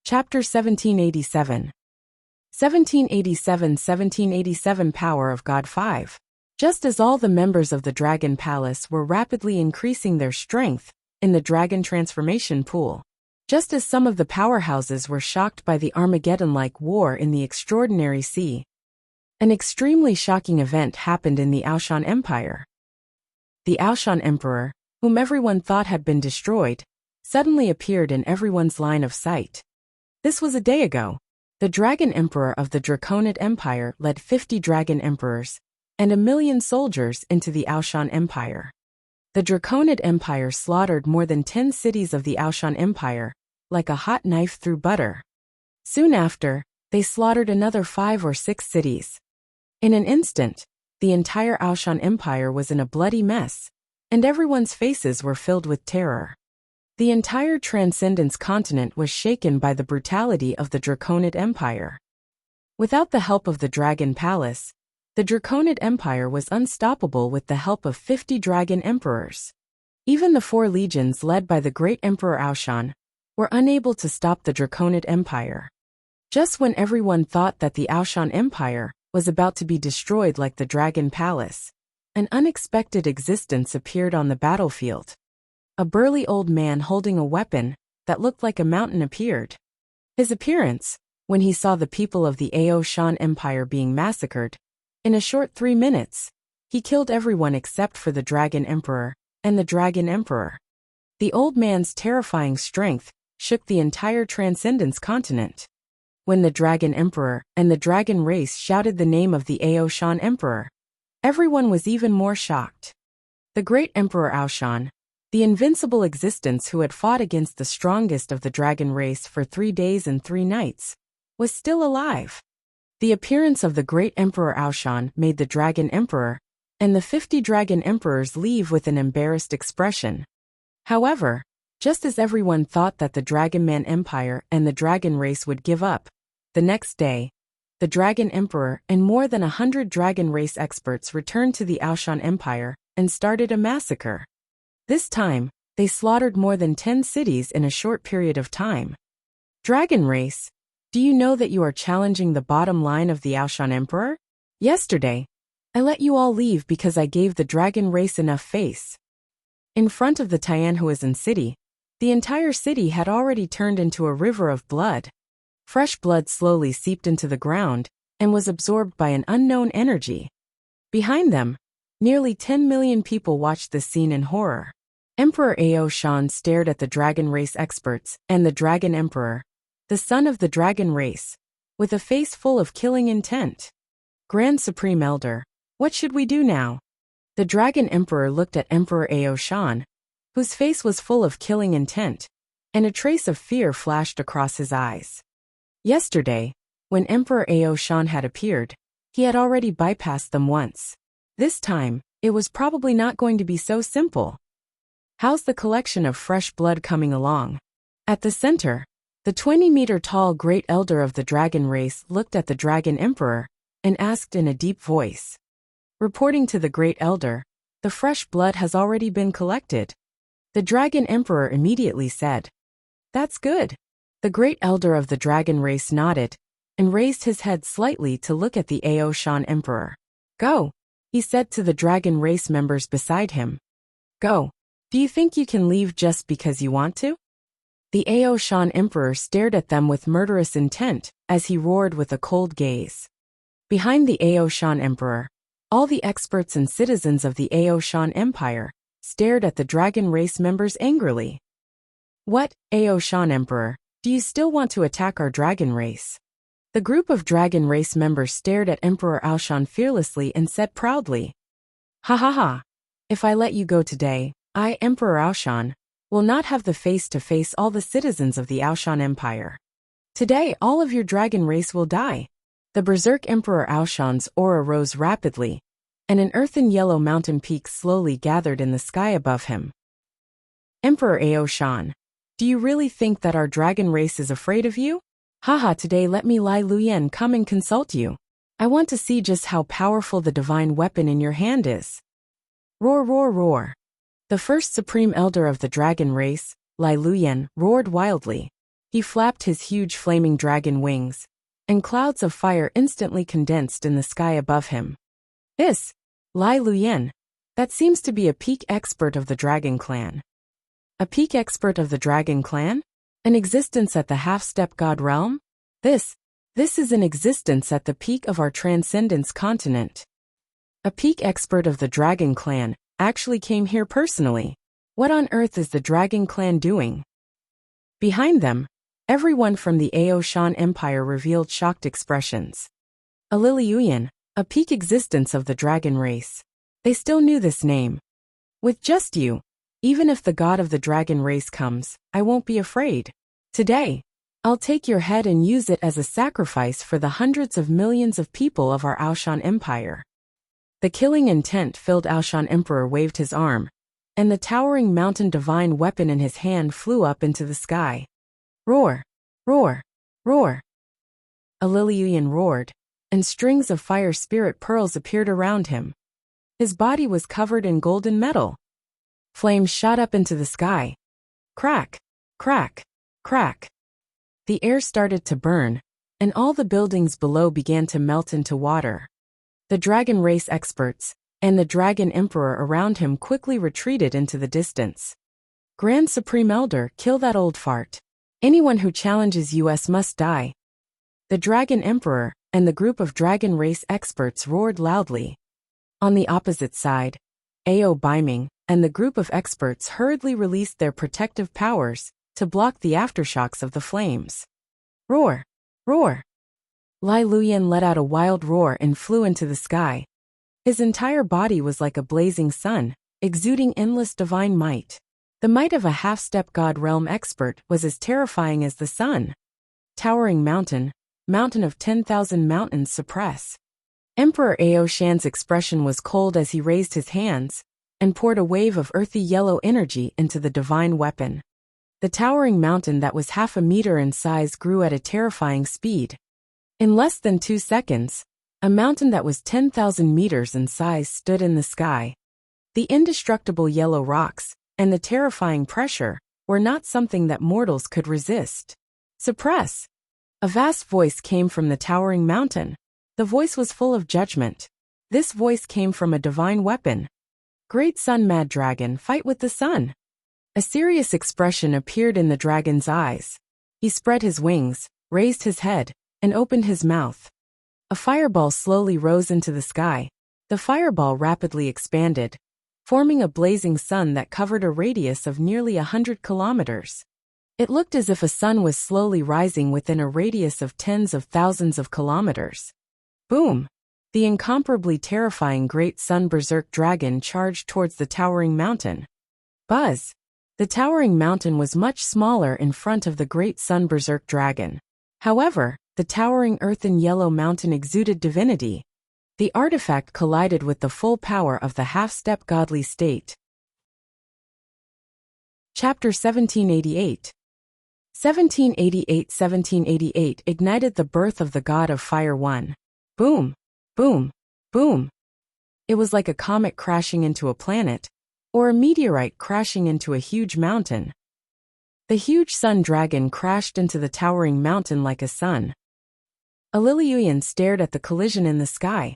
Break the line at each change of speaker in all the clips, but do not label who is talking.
Chapter 1787. 1787 Power of God 5. Just as all the members of the Dragon Palace were rapidly increasing their strength in the Dragon Transformation Pool, just as some of the powerhouses were shocked by the Armageddon-like war in the Extraordinary Sea, an extremely shocking event happened in the Aoshan Empire. The Aoshan Emperor, whom everyone thought had been destroyed, suddenly appeared in everyone's line of sight. This was a day ago. The Dragon Emperor of the Draconid Empire led 50 Dragon Emperors and 1,000,000 soldiers into the Aoshan Empire. The Draconid Empire slaughtered more than 10 cities of the Aoshan Empire, like a hot knife through butter. Soon after, they slaughtered another 5 or 6 cities. In an instant, the entire Aoshan Empire was in a bloody mess, and everyone's faces were filled with terror. The entire Transcendence continent was shaken by the brutality of the Draconid Empire. Without the help of the Dragon Palace, the Draconid Empire was unstoppable with the help of 50 Dragon Emperors. Even the 4 legions led by the great Emperor Aoshan were unable to stop the Draconid Empire. Just when everyone thought that the Aoshan Empire was about to be destroyed like the Dragon Palace, an unexpected existence appeared on the battlefield. A burly old man holding a weapon that looked like a mountain appeared. His appearance, when he saw the people of the Aoshan Empire being massacred, in a short 3 minutes, he killed everyone except for the Dragon Emperor and the Dragon Emperor. The old man's terrifying strength shook the entire Transcendence continent. When the Dragon Emperor and the Dragon race shouted the name of the Aoshan Emperor, everyone was even more shocked. The great Emperor Aoshan, the invincible existence who had fought against the strongest of the dragon race for 3 days and 3 nights, was still alive. The appearance of the great Emperor Aoshan made the Dragon Emperor and the 50 Dragon Emperors leave with an embarrassed expression. However, just as everyone thought that the Dragon Man Empire and the Dragon race would give up, the next day, the Dragon Emperor and more than 100 Dragon race experts returned to the Aoshan Empire and started a massacre. This time, they slaughtered more than 10 cities in a short period of time. Dragon race, do you know that you are challenging the bottom line of the Aoshan Emperor? Yesterday, I let you all leave because I gave the Dragon race enough face. In front of the Tianhuizhen city, the entire city had already turned into a river of blood. Fresh blood slowly seeped into the ground and was absorbed by an unknown energy. Behind them, nearly 10 million people watched this scene in horror. Emperor Aoshan stared at the Dragon race experts and the Dragon Emperor, the son of the Dragon race, with a face full of killing intent. Grand Supreme Elder, what should we do now? The Dragon Emperor looked at Emperor Aoshan, whose face was full of killing intent, and a trace of fear flashed across his eyes. Yesterday, when Emperor Aoshan had appeared, he had already bypassed them once. This time, it was probably not going to be so simple. How's the collection of fresh blood coming along? At the center, the 20-meter-tall great elder of the Dragon race looked at the Dragon Emperor and asked in a deep voice. Reporting to the great elder, the fresh blood has already been collected. The Dragon Emperor immediately said, "That's good." The great elder of the Dragon race nodded and raised his head slightly to look at the Aoshan Emperor. "Go," he said to the Dragon race members beside him. "Go. Do you think you can leave just because you want to?" The Aoshan Emperor stared at them with murderous intent as he roared with a cold gaze. Behind the Aoshan Emperor, all the experts and citizens of the Aoshan Empire stared at the Dragon race members angrily. "What, Aoshan Emperor, do you still want to attack our Dragon race?" The group of Dragon race members stared at Emperor Aoshan fearlessly and said proudly, "Ha ha ha! If I let you go today, I, Emperor Aoshan, will not have the face to face all the citizens of the Aoshan Empire. Today all of your Dragon race will die." The Berserk Emperor Aoshan's aura rose rapidly, and an earthen yellow mountain peak slowly gathered in the sky above him. "Emperor Aoshan, do you really think that our Dragon race is afraid of you? Haha, today let me Lai Luyen come and consult you. I want to see just how powerful the divine weapon in your hand is." Roar, roar, roar. The first supreme elder of the Dragon race, Lai Luyen, roared wildly. He flapped his huge flaming dragon wings, and clouds of fire instantly condensed in the sky above him. This, Lai Luyan, that seems to be a peak expert of the Dragon Clan. A peak expert of the Dragon Clan? An existence at the half-step god realm? This is an existence at the peak of our Transcendence continent. A peak expert of the Dragon Clan actually came here personally. What on earth is the Dragon Clan doing? Behind them, everyone from the Aoshan Empire revealed shocked expressions. A Liliuyan, a peak existence of the dragon race. They still knew this name. With just you, even if the god of the dragon race comes, I won't be afraid. Today, I'll take your head and use it as a sacrifice for the hundreds of millions of people of our Aoshan Empire. The killing intent-filled Aoshan Emperor waved his arm, and the towering mountain divine weapon in his hand flew up into the sky. Roar! Roar! Roar! A Liliuyan roared, and strings of fire spirit pearls appeared around him. His body was covered in golden metal. Flames shot up into the sky. Crack! Crack! Crack! The air started to burn, and all the buildings below began to melt into water. The dragon race experts and the dragon emperor around him quickly retreated into the distance. Grand Supreme Elder, kill that old fart. Anyone who challenges us must die. The dragon emperor and the group of dragon race experts roared loudly. On the opposite side, Ao Baiming and the group of experts hurriedly released their protective powers to block the aftershocks of the flames. Roar! Roar! Lai Luyan let out a wild roar and flew into the sky. His entire body was like a blazing sun, exuding endless divine might. The might of a half-step god realm expert was as terrifying as the sun. Towering mountain, mountain of 10,000 mountains suppress. Emperor Aoshan's expression was cold as he raised his hands and poured a wave of earthy yellow energy into the divine weapon. The towering mountain that was half a meter in size grew at a terrifying speed. In less than 2 seconds, a mountain that was 10,000 meters in size stood in the sky. The indestructible yellow rocks and the terrifying pressure were not something that mortals could resist. Suppress! A vast voice came from the towering mountain. The voice was full of judgment. This voice came from a divine weapon. Great Sun Mad Dragon, fight with the sun! A serious expression appeared in the dragon's eyes. He spread his wings, raised his head, and opened his mouth. A fireball slowly rose into the sky. The fireball rapidly expanded, forming a blazing sun that covered a radius of nearly 100 kilometers. It looked as if a sun was slowly rising within a radius of tens of thousands of kilometers. Boom! The incomparably terrifying Great Sun Berserk Dragon charged towards the towering mountain. Buzz! The towering mountain was much smaller in front of the Great Sun Berserk Dragon. However, the towering earthen yellow mountain exuded divinity. The artifact collided with the full power of the half-step godly state. Chapter 1788. 1788 ignited the birth of the god of fire 1. Boom! Boom! Boom! It was like a comet crashing into a planet, or a meteorite crashing into a huge mountain. The huge sun dragon crashed into the towering mountain like a sun. A Liliuyan stared at the collision in the sky.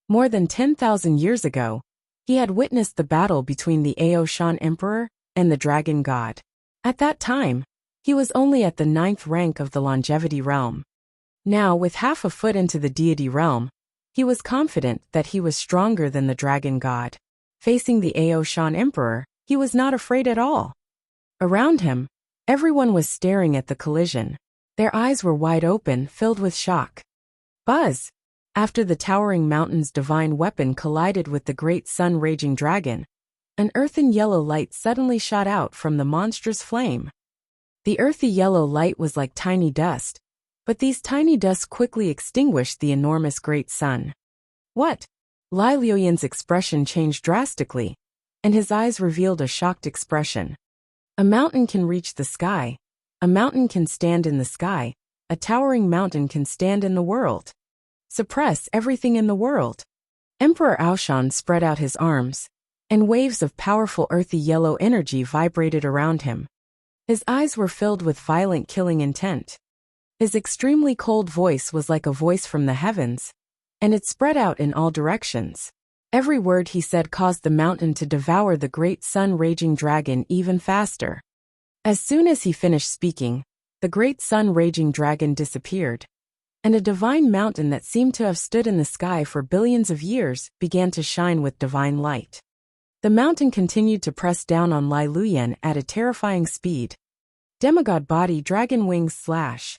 More than 10,000 years ago, he had witnessed the battle between the Aoshan Emperor and the Dragon God. At that time, he was only at the 9th rank of the longevity realm. Now, with half a foot into the deity realm, he was confident that he was stronger than the Dragon God. Facing the Aoshan Emperor, he was not afraid at all. Around him, everyone was staring at the collision. Their eyes were wide open, filled with shock. Buzz! After the towering mountain's divine weapon collided with the great sun-raging dragon, an earthen yellow light suddenly shot out from the monstrous flame. The earthy yellow light was like tiny dust, but these tiny dusts quickly extinguished the enormous great sun. What? Lai Luyan's expression changed drastically, and his eyes revealed a shocked expression. A mountain can reach the sky. A mountain can stand in the sky. A towering mountain can stand in the world. Suppress everything in the world. Emperor Aoshan spread out his arms, and waves of powerful earthy yellow energy vibrated around him. His eyes were filled with violent killing intent. His extremely cold voice was like a voice from the heavens, and it spread out in all directions. Every word he said caused the mountain to devour the great sun-raging dragon even faster. As soon as he finished speaking, the great sun-raging dragon disappeared, and a divine mountain that seemed to have stood in the sky for billions of years began to shine with divine light. The mountain continued to press down on Lai Luyan at a terrifying speed. Demigod body dragon wings slash.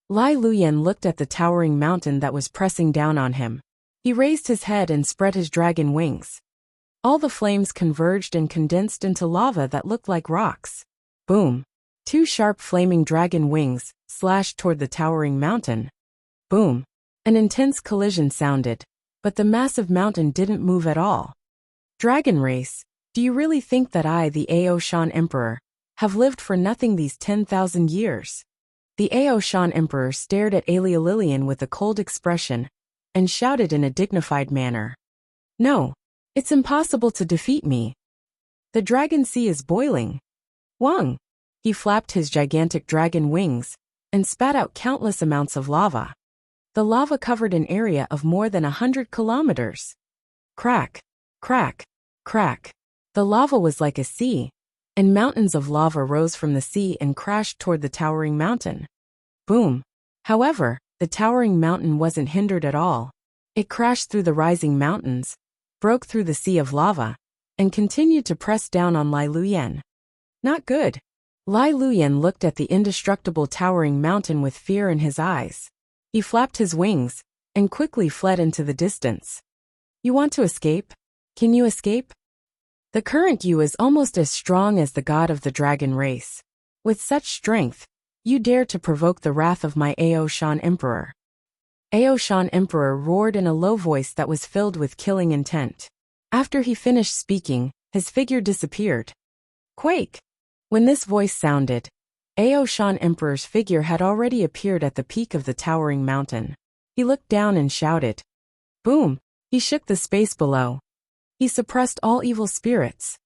Lai Luyan looked at the towering mountain that was pressing down on him. He raised his head and spread his dragon wings. All the flames converged and condensed into lava that looked like rocks. Boom. Two sharp flaming dragon wings slashed toward the towering mountain. Boom. An intense collision sounded, but the massive mountain didn't move at all. Dragon race, do you really think that I, the Ao Shan Emperor, have lived for nothing these 10,000 years? The Ao Shan Emperor stared at Alia Lilian with a cold expression and shouted in a dignified manner. No, it's impossible to defeat me. The dragon sea is boiling. Wang! He flapped his gigantic dragon wings and spat out countless amounts of lava. The lava covered an area of more than 100 kilometers. Crack, crack, crack. The lava was like a sea, and mountains of lava rose from the sea and crashed toward the towering mountain. Boom. However, the towering mountain wasn't hindered at all. It crashed through the rising mountains, broke through the sea of lava, and continued to press down on Lai Luyan. Not good. Lai Luyan looked at the indestructible towering mountain with fear in his eyes. He flapped his wings and quickly fled into the distance. You want to escape? Can you escape? The current you is almost as strong as the god of the dragon race. With such strength, you dare to provoke the wrath of my Ao Shan Emperor. Ao Shan Emperor roared in a low voice that was filled with killing intent. After he finished speaking, his figure disappeared. Quake! When this voice sounded, Ao Shan Emperor's figure had already appeared at the peak of the towering mountain. He looked down and shouted. Boom! He shook the space below. He suppressed all evil spirits.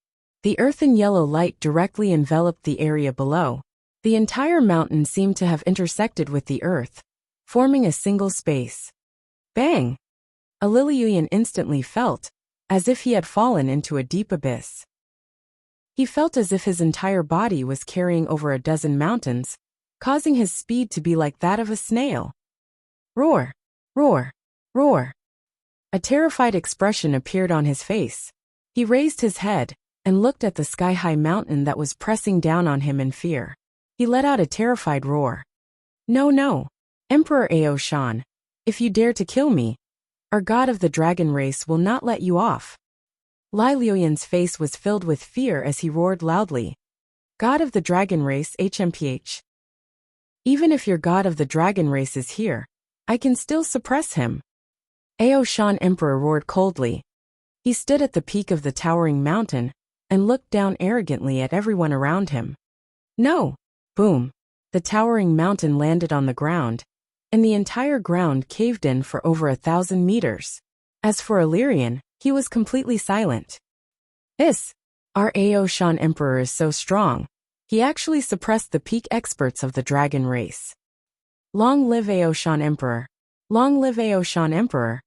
The earthen yellow light directly enveloped the area below. The entire mountain seemed to have intersected with the earth, forming a single space. Bang! A Liliuyan instantly felt as if he had fallen into a deep abyss. He felt as if his entire body was carrying over a dozen mountains, causing his speed to be like that of a snail. Roar! Roar! Roar! A terrified expression appeared on his face. He raised his head and looked at the sky-high mountain that was pressing down on him in fear. He let out a terrified roar. No, no! Emperor Ao Shan, if you dare to kill me, our god of the dragon race will not let you off. Lai Luyan's face was filled with fear as he roared loudly. God of the dragon race HMPH. Even if your god of the dragon race is here, I can still suppress him. Ao Shan Emperor roared coldly. He stood at the peak of the towering mountain and looked down arrogantly at everyone around him. No! Boom! The towering mountain landed on the ground, and the entire ground caved in for over 1,000 meters. As for Illyrian, he was completely silent. Our Ao Shan Emperor is so strong. He actually suppressed the peak experts of the dragon race. Long live Ao Shan Emperor. Long live Ao Shan Emperor.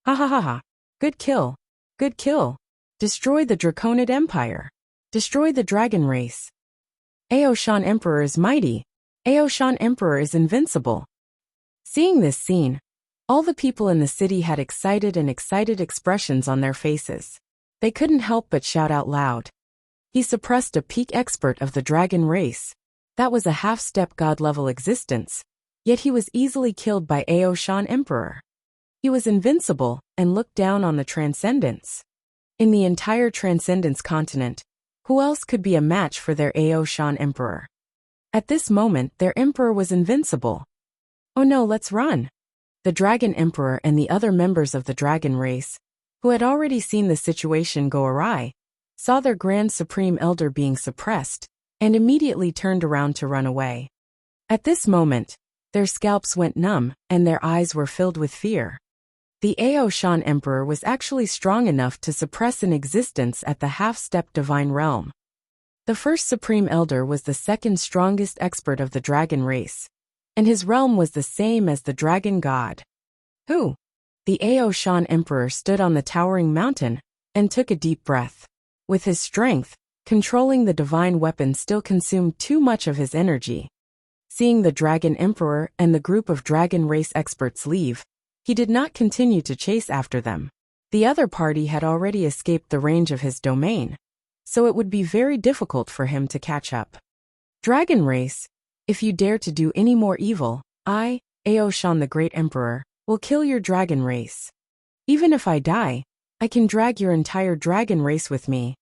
Ha ha ha ha. Good kill. Good kill. Destroy the Draconid Empire. Destroy the dragon race. Ao Shan Emperor is mighty. Ao Shan Emperor is invincible. Seeing this scene, all the people in the city had excited expressions on their faces. They couldn't help but shout out loud. He suppressed a peak expert of the dragon race. That was a half-step god-level existence, yet he was easily killed by Ao Shan Emperor. He was invincible and looked down on the Transcendence. In the entire Transcendence continent, who else could be a match for their Ao Shan Emperor? At this moment, their emperor was invincible. Oh no, let's run! The Dragon Emperor and the other members of the dragon race, who had already seen the situation go awry, saw their Grand Supreme Elder being suppressed, and immediately turned around to run away. At this moment, their scalps went numb, and their eyes were filled with fear. The Ao Shan Emperor was actually strong enough to suppress an existence at the half-step divine realm. The first Supreme Elder was the second strongest expert of the dragon race, and his realm was the same as the dragon god. Who? The Ao Shan Emperor stood on the towering mountain and took a deep breath. With his strength, controlling the divine weapon still consumed too much of his energy. Seeing the Dragon Emperor and the group of dragon race experts leave, he did not continue to chase after them. The other party had already escaped the range of his domain, so it would be very difficult for him to catch up. Dragon race, if you dare to do any more evil, I, Ao Shan the Great Emperor, will kill your dragon race. Even if I die, I can drag your entire dragon race with me.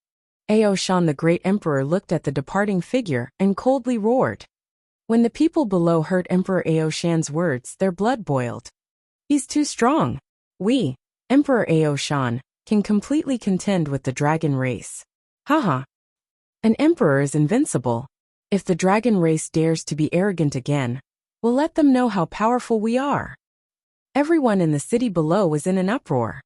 Ao Shan the Great Emperor looked at the departing figure and coldly roared. When the people below heard Emperor Ao Shan's words, their blood boiled. He's too strong. We, Emperor Ao Shan, can completely contend with the dragon race. Haha. An emperor is invincible. If the dragon race dares to be arrogant again, we'll let them know how powerful we are. Everyone in the city below was in an uproar.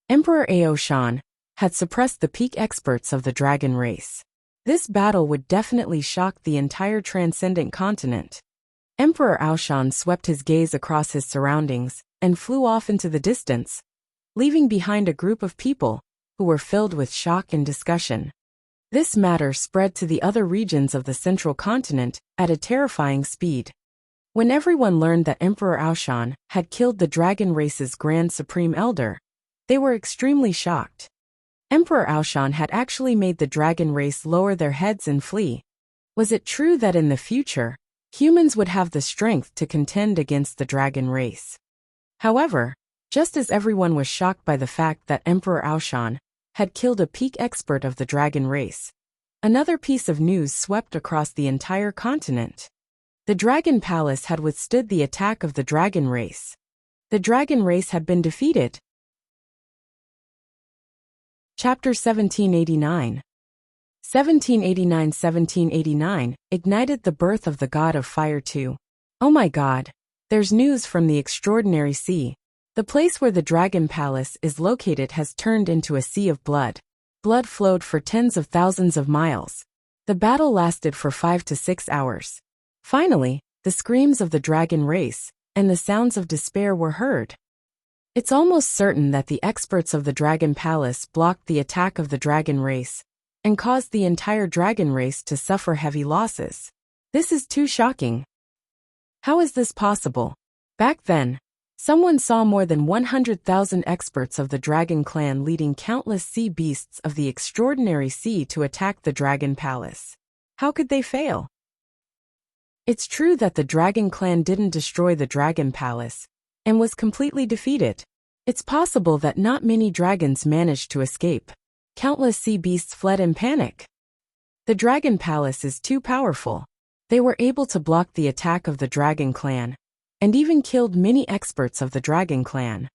Emperor Ao Shan had suppressed the peak experts of the dragon race. This battle would definitely shock the entire transcendent continent. Emperor Ao Shan swept his gaze across his surroundings and flew off into the distance, leaving behind a group of people who were filled with shock and discussion. This matter spread to the other regions of the central continent at a terrifying speed. When everyone learned that Emperor Ao Shan had killed the dragon race's Grand Supreme Elder, they were extremely shocked. Emperor Ao Shan had actually made the dragon race lower their heads and flee. Was it true that in the future, humans would have the strength to contend against the dragon race? However, just as everyone was shocked by the fact that Emperor Ao Shan had killed a peak expert of the dragon race, another piece of news swept across the entire continent. The Dragon Palace had withstood the attack of the dragon race. The dragon race had been defeated. Chapter 1789. 1789 ignited the birth of the god of fire too. Oh my god, there's news from the extraordinary sea. The place where the Dragon Palace is located has turned into a sea of blood. Blood flowed for tens of thousands of miles. The battle lasted for 5 to 6 hours. Finally, the screams of the dragon race and the sounds of despair were heard. It's almost certain that the experts of the Dragon Palace blocked the attack of the dragon race and caused the entire dragon race to suffer heavy losses. This is too shocking. How is this possible? Back then, someone saw more than 100,000 experts of the dragon clan leading countless sea beasts of the extraordinary sea to attack the Dragon Palace. How could they fail? It's true that the dragon clan didn't destroy the Dragon Palace and was completely defeated. It's possible that not many dragons managed to escape. Countless sea beasts fled in panic. The Dragon Palace is too powerful. They were able to block the attack of the dragon clan, and even killed many experts of the dragon clan.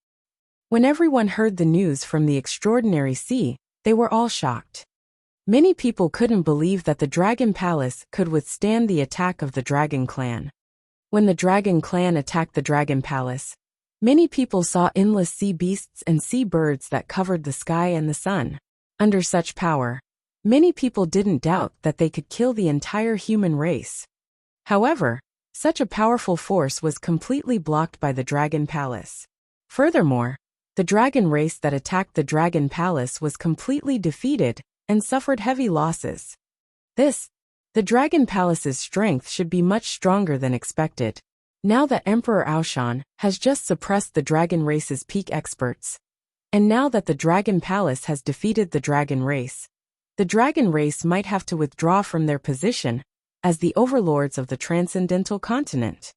When everyone heard the news from the extraordinary sea, they were all shocked. Many people couldn't believe that the Dragon Palace could withstand the attack of the dragon clan. When the dragon clan attacked the Dragon Palace, many people saw endless sea beasts and sea birds that covered the sky and the sun. Under such power, many people didn't doubt that they could kill the entire human race. However, such a powerful force was completely blocked by the Dragon Palace. Furthermore, the dragon race that attacked the Dragon Palace was completely defeated and suffered heavy losses. The Dragon Palace's strength should be much stronger than expected. Now that Emperor Ao Shan has just suppressed the dragon race's peak experts, and now that the Dragon Palace has defeated the dragon race might have to withdraw from their position as the overlords of the transcendental continent.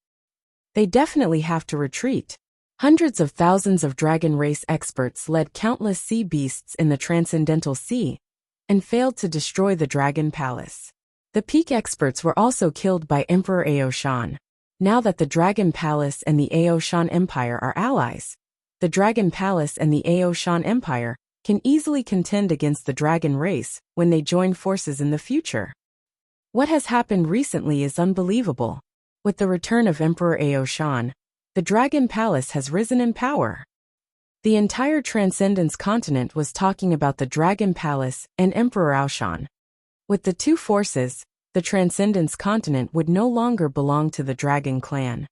They definitely have to retreat. Hundreds of thousands of dragon race experts led countless sea beasts in the transcendental sea and failed to destroy the Dragon Palace. The peak experts were also killed by Emperor Ao Shan. Now that the Dragon Palace and the Ao Shan Empire are allies, the Dragon Palace and the Ao Shan Empire can easily contend against the dragon race when they join forces in the future. What has happened recently is unbelievable. With the return of Emperor Ao Shan, the Dragon Palace has risen in power. The entire Transcendence continent was talking about the Dragon Palace and Emperor Ao Shan. With the two forces, the Transcendence continent would no longer belong to the Dragon clan.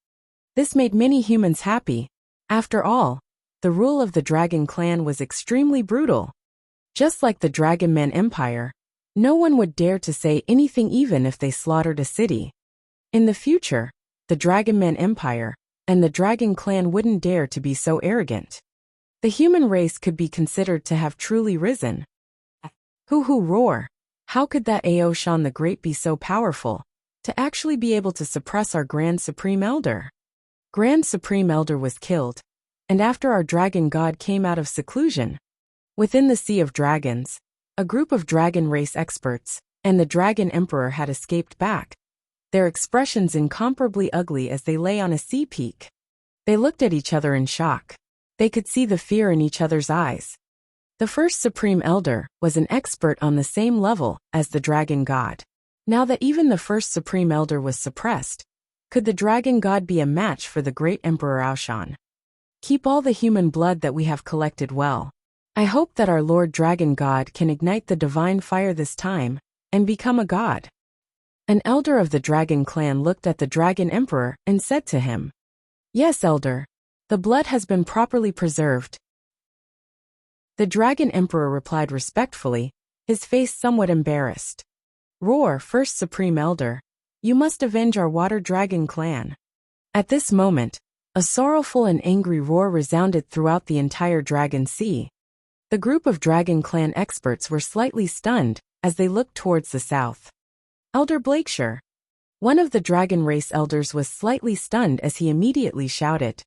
This made many humans happy. After all, the rule of the Dragon clan was extremely brutal. Just like the Dragon Man Empire, no one would dare to say anything even if they slaughtered a city. In the future, the Dragon Man Empire and the Dragon clan wouldn't dare to be so arrogant. The human race could be considered to have truly risen. Hoo-hoo roar! How could that Aoshan the Great be so powerful, to actually be able to suppress our Grand Supreme Elder? Grand Supreme Elder was killed, and after our dragon god came out of seclusion. Within the Sea of Dragons, a group of dragon race experts and the Dragon Emperor had escaped back, their expressions incomparably ugly as they lay on a sea peak. They looked at each other in shock. They could see the fear in each other's eyes. The first Supreme Elder was an expert on the same level as the Dragon God. Now that even the first Supreme Elder was suppressed, could the Dragon God be a match for the great Emperor Aoshan? Keep all the human blood that we have collected well. I hope that our Lord Dragon God can ignite the divine fire this time and become a god. An elder of the Dragon clan looked at the Dragon Emperor and said to him, "Yes, Elder. The blood has been properly preserved." The Dragon Emperor replied respectfully, his face somewhat embarrassed. "Roar, first Supreme Elder. You must avenge our Water Dragon clan." At this moment, a sorrowful and angry roar resounded throughout the entire Dragon Sea. The group of Dragon clan experts were slightly stunned as they looked towards the south. Elder Blakeshire. One of the Dragon race elders was slightly stunned as he immediately shouted,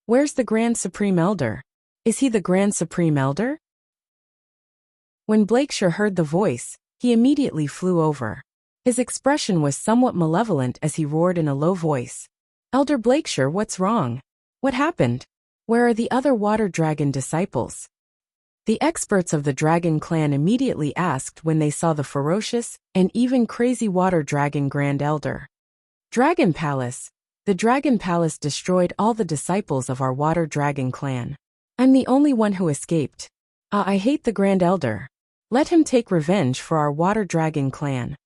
"Where's the Grand Supreme Elder? Is he the Grand Supreme Elder?" When Blakeshire heard the voice, he immediately flew over. His expression was somewhat malevolent as he roared in a low voice, "Elder Blakeshire, what's wrong? What happened? Where are the other Water Dragon disciples?" The experts of the Dragon clan immediately asked when they saw the ferocious and even crazy Water Dragon Grand Elder. "Dragon Palace. The Dragon Palace destroyed all the disciples of our Water Dragon clan. I'm the only one who escaped. I hate the Grand Elder. Let him take revenge for our Water Dragon clan."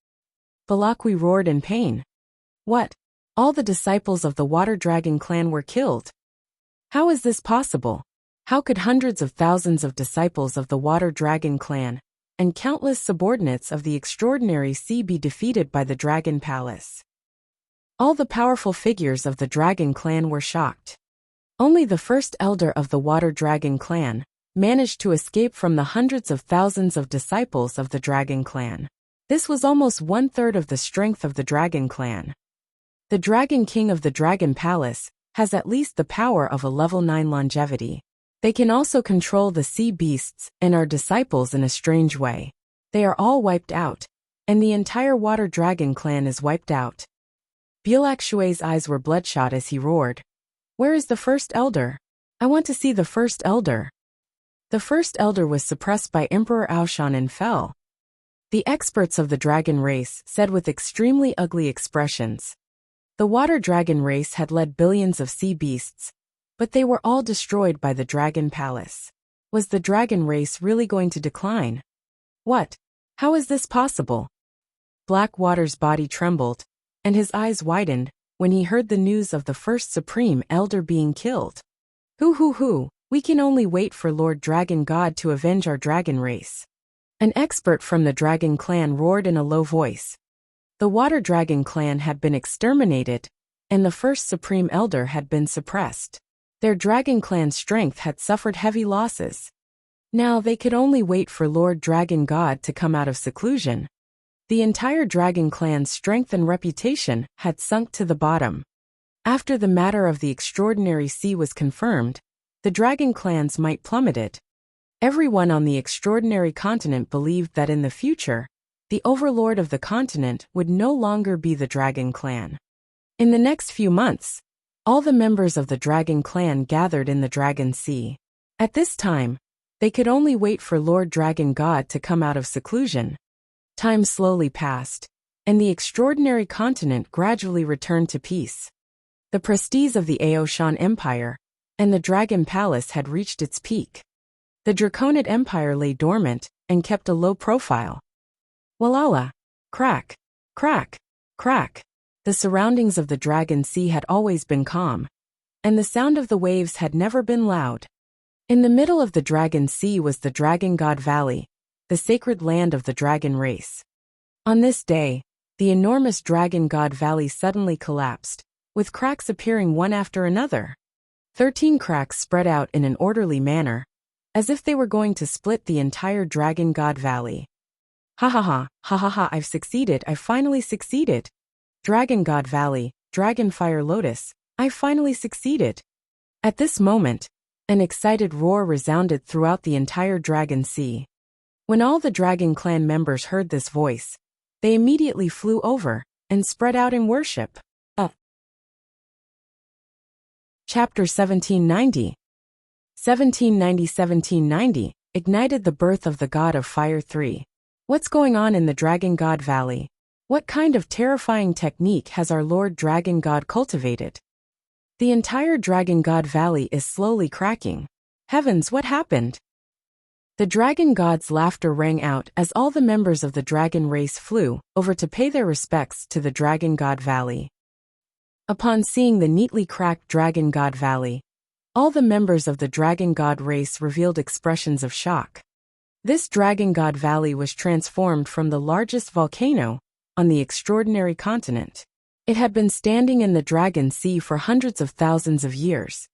Balakwi roared in pain. "What? All the disciples of the Water Dragon clan were killed? How is this possible? How could hundreds of thousands of disciples of the Water Dragon clan and countless subordinates of the extraordinary sea be defeated by the Dragon Palace?" All the powerful figures of the Dragon clan were shocked. Only the first elder of the Water Dragon clan managed to escape from the hundreds of thousands of disciples of the Dragon clan. This was almost 1/3 of the strength of the Dragon clan. The Dragon King of the Dragon Palace has at least the power of a level 9 longevity. They can also control the sea beasts and our disciples in a strange way. They are all wiped out, and the entire Water Dragon clan is wiped out. Bulak Shui's eyes were bloodshot as he roared, "Where is the first elder? I want to see the first elder." The first elder was suppressed by Emperor Aoshan and fell. The experts of the dragon race said with extremely ugly expressions. The Water Dragon race had led billions of sea beasts, but they were all destroyed by the Dragon Palace. Was the dragon race really going to decline? What? How is this possible? Blackwater's body trembled, and his eyes widened when he heard the news of the first Supreme Elder being killed. Hoo, we can only wait for Lord Dragon God to avenge our dragon race." An expert from the Dragon clan roared in a low voice. The Water Dragon clan had been exterminated, and the first Supreme Elder had been suppressed. Their Dragon clan strength had suffered heavy losses. Now they could only wait for Lord Dragon God to come out of seclusion. The entire Dragon clan's strength and reputation had sunk to the bottom. After the matter of the extraordinary sea was confirmed, the Dragon clans might plummeted. Everyone on the extraordinary continent believed that in the future, the overlord of the continent would no longer be the Dragon clan. In the next few months, all the members of the Dragon clan gathered in the Dragon Sea. At this time, they could only wait for Lord Dragon God to come out of seclusion. Time slowly passed, and the extraordinary continent gradually returned to peace. The prestige of the Aoshan Empire and the Dragon Palace had reached its peak. The Draconid Empire lay dormant and kept a low profile. Walala, Crack, crack, crack. The surroundings of the Dragon Sea had always been calm, and the sound of the waves had never been loud. In the middle of the Dragon Sea was the Dragon God Valley, the sacred land of the dragon race. On this day, the enormous Dragon God Valley suddenly collapsed, with cracks appearing one after another. 13 cracks spread out in an orderly manner, as if they were going to split the entire Dragon God Valley. Ha ha ha, ha ha ha, I've succeeded, I finally succeeded. Dragon God Valley, Dragon Fire Lotus, I finally succeeded. At this moment, an excited roar resounded throughout the entire Dragon Sea. When all the Dragon Clan members heard this voice, they immediately flew over and spread out in worship. Chapter 1790. 1790 ignited the birth of the God of Fire 3. What's going on in the Dragon God Valley? What kind of terrifying technique has our Lord Dragon God cultivated? The entire Dragon God Valley is slowly cracking. Heavens, what happened? The Dragon God's laughter rang out as all the members of the dragon race flew over to pay their respects to the Dragon God Valley. Upon seeing the neatly cracked Dragon God Valley, all the members of the Dragon God race revealed expressions of shock. This Dragon God Valley was transformed from the largest volcano on the extraordinary continent. It had been standing in the Dragon Sea for hundreds of thousands of years.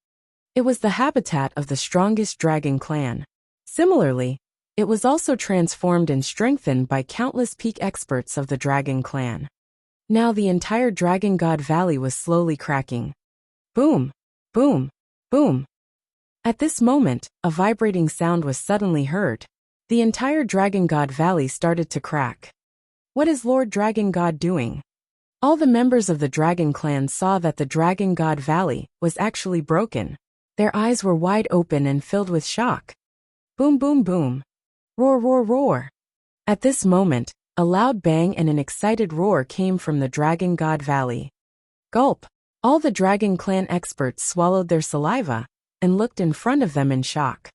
It was the habitat of the strongest dragon clan. Similarly, it was also transformed and strengthened by countless peak experts of the Dragon Clan. Now the entire Dragon God Valley was slowly cracking. Boom, boom, boom. At this moment, a vibrating sound was suddenly heard. The entire Dragon God Valley started to crack. What is Lord Dragon God doing? All the members of the Dragon Clan saw that the Dragon God Valley was actually broken. Their eyes were wide open and filled with shock. Boom, boom, boom. Roar, roar, roar. At this moment, a loud bang and an excited roar came from the Dragon God Valley. Gulp! All the Dragon Clan experts swallowed their saliva and looked in front of them in shock.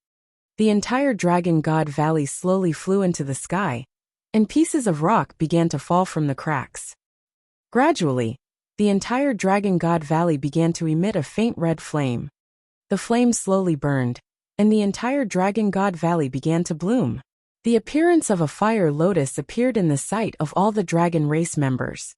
The entire Dragon God Valley slowly flew into the sky, and pieces of rock began to fall from the cracks. Gradually, the entire Dragon God Valley began to emit a faint red flame. The flame slowly burned, and the entire Dragon God Valley began to bloom. The appearance of a fire lotus appeared in the sight of all the dragon race members.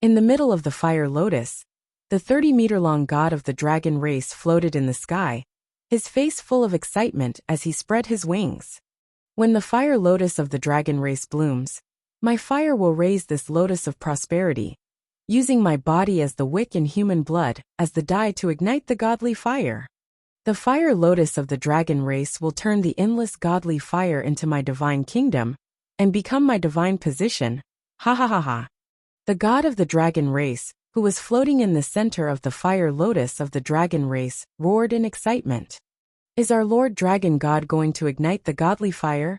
In the middle of the fire lotus, the 30-meter-long god of the dragon race floated in the sky, his face full of excitement as he spread his wings. When the fire lotus of the dragon race blooms, my fire will raise this lotus of prosperity, using my body as the wick and human blood as the dye to ignite the godly fire. The fire lotus of the dragon race will turn the endless godly fire into my divine kingdom and become my divine position. Ha ha ha ha. The god of the dragon race, who was floating in the center of the fire lotus of the dragon race, roared in excitement. Is our Lord Dragon God going to ignite the godly fire?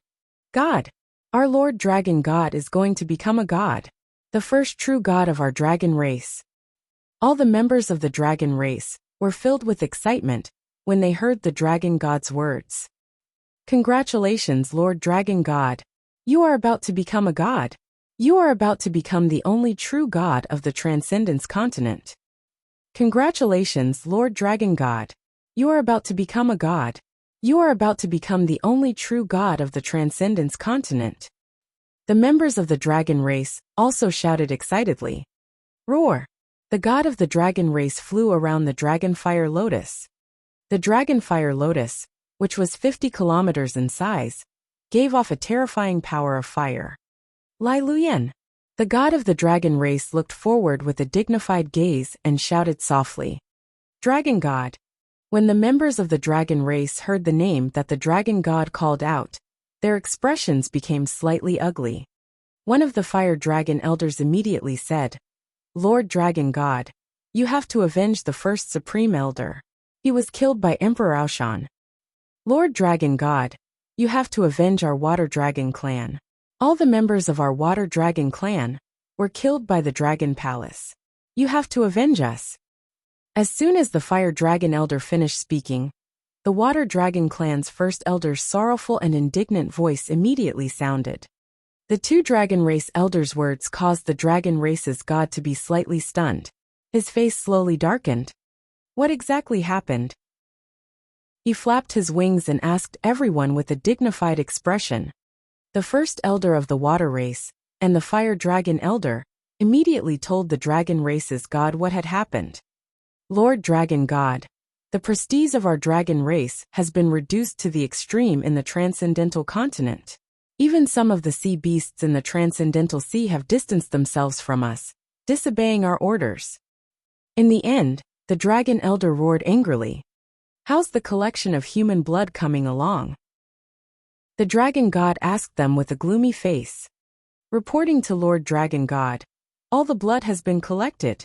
God! Our Lord Dragon God is going to become a god, the first true god of our dragon race. All the members of the dragon race were filled with excitement when they heard the Dragon God's words. Congratulations, Lord Dragon God. You are about to become a god. You are about to become the only true god of the Transcendence continent. Congratulations, Lord Dragon God. You are about to become a god. You are about to become the only true god of the Transcendence continent. The members of the dragon race also shouted excitedly. Roar! The god of the dragon race flew around the dragon fire lotus. The dragon fire lotus, which was 50 kilometers in size, gave off a terrifying power of fire. Lai Luyan, the god of the dragon race, looked forward with a dignified gaze and shouted softly. Dragon God. When the members of the dragon race heard the name that the dragon god called out, their expressions became slightly ugly. One of the fire dragon elders immediately said, Lord Dragon God, you have to avenge the first supreme elder. He was killed by Emperor Aoshan. Lord Dragon God, you have to avenge our Water Dragon clan. All the members of our Water Dragon clan were killed by the Dragon Palace. You have to avenge us. As soon as the Fire Dragon Elder finished speaking, the Water Dragon clan's first elder's sorrowful and indignant voice immediately sounded. The two dragon race elders' words caused the dragon race's god to be slightly stunned. His face slowly darkened. What exactly happened? He flapped his wings and asked everyone with a dignified expression. The first elder of the water race, and the fire dragon elder, immediately told the dragon race's god what had happened. Lord Dragon God, the prestige of our dragon race has been reduced to the extreme in the transcendental continent. Even some of the sea beasts in the transcendental sea have distanced themselves from us, disobeying our orders. In the end, the dragon elder roared angrily. How's the collection of human blood coming along? The dragon god asked them with a gloomy face. Reporting to Lord Dragon God, all the blood has been collected.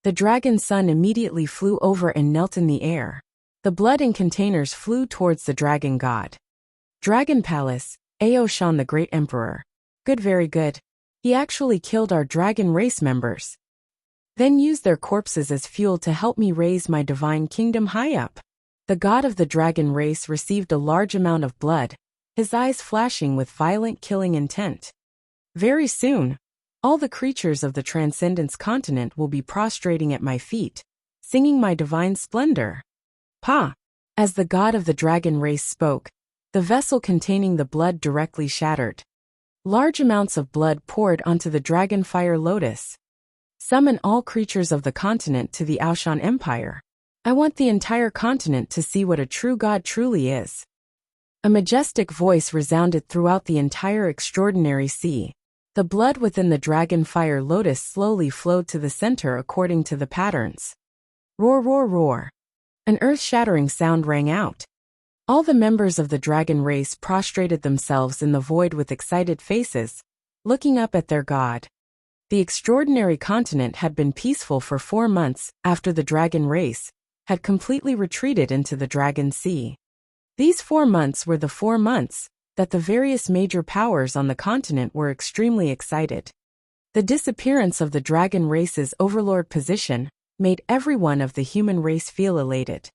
The dragon son immediately flew over and knelt in the air. The blood in containers flew towards the dragon god. Dragon Palace, Aoshan the Great Emperor. Good, very good. He actually killed our dragon race members. Then used their corpses as fuel to help me raise my divine kingdom high up. The god of the dragon race received a large amount of blood, his eyes flashing with violent killing intent. Very soon, all the creatures of the Transcendence continent will be prostrating at my feet, singing my divine splendor. Pa! As the god of the dragon race spoke, the vessel containing the blood directly shattered. Large amounts of blood poured onto the dragon fire lotus. Summon all creatures of the continent to the Aoshan Empire. I want the entire continent to see what a true god truly is. A majestic voice resounded throughout the entire extraordinary sea. The blood within the dragon fire lotus slowly flowed to the center according to the patterns. Roar, roar, roar. An earth-shattering sound rang out. All the members of the dragon race prostrated themselves in the void with excited faces, looking up at their god. The extraordinary continent had been peaceful for 4 months after the dragon race had completely retreated into the dragon sea. These 4 months were the 4 months that the various major powers on the continent were extremely excited. The disappearance of the dragon race's overlord position made everyone of the human race feel elated.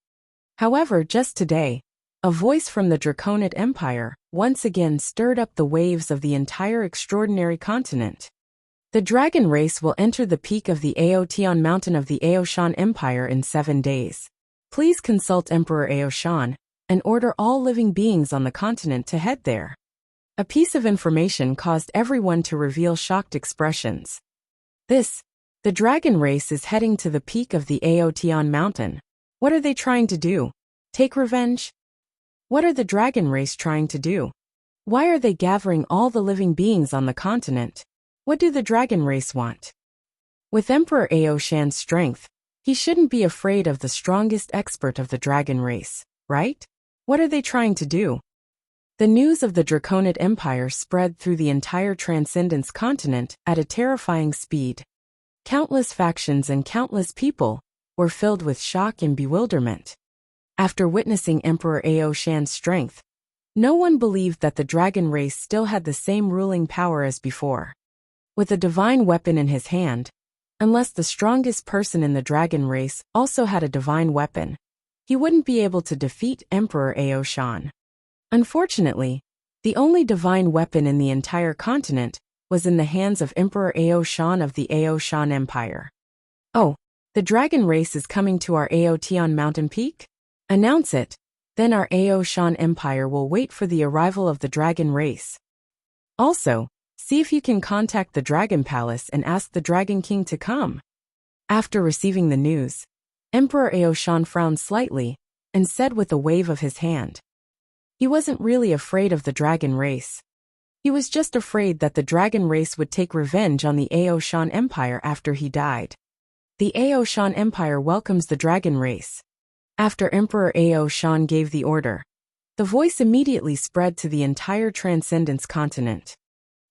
However, just today, a voice from the Draconid Empire once again stirred up the waves of the entire extraordinary continent. The dragon race will enter the peak of the Aotion mountain of the Aoshan Empire in 7 days. Please consult Emperor Aoshan and order all living beings on the continent to head there. A piece of information caused everyone to reveal shocked expressions. The dragon race is heading to the peak of the Aotion mountain. What are they trying to do? Take revenge? What are the dragon race trying to do? Why are they gathering all the living beings on the continent? What do the dragon race want? With Emperor Aoshan's strength, he shouldn't be afraid of the strongest expert of the dragon race, right? What are they trying to do? The news of the Draconid Empire spread through the entire Transcendence continent at a terrifying speed. Countless factions and countless people were filled with shock and bewilderment. After witnessing Emperor Aoshan's strength, no one believed that the dragon race still had the same ruling power as before. With a divine weapon in his hand, unless the strongest person in the dragon race also had a divine weapon, he wouldn't be able to defeat Emperor Aoshan. Unfortunately, the only divine weapon in the entire continent was in the hands of Emperor Aoshan of the Aoshan Empire. Oh, the dragon race is coming to our Aotion mountain peak? Announce it, then our Aoshan Empire will wait for the arrival of the dragon race. Also, see if you can contact the Dragon Palace and ask the Dragon King to come. After receiving the news, Emperor Aoshan frowned slightly and said with a wave of his hand. He wasn't really afraid of the dragon race. He was just afraid that the dragon race would take revenge on the Aoshan Empire after he died. The Aoshan Empire welcomes the dragon race. After Emperor Aoshan gave the order, the voice immediately spread to the entire Transcendence continent.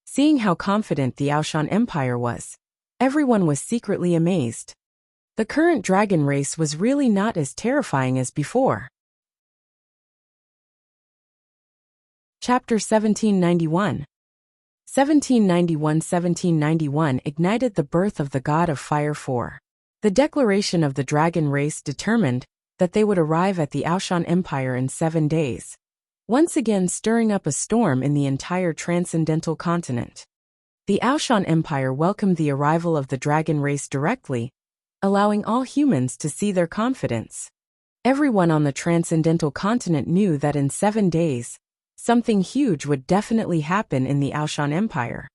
Seeing how confident the Aoshan Empire was, everyone was secretly amazed. The current dragon race was really not as terrifying as before. Chapter 1791. 1791 ignited the birth of the god of fire 4. The declaration of the dragon race determined that they would arrive at the Aoshan Empire in 7 days. once again stirring up a storm in the entire transcendental continent. The Aoshan Empire welcomed the arrival of the dragon race directly, allowing all humans to see their confidence. Everyone on the transcendental continent knew that in 7 days, something huge would definitely happen in the Aoshan Empire.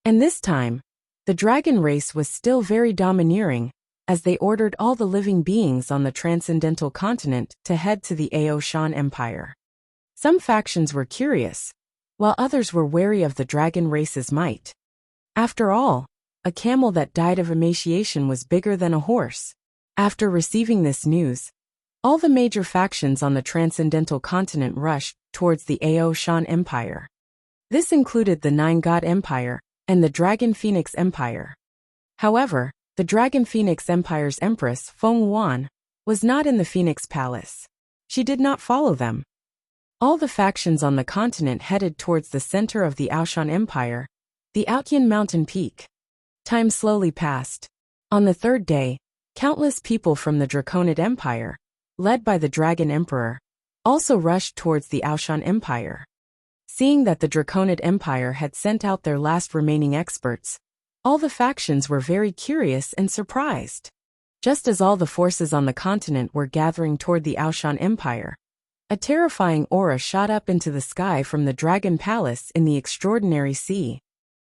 And this time, the dragon race was still very domineering, as they ordered all the living beings on the transcendental continent to head to the Aoshan Empire. Some factions were curious, while others were wary of the dragon race's might. After all, a camel that died of emaciation was bigger than a horse. After receiving this news, all the major factions on the transcendental continent rushed towards the Aoshan Empire. This included the Nine God Empire and the Dragon Phoenix Empire. However, the Dragon Phoenix Empire's Empress, Feng Yuan, was not in the Phoenix Palace. She did not follow them. All the factions on the continent headed towards the center of the Aoshan Empire, the Outyan Mountain Peak. Time slowly passed. On the 3rd day, countless people from the Draconid Empire, led by the Dragon Emperor, also rushed towards the Aoshan Empire. Seeing that the Draconid Empire had sent out their last remaining experts, all the factions were very curious and surprised. Just as all the forces on the continent were gathering toward the Aoshan Empire, a terrifying aura shot up into the sky from the Dragon Palace in the Extraordinary Sea.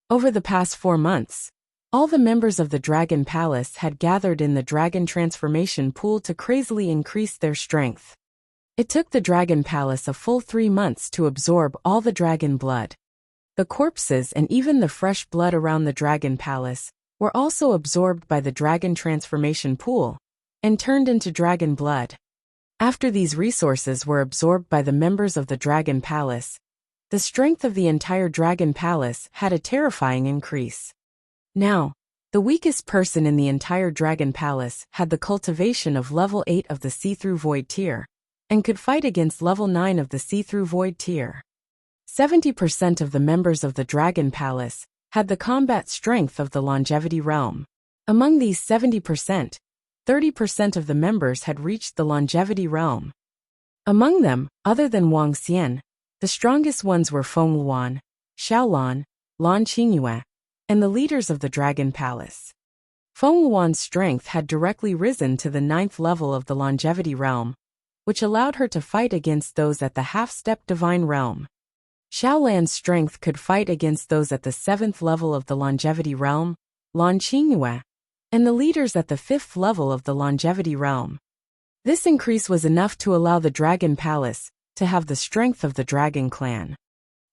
Over the past 4 months, all the members of the Dragon Palace had gathered in the Dragon Transformation Pool to crazily increase their strength. It took the Dragon Palace a full 3 months to absorb all the dragon blood. The corpses and even the fresh blood around the Dragon Palace were also absorbed by the Dragon Transformation Pool and turned into dragon blood. After these resources were absorbed by the members of the Dragon Palace, the strength of the entire Dragon Palace had a terrifying increase. Now, the weakest person in the entire Dragon Palace had the cultivation of level 8 of the See-Through Void tier, and could fight against level 9 of the See-Through Void tier. 70% of the members of the Dragon Palace had the combat strength of the Longevity Realm. Among these 70%, 30% of the members had reached the Longevity Realm. Among them, other than Wang Xian, the strongest ones were Feng Yuan, Xiaolan, Lan Qingyue, and the leaders of the Dragon Palace. Feng Yuan's strength had directly risen to the 9th level of the Longevity Realm, which allowed her to fight against those at the half-step Divine Realm. Xiaolan's strength could fight against those at the 7th level of the Longevity Realm, Lan Qingyue, and the leaders at the 5th level of the Longevity Realm. This increase was enough to allow the Dragon Palace to have the strength of the Dragon Clan.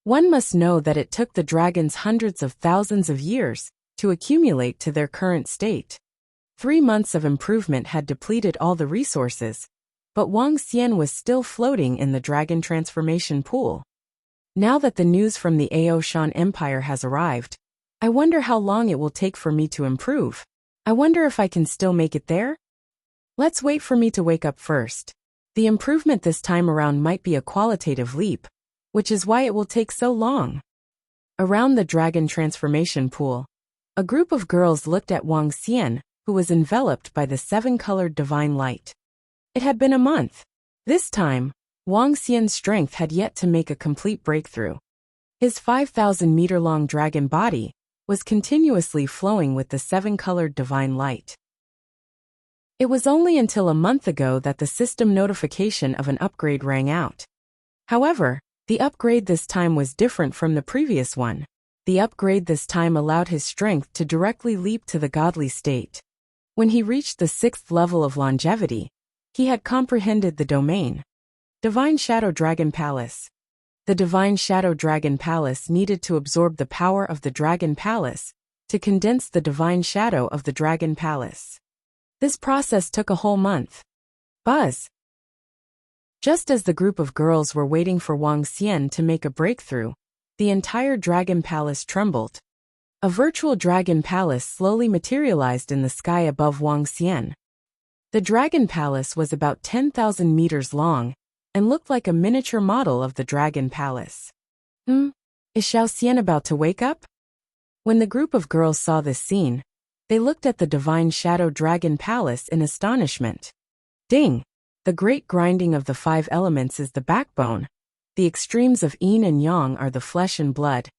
One must know that it took the dragons hundreds of thousands of years to accumulate to their current state. 3 months of improvement had depleted all the resources, but Wang Xian was still floating in the Dragon Transformation Pool. Now that the news from the Aoshan Empire has arrived, I wonder how long it will take for me to improve. I wonder if I can still make it there? Let's wait for me to wake up first. The improvement this time around might be a qualitative leap, which is why it will take so long. Around the Dragon Transformation Pool, a group of girls looked at Wang Xian, who was enveloped by the 7-colored divine light. It had been a month. This time, Wang Xian's strength had yet to make a complete breakthrough. His 5,000-meter-long dragon body was continuously flowing with the 7-colored divine light. It was only until a month ago that the system notification of an upgrade rang out. However, the upgrade this time was different from the previous one. The upgrade this time allowed his strength to directly leap to the godly state. When he reached the 6th level of longevity, he had comprehended the domain. Divine Shadow Dragon Palace. The Divine Shadow Dragon Palace needed to absorb the power of the Dragon Palace to condense the Divine Shadow of the Dragon Palace. This process took a whole month. Buzz. Just as the group of girls were waiting for Wang Xian to make a breakthrough, the entire Dragon Palace trembled. A virtual Dragon Palace slowly materialized in the sky above Wang Xian. The Dragon Palace was about 10,000 meters long and looked like a miniature model of the Dragon Palace. Is Xiao Xian about to wake up? When the group of girls saw this scene, they looked at the Divine Shadow Dragon Palace in astonishment. Ding! The great grinding of the 5 elements is the backbone. the extremes of yin and yang are the flesh and blood,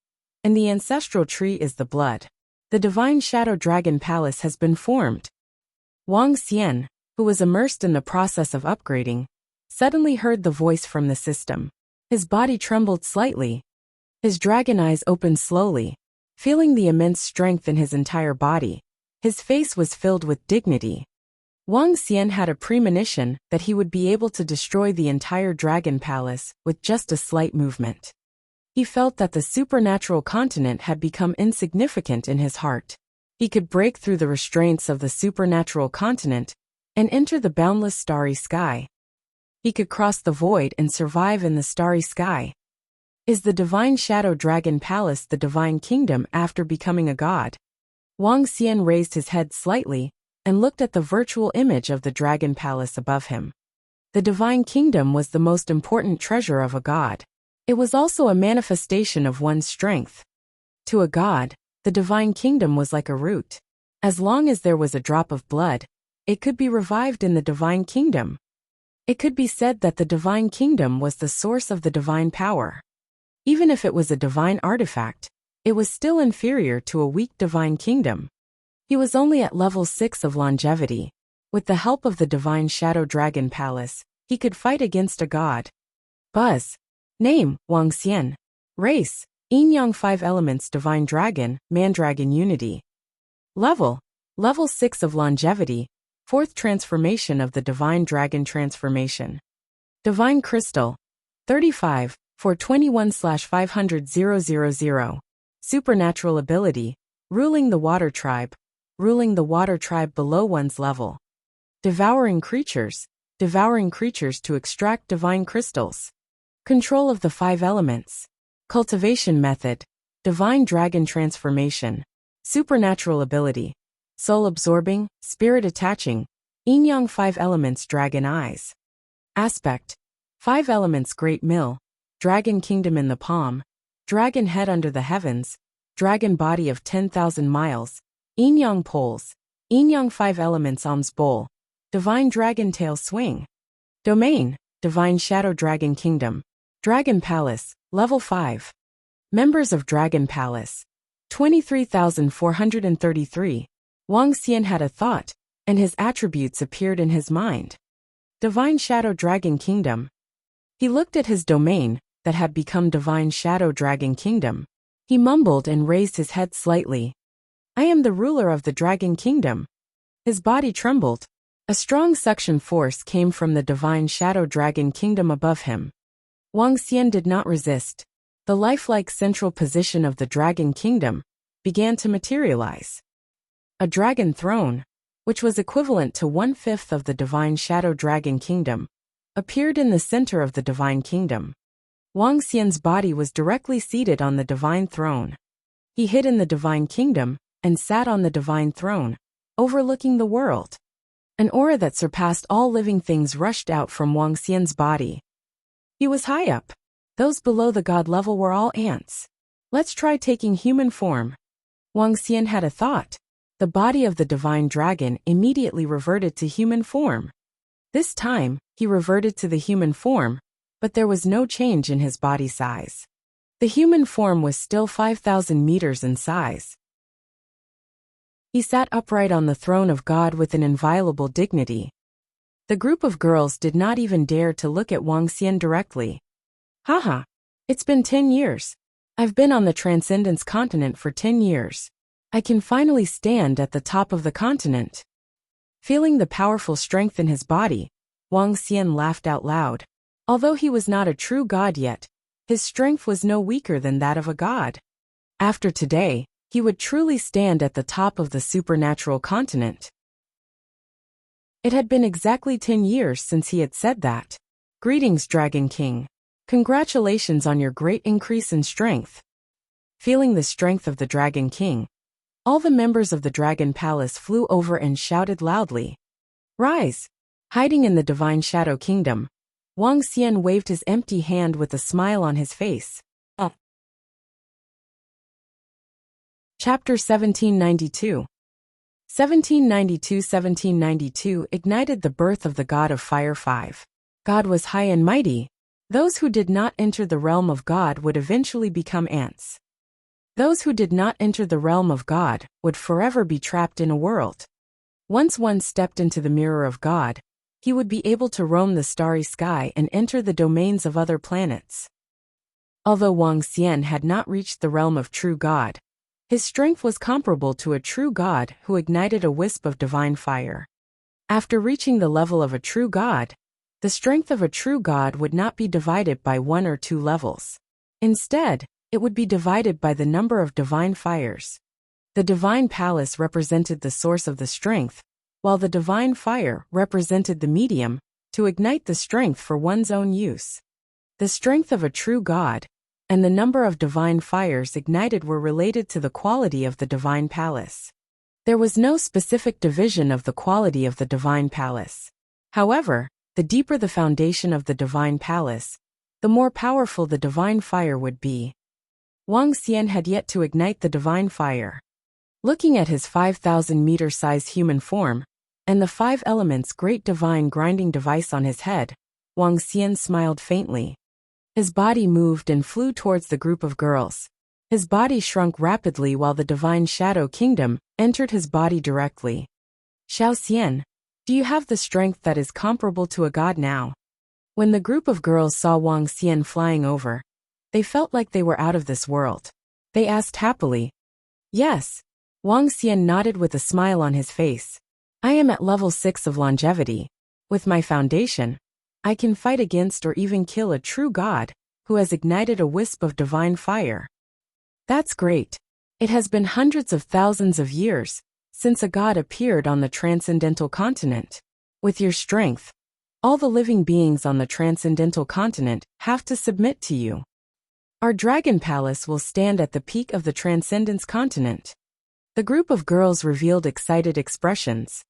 and the ancestral tree is the blood. The divine shadow dragon palace has been formed. Wang Xian, who was immersed in the process of upgrading, suddenly heard the voice from the system. His body trembled slightly. His dragon eyes opened slowly. Feeling the immense strength in his entire body, his face was filled with dignity. Wang Xian had a premonition that he would be able to destroy the entire dragon palace with just a slight movement. He felt that the supernatural continent had become insignificant in his heart. He could break through the restraints of the supernatural continent and enter the boundless starry sky. He could cross the void and survive in the starry sky. Is the divine shadow dragon palace the divine kingdom after becoming a god? Wang Xian raised his head slightly and looked at the virtual image of the dragon palace above him. The divine kingdom was the most important treasure of a god. It was also a manifestation of one's strength. To a god, the divine kingdom was like a root. As long as there was a drop of blood, it could be revived in the divine kingdom. It could be said that the divine kingdom was the source of the divine power. Even if it was a divine artifact, it was still inferior to a weak divine kingdom. He was only at level 6 of longevity. With the help of the divine shadow dragon palace, he could fight against a god. Buzz. Name, Wang Xian. Race, Yin-Yang 5 elements divine dragon, Mandragon unity. Level 6 of longevity, 4th transformation of the divine dragon transformation. Divine crystal, 35, 421/500,000. Supernatural ability, ruling the water tribe below one's level. Devouring creatures to extract divine crystals. Control of the 5 elements. Cultivation method, divine dragon transformation. Supernatural ability, soul absorbing, spirit attaching, Yin-Yang 5 elements dragon eyes. Aspect, 5 elements great mill, dragon kingdom in the palm, dragon head under the heavens, dragon body of 10,000 miles, Yin-Yang poles, Yin-Yang 5 elements alms bowl, divine dragon tail swing. Domain, divine shadow dragon kingdom. Dragon palace, level 5. Members of dragon palace, 23,433. Wang Xian had a thought, and his attributes appeared in his mind. Divine shadow dragon kingdom. He looked at his domain, that had become divine shadow dragon kingdom. He mumbled and raised his head slightly. I am the ruler of the dragon kingdom. His body trembled. A strong suction force came from the divine shadow dragon kingdom above him. Wang Xian did not resist. The lifelike central position of the dragon kingdom began to materialize. A dragon throne, which was equivalent to 1/5 of the divine shadow dragon kingdom, appeared in the center of the divine kingdom. Wang Xian's body was directly seated on the divine throne. He hid in the divine kingdom and sat on the divine throne, overlooking the world. An aura that surpassed all living things rushed out from Wang Xian's body. He was high up. Those below the god level were all ants. Let's try taking human form. Wang Xian had a thought. The body of the divine dragon immediately reverted to human form. This time, he reverted to the human form, but there was no change in his body size. The human form was still 5,000 meters in size. He sat upright on the throne of God with an inviolable dignity. The group of girls did not even dare to look at Wang Xian directly. Haha, it's been 10 years. I've been on the Transcendence continent for 10 years. I can finally stand at the top of the continent. Feeling the powerful strength in his body, Wang Xian laughed out loud. Although he was not a true god yet, his strength was no weaker than that of a god. After today, he would truly stand at the top of the supernatural continent. It had been exactly 10 years since he had said that. Greetings, Dragon King. Congratulations on your great increase in strength. Feeling the strength of the Dragon King, all the members of the Dragon Palace flew over and shouted loudly. Rise! Hiding in the Divine Shadow Kingdom, Wang Xian waved his empty hand with a smile on his face. Chapter 1792. 1792 ignited the birth of the god of fire 5. God was high and mighty. Those who did not enter the realm of God would eventually become ants. Those who did not enter the realm of God would forever be trapped in a world. Once one stepped into the mirror of God, he would be able to roam the starry sky and enter the domains of other planets. Although Wang Xian had not reached the realm of true God, his strength was comparable to a true God who ignited a wisp of divine fire. After reaching the level of a true God, the strength of a true God would not be divided by 1 or 2 levels. Instead, it would be divided by the number of divine fires. The divine palace represented the source of the strength, while the divine fire represented the medium to ignite the strength for one's own use. The strength of a true God and the number of divine fires ignited were related to the quality of the divine palace. There was no specific division of the quality of the divine palace. However, the deeper the foundation of the divine palace, the more powerful the divine fire would be. Wang Xian had yet to ignite the divine fire. Looking at his 5,000-meter-size human form, and the 5 elements great divine grinding device on his head, Wang Xian smiled faintly. His body moved and flew towards the group of girls. His body shrunk rapidly while the divine shadow kingdom entered his body directly. Xiao Xian, do you have the strength that is comparable to a god now? When the group of girls saw Wang Xian flying over, they felt like they were out of this world. They asked happily. Yes. Wang Xian nodded with a smile on his face. I am at level 6 of longevity. With my foundation, I can fight against or even kill a true god who has ignited a wisp of divine fire. That's great. It has been hundreds of thousands of years since a god appeared on the transcendental continent. With your strength, all the living beings on the transcendental continent have to submit to you. Our dragon palace will stand at the peak of the transcendence continent. The group of girls revealed excited expressions.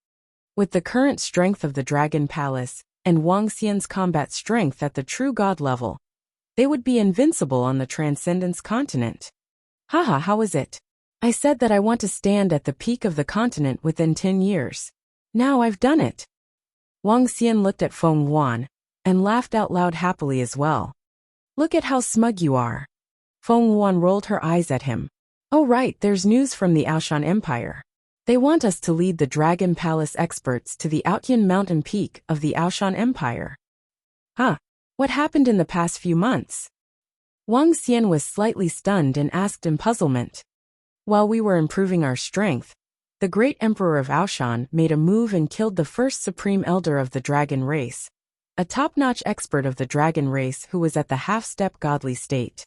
With the current strength of the dragon palace and Wang Xian's combat strength at the true god level, they would be invincible on the transcendence continent. Haha, how is it? I said that I want to stand at the peak of the continent within 10 years. Now I've done it. Wang Xian looked at Feng Yuan and laughed out loud happily as well. Look at how smug you are. Feng Yuan rolled her eyes at him. Oh right, there's news from the Aoshan Empire. They want us to lead the Dragon Palace experts to the Outyan mountain peak of the Aoshan Empire. Huh? What happened in the past few months? Wang Xian was slightly stunned and asked in puzzlement. While we were improving our strength, the great emperor of Aoshan made a move and killed the first supreme elder of the dragon race, a top-notch expert of the dragon race who was at the half-step godly state.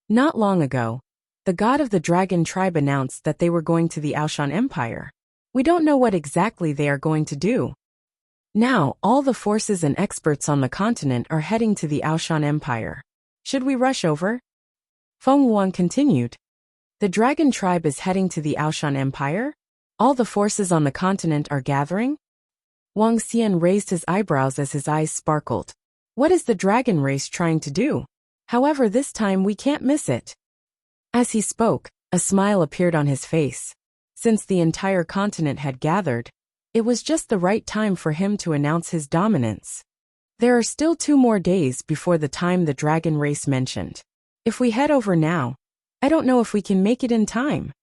Not long ago, the god of the dragon tribe announced that they were going to the Aoshan Empire. We don't know what exactly they are going to do. Now, all the forces and experts on the continent are heading to the Aoshan Empire. Should we rush over? Feng Yuan continued. The dragon tribe is heading to the Aoshan Empire? All the forces on the continent are gathering? Wang Xian raised his eyebrows as his eyes sparkled. What is the dragon race trying to do? However, this time we can't miss it. As he spoke, a smile appeared on his face. Since the entire continent had gathered, it was just the right time for him to announce his dominance. There are still 2 more days before the time the dragon race mentioned. If we head over now, I don't know if we can make it in time.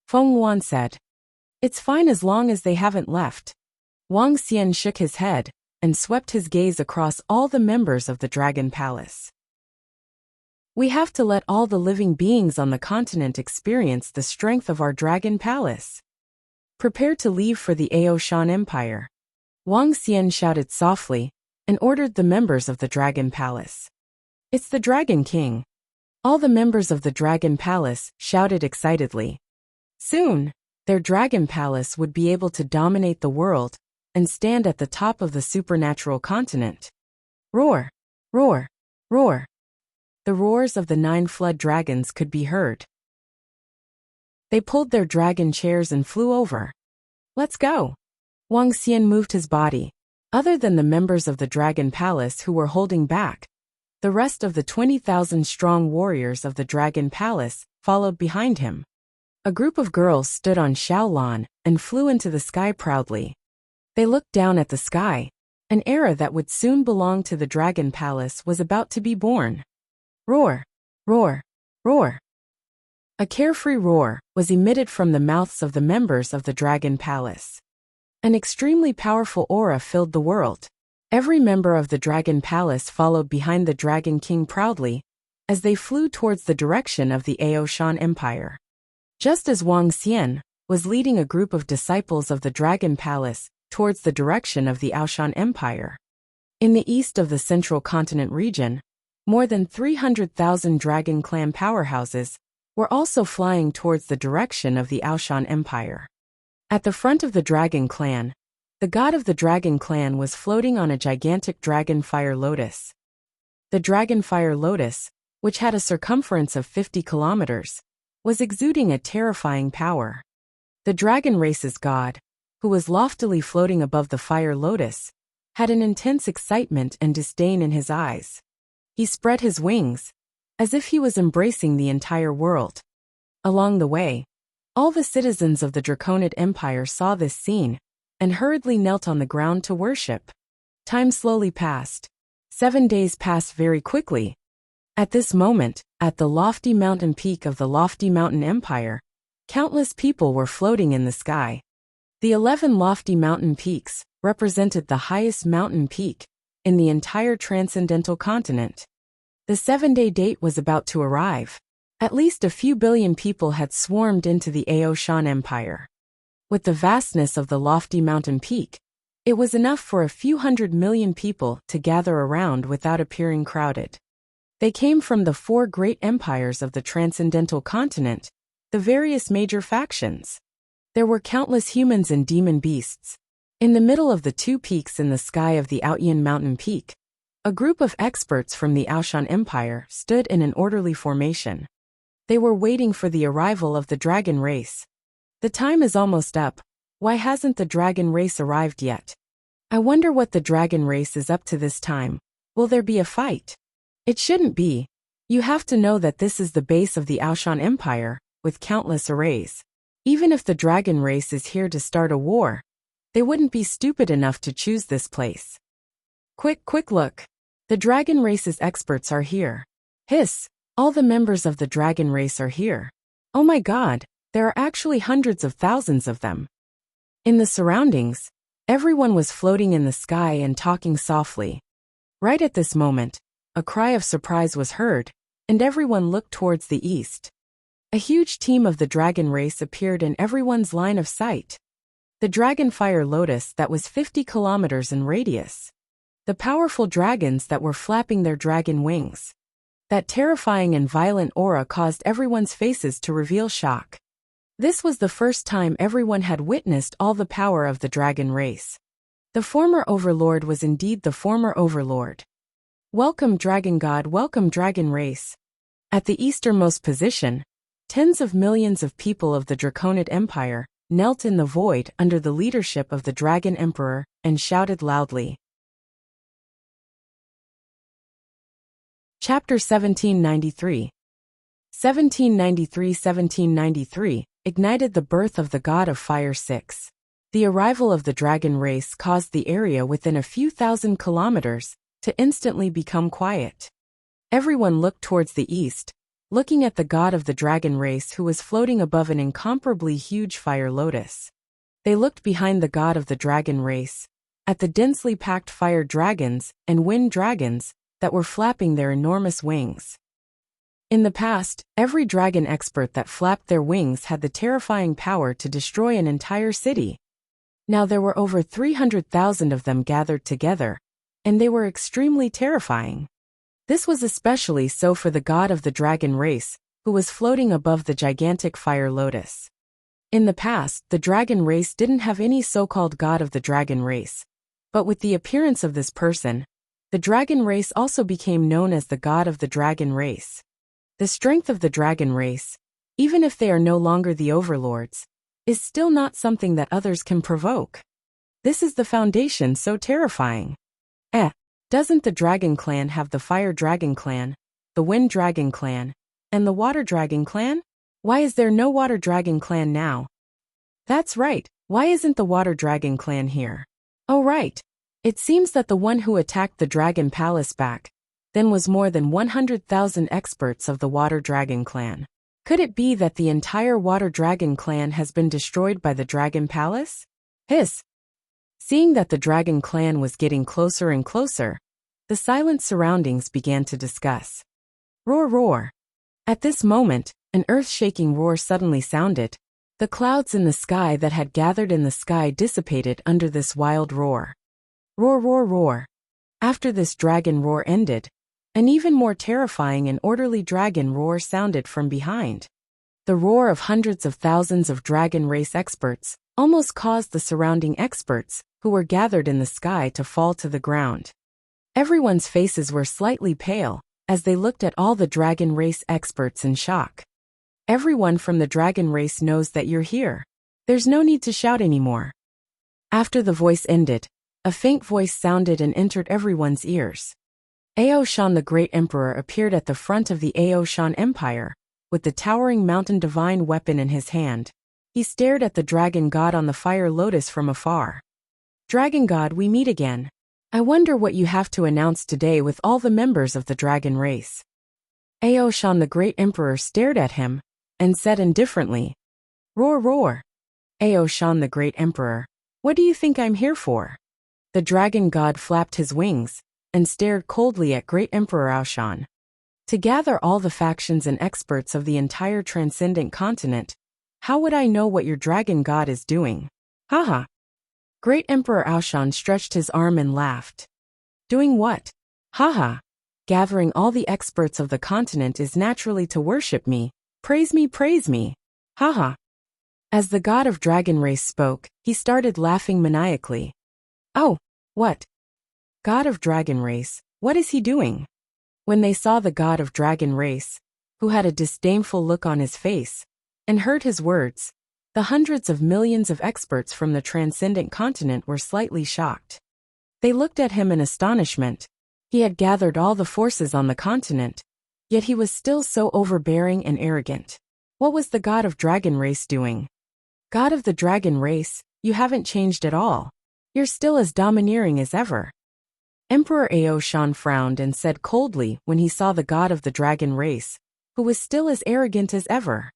Feng Yuan said. It's fine as long as they haven't left. Wang Xian shook his head and swept his gaze across all the members of the Dragon Palace. We have to let all the living beings on the continent experience the strength of our Dragon Palace. Prepare to leave for the Aoshan Empire. Wang Xian shouted softly and ordered the members of the Dragon Palace. It's the Dragon King. All the members of the Dragon Palace shouted excitedly. Soon, their Dragon Palace would be able to dominate the world and stand at the top of the supernatural continent. Roar! Roar! Roar! The roars of the 9 flood dragons could be heard. They pulled their dragon chairs and flew over. Let's go! Wang Xian moved his body. Other than the members of the Dragon Palace who were holding back, the rest of the 20,000-strong warriors of the Dragon Palace followed behind him. A group of girls stood on Xiaolan and flew into the sky proudly. They looked down at the sky, An era that would soon belong to the Dragon Palace was about to be born. Roar! Roar! Roar! A carefree roar was emitted from the mouths of the members of the Dragon Palace. An extremely powerful aura filled the world. Every member of the Dragon Palace followed behind the Dragon King proudly, as they flew towards the direction of the Aoshan Empire. Just as Wang Xian was leading a group of disciples of the Dragon Palace towards the direction of the Aoshan Empire. In the east of the Central Continent region, more than 300,000 Dragon Clan powerhouses were also flying towards the direction of the Aoshan Empire. At the front of the Dragon Clan, the god of the Dragon Clan was floating on a gigantic dragon fire lotus. The dragon fire lotus, which had a circumference of 50 kilometers, was exuding a terrifying power. The dragon race's god, who was loftily floating above the fire lotus, had an intense excitement and disdain in his eyes. He spread his wings, as if he was embracing the entire world. Along the way, all the citizens of the Draconid Empire saw this scene and hurriedly knelt on the ground to worship. Time slowly passed. 7 days passed very quickly. At this moment, at the lofty mountain peak of the lofty mountain empire, countless people were floating in the sky. The 11 lofty mountain peaks represented the highest mountain peak in the entire transcendental continent. The 7-day date was about to arrive. At least a few billion people had swarmed into the Aoshan Empire. With the vastness of the lofty mountain peak, it was enough for a few 100 million people to gather around without appearing crowded. They came from the 4 great empires of the transcendental continent, the various major factions. There were countless humans and demon beasts. In the middle of the 2 peaks in the sky of the Outyan Mountain Peak, a group of experts from the Aoshan Empire stood in an orderly formation. They were waiting for the arrival of the dragon race. The time is almost up. Why hasn't the dragon race arrived yet? I wonder what the dragon race is up to this time. Will there be a fight? It shouldn't be. You have to know that this is the base of the Aoshan Empire, with countless arrays. Even if the dragon race is here to start a war, they wouldn't be stupid enough to choose this place. Quick look. The dragon race's experts are here. Hiss, all the members of the dragon race are here. Oh my god, there are actually hundreds of thousands of them. In the surroundings, everyone was floating in the sky and talking softly. Right at this moment, a cry of surprise was heard, and everyone looked towards the east. A huge team of the dragon race appeared in everyone's line of sight. The dragon fire lotus that was 50 kilometers in radius. The powerful dragons that were flapping their dragon wings. That terrifying and violent aura caused everyone's faces to reveal shock. This was the first time everyone had witnessed all the power of the dragon race. The former overlord was indeed the former overlord. Welcome dragon god, welcome dragon race. At the easternmost position, tens of millions of people of the Draconid Empire knelt in the void under the leadership of the Dragon Emperor and shouted loudly. Chapter 1793. 1793 ignited the birth of the god of fire 6. The arrival of the dragon race caused the area within a few thousand kilometers to instantly become quiet. Everyone looked towards the east, looking at the god of the dragon race who was floating above an incomparably huge fire lotus. They looked behind the god of the dragon race, at the densely packed fire dragons and wind dragons that were flapping their enormous wings. In the past, every dragon expert that flapped their wings had the terrifying power to destroy an entire city. Now there were over 300,000 of them gathered together, and they were extremely terrifying. This was especially so for the god of the dragon race, who was floating above the gigantic fire lotus. In the past, the dragon race didn't have any so-called god of the dragon race, but with the appearance of this person, the dragon race also became known as the god of the dragon race. The strength of the dragon race, even if they are no longer the overlords, is still not something that others can provoke. This is the foundation so terrifying. Doesn't the dragon clan have the fire dragon clan, the wind dragon clan, and the water dragon clan? Why is there no water dragon clan now? That's right, why isn't the water dragon clan here? Oh right, It seems that the one who attacked the dragon palace back then was more than 100,000 experts of the Water Dragon clan. Could it be that the entire Water Dragon clan has been destroyed by the Dragon Palace? Hiss! Seeing that the Dragon clan was getting closer and closer, the silent surroundings began to discuss. Roar, roar! At this moment, an earth-shaking roar suddenly sounded. The clouds in the sky that had gathered in the sky dissipated under this wild roar. Roar, roar, roar! After this dragon roar ended, an even more terrifying and orderly dragon roar sounded from behind. The roar of hundreds of thousands of dragon race experts almost caused the surrounding experts, who were gathered in the sky, to fall to the ground. Everyone's faces were slightly pale as they looked at all the dragon race experts in shock. Everyone from the dragon race knows that you're here. There's no need to shout anymore. After the voice ended, a faint voice sounded and entered everyone's ears. Aoshan the Great Emperor appeared at the front of the Aoshan Empire, with the towering mountain divine weapon in his hand. He stared at the dragon god on the fire lotus from afar. Dragon god, we meet again. I wonder what you have to announce today with all the members of the dragon race. Aoshan the Great Emperor stared at him and said indifferently, Roar, roar! Aoshan the Great Emperor, what do you think I'm here for? The dragon god flapped his wings and stared coldly at Great Emperor Aoshan. To gather all the factions and experts of the entire transcendent continent, how would I know what your dragon god is doing? Haha! Great Emperor Aoshan stretched his arm and laughed. Doing what? Haha! Gathering all the experts of the continent is naturally to worship me. Praise me, praise me. Haha! As the god of dragon race spoke, he started laughing maniacally. Oh, what? God of dragon race, what is he doing? When they saw the god of dragon race, who had a disdainful look on his face, and heard his words, the hundreds of millions of experts from the transcendent continent were slightly shocked. They looked at him in astonishment. He had gathered all the forces on the continent, yet he was still so overbearing and arrogant. What was the god of dragon race doing? God of the dragon race, you haven't changed at all. You're still as domineering as ever. Emperor Aoshan frowned and said coldly when he saw the god of the dragon race, who was still as arrogant as ever.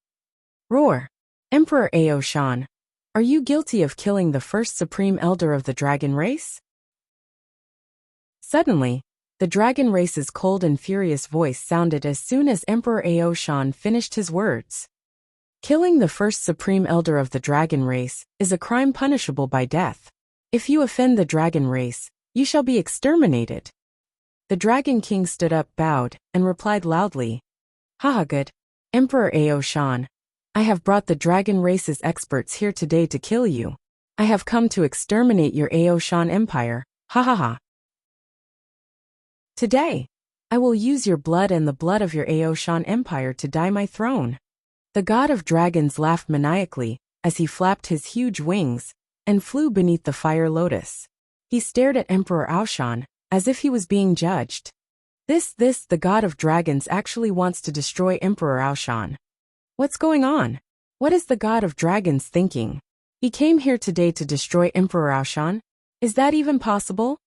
Roar! Emperor Aoshan, are you guilty of killing the first supreme elder of the dragon race? Suddenly, the dragon race's cold and furious voice sounded as soon as Emperor Aoshan finished his words. Killing the first supreme elder of the dragon race is a crime punishable by death. If you offend the dragon race, you shall be exterminated. The Dragon King stood up, bowed, and replied loudly, Haha, good. Emperor Aoshan, I have brought the dragon race's experts here today to kill you. I have come to exterminate your Aoshan Empire, ha ha ha. Today, I will use your blood and the blood of your Aoshan Empire to dye my throne. The god of dragons laughed maniacally as he flapped his huge wings and flew beneath the fire lotus. He stared at Emperor Aoshan as if he was being judged. The god of dragons actually wants to destroy Emperor Aoshan. What's going on? What is the god of dragons thinking? He came here today to destroy Emperor Aoshan? Is that even possible?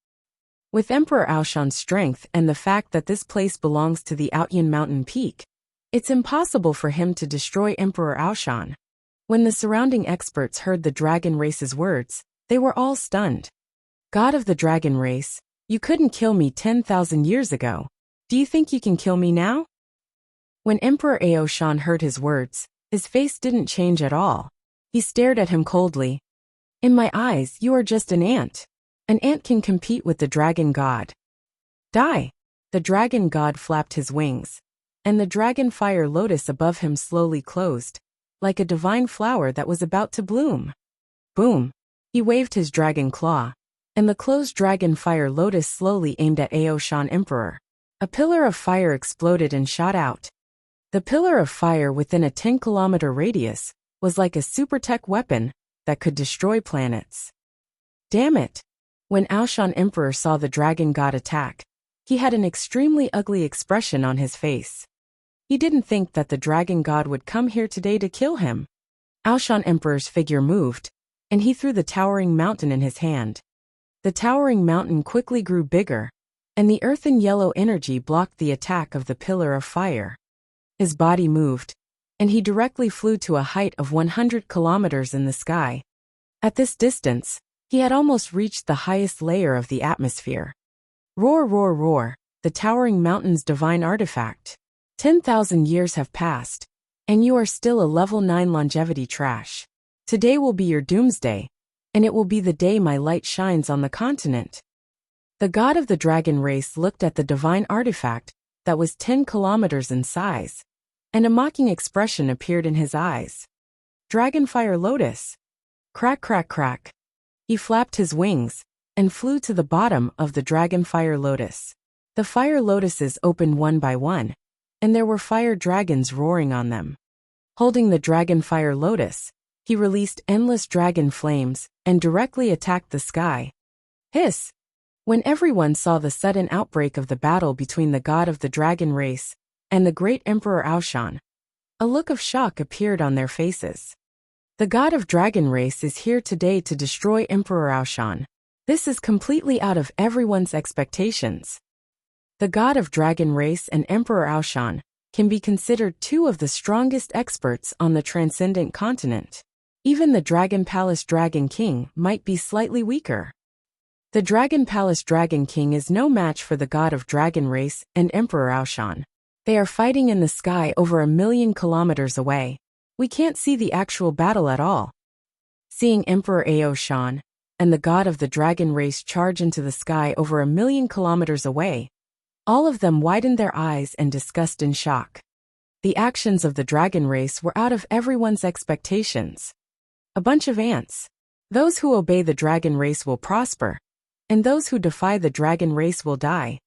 With Emperor Aoshan's strength and the fact that this place belongs to the Outyan Mountain Peak, it's impossible for him to destroy Emperor Aoshan. When the surrounding experts heard the dragon race's words, they were all stunned. God of the dragon race, you couldn't kill me 10,000 years ago. Do you think you can kill me now? When Emperor Aoshan heard his words, his face didn't change at all. He stared at him coldly. In my eyes, you are just an ant. An ant can compete with the dragon god. Die! The dragon god flapped his wings, and the dragon fire lotus above him slowly closed, like a divine flower that was about to bloom. Boom! He waved his dragon claw, and the closed dragon fire lotus slowly aimed at Aoshan Emperor. A pillar of fire exploded and shot out. The pillar of fire within a 10-kilometer radius was like a super-tech weapon that could destroy planets. Damn it! When Aoshan Emperor saw the dragon god attack, he had an extremely ugly expression on his face. He didn't think that the dragon god would come here today to kill him. Aoshan Emperor's figure moved, and he threw the towering mountain in his hand. The towering mountain quickly grew bigger, and the earthen yellow energy blocked the attack of the pillar of fire. His body moved, and he directly flew to a height of 100 kilometers in the sky. At this distance, he had almost reached the highest layer of the atmosphere. Roar, roar, roar, the towering mountain's divine artifact. 10,000 years have passed, and you are still a level 9 longevity trash. Today will be your doomsday, and it will be the day my light shines on the continent. The god of the dragon race looked at the divine artifact that was 10 kilometers in size, and a mocking expression appeared in his eyes. Dragonfire Lotus. Crack, crack, crack. He flapped his wings and flew to the bottom of the Dragonfire Lotus. The fire lotuses opened one by one, and there were fire dragons roaring on them. Holding the Dragonfire Lotus, he released endless dragon flames and directly attacked the sky. Hiss! When everyone saw the sudden outbreak of the battle between the god of the dragon race and the great Emperor Aoshan, a look of shock appeared on their faces. The god of dragon race is here today to destroy Emperor Aoshan. This is completely out of everyone's expectations. The god of dragon race and Emperor Aoshan can be considered two of the strongest experts on the transcendent continent. Even the Dragon Palace Dragon King might be slightly weaker. The Dragon Palace Dragon King is no match for the god of dragon race and Emperor Aoshan. They are fighting in the sky over 1,000,000 kilometers away. We can't see the actual battle at all. Seeing Emperor Aoshan and the god of the dragon race charge into the sky over 1,000,000 kilometers away, all of them widened their eyes and discussed in shock. The actions of the dragon race were out of everyone's expectations. A bunch of ants. Those who obey the dragon race will prosper, and those who defy the dragon race will die.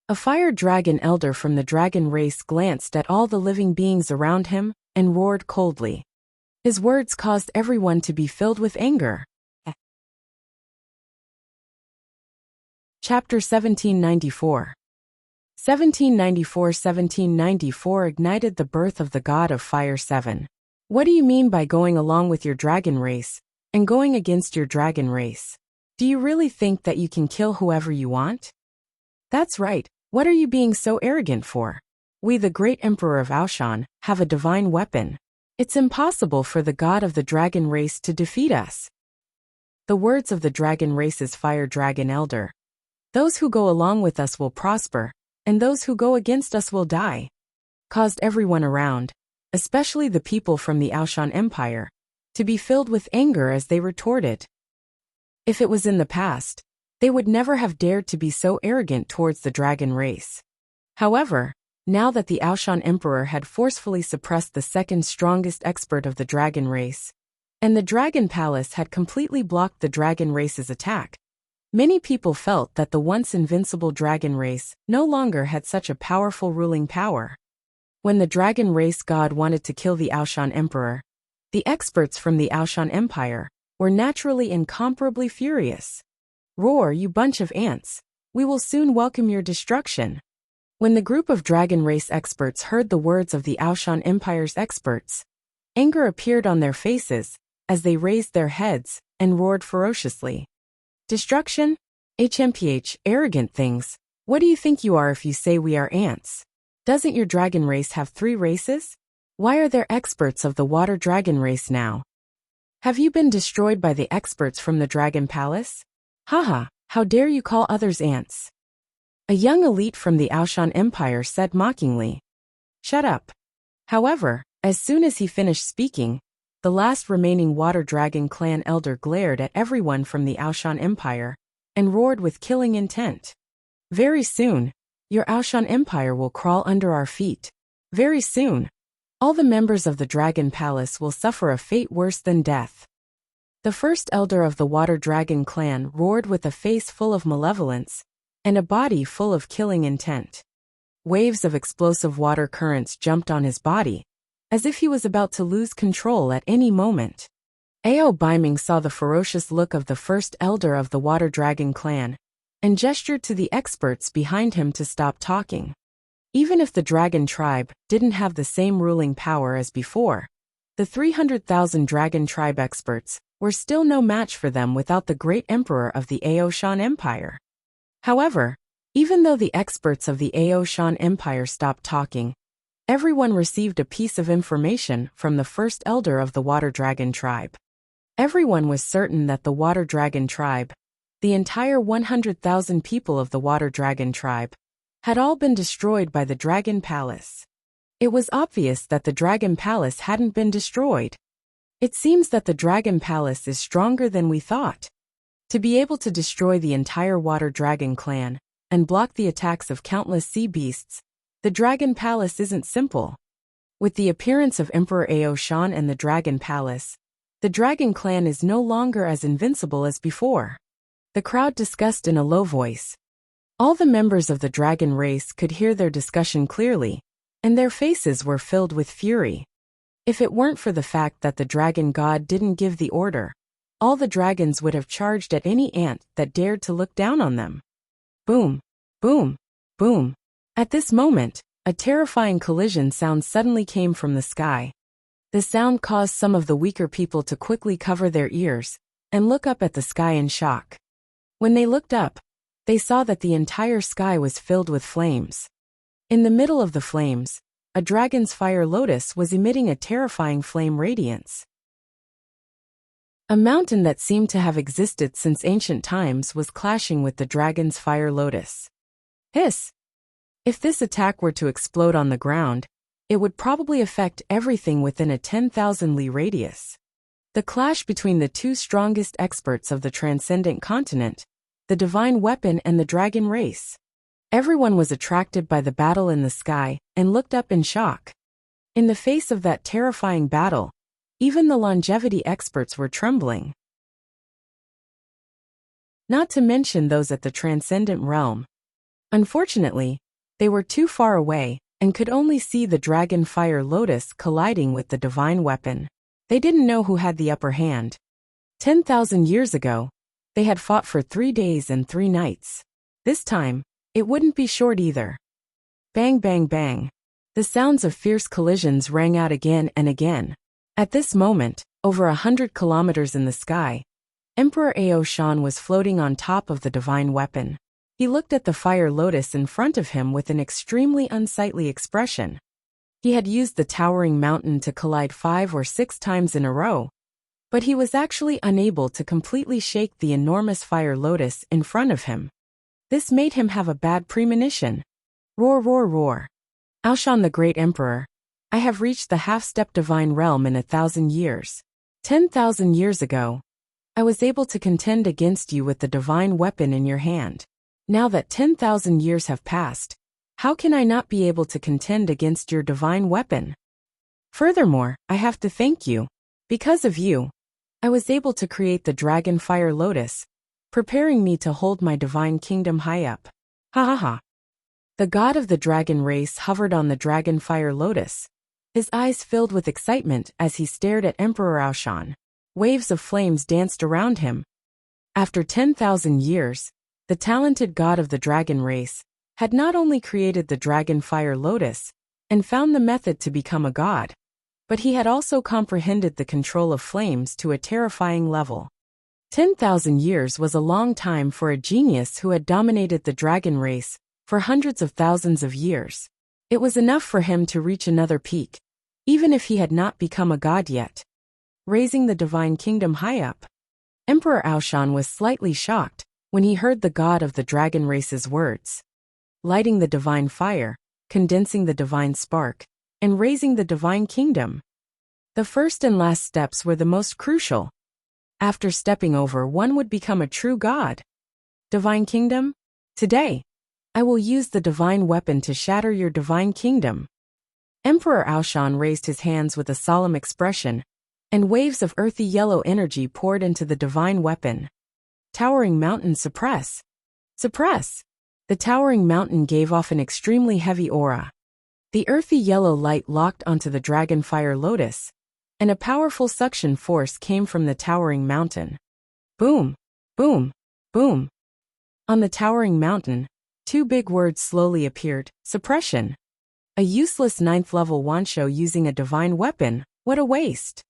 A fire dragon elder from the dragon race glanced at all the living beings around him and roared coldly. His words caused everyone to be filled with anger. Chapter 1794. 1794 ignited the birth of the god of fire 7. What do you mean by going along with your dragon race and going against your dragon race? Do you really think that you can kill whoever you want? That's right. What are you being so arrogant for? We, the great Emperor of Aoshan, have a divine weapon. It's impossible for the god of the dragon race to defeat us. The words of the dragon race's fire dragon elder. Those who go along with us will prosper, and those who go against us will die. Caused everyone around, especially the people from the Aoshan Empire, to be filled with anger as they retorted. If it was in the past, they would never have dared to be so arrogant towards the dragon race. However, now that the Aoshan Emperor had forcefully suppressed the second strongest expert of the dragon race, and the Dragon Palace had completely blocked the dragon race's attack, many people felt that the once invincible dragon race no longer had such a powerful ruling power. When the dragon race god wanted to kill the Aoshan Emperor, the experts from the Aoshan Empire were naturally incomparably furious. Roar, you bunch of ants! We will soon welcome your destruction. When the group of dragon race experts heard the words of the Aoshan Empire's experts, anger appeared on their faces as they raised their heads and roared ferociously. Destruction? HMPH, arrogant things. What do you think you are if you say we are ants? Doesn't your dragon race have 3 races? Why are there experts of the water dragon race now? Have you been destroyed by the experts from the Dragon Palace? Haha, how dare you call others ants? A young elite from the Aoshan Empire said mockingly. Shut up. However, as soon as he finished speaking, the last remaining water dragon clan elder glared at everyone from the Aoshan Empire and roared with killing intent. Very soon, your Aoshan Empire will crawl under our feet. Very soon, all the members of the Dragon Palace will suffer a fate worse than death. The first elder of the Water Dragon clan roared with a face full of malevolence and a body full of killing intent. Waves of explosive water currents jumped on his body, as if he was about to lose control at any moment. Ao Baiming saw the ferocious look of the first elder of the Water Dragon clan and gestured to the experts behind him to stop talking. Even if the dragon tribe didn't have the same ruling power as before, the 300,000 dragon tribe experts were still no match for them without the great emperor of the Aoshan Empire. However, even though the experts of the Aoshan Empire stopped talking, everyone received a piece of information from the first elder of the Water Dragon tribe. Everyone was certain that the Water Dragon tribe, the entire 100,000 people of the Water Dragon tribe, had all been destroyed by the Dragon Palace. It was obvious that the Dragon Palace hadn't been destroyed. It seems that the Dragon Palace is stronger than we thought. To be able to destroy the entire Water Dragon clan and block the attacks of countless sea beasts, the Dragon Palace isn't simple. With the appearance of Emperor Aoshan and the Dragon Palace, the Dragon Clan is no longer as invincible as before. The crowd discussed in a low voice. All the members of the dragon race could hear their discussion clearly, and their faces were filled with fury. If it weren't for the fact that the dragon god didn't give the order, all the dragons would have charged at any ant that dared to look down on them. Boom, boom, boom. At this moment, a terrifying collision sound suddenly came from the sky. The sound caused some of the weaker people to quickly cover their ears and look up at the sky in shock. When they looked up, they saw that the entire sky was filled with flames. In the middle of the flames, a dragon's fire lotus was emitting a terrifying flame radiance. A mountain that seemed to have existed since ancient times was clashing with the dragon's fire lotus. Hiss! If this attack were to explode on the ground, it would probably affect everything within a 10,000 li radius. The clash between the two strongest experts of the transcendent continent, the divine weapon and the dragon race. Everyone was attracted by the battle in the sky and looked up in shock. In the face of that terrifying battle, even the longevity experts were trembling. Not to mention those at the transcendent realm. Unfortunately, they were too far away and could only see the dragon fire lotus colliding with the divine weapon. They didn't know who had the upper hand. 10,000 years ago, they had fought for 3 days and 3 nights. This time, it wouldn't be short either. Bang, bang, bang. The sounds of fierce collisions rang out again and again. At this moment, over 100 kilometers in the sky, Emperor Aoshan was floating on top of the divine weapon. He looked at the fire lotus in front of him with an extremely unsightly expression. He had used the towering mountain to collide 5 or 6 times in a row, but he was actually unable to completely shake the enormous fire lotus in front of him. This made him have a bad premonition. Roar, roar, roar. Aoshan the Great Emperor, I have reached the half-step divine realm in 1,000 years. 10,000 years ago, I was able to contend against you with the divine weapon in your hand. Now that 10,000 years have passed, how can I not be able to contend against your divine weapon? Furthermore, I have to thank you. Because of you, I was able to create the dragon fire lotus, preparing me to hold my divine kingdom high up. Ha ha ha. The god of the dragon race hovered on the dragon fire lotus, his eyes filled with excitement as he stared at Emperor Aoshan. Waves of flames danced around him. After 10,000 years, the talented god of the dragon race had not only created the dragon fire lotus and found the method to become a god, but he had also comprehended the control of flames to a terrifying level. 10,000 years was a long time for a genius who had dominated the dragon race for hundreds of thousands of years. It was enough for him to reach another peak, even if he had not become a god yet. Raising the divine kingdom high up. Emperor Aoshan was slightly shocked when he heard the god of the dragon race's words. Lighting the divine fire, condensing the divine spark, and raising the divine kingdom. The first and last steps were the most crucial. After stepping over, one would become a true god. Divine kingdom? Today, I will use the divine weapon to shatter your divine kingdom. Emperor Aoshan raised his hands with a solemn expression, and waves of earthy yellow energy poured into the divine weapon. Towering mountain suppress. Suppress. The towering mountain gave off an extremely heavy aura. The earthy yellow light locked onto the dragon fire lotus, and a powerful suction force came from the towering mountain. Boom, boom, boom. On the towering mountain, 2 big words slowly appeared: suppression. A useless 9th level Wansho using a divine weapon, what a waste.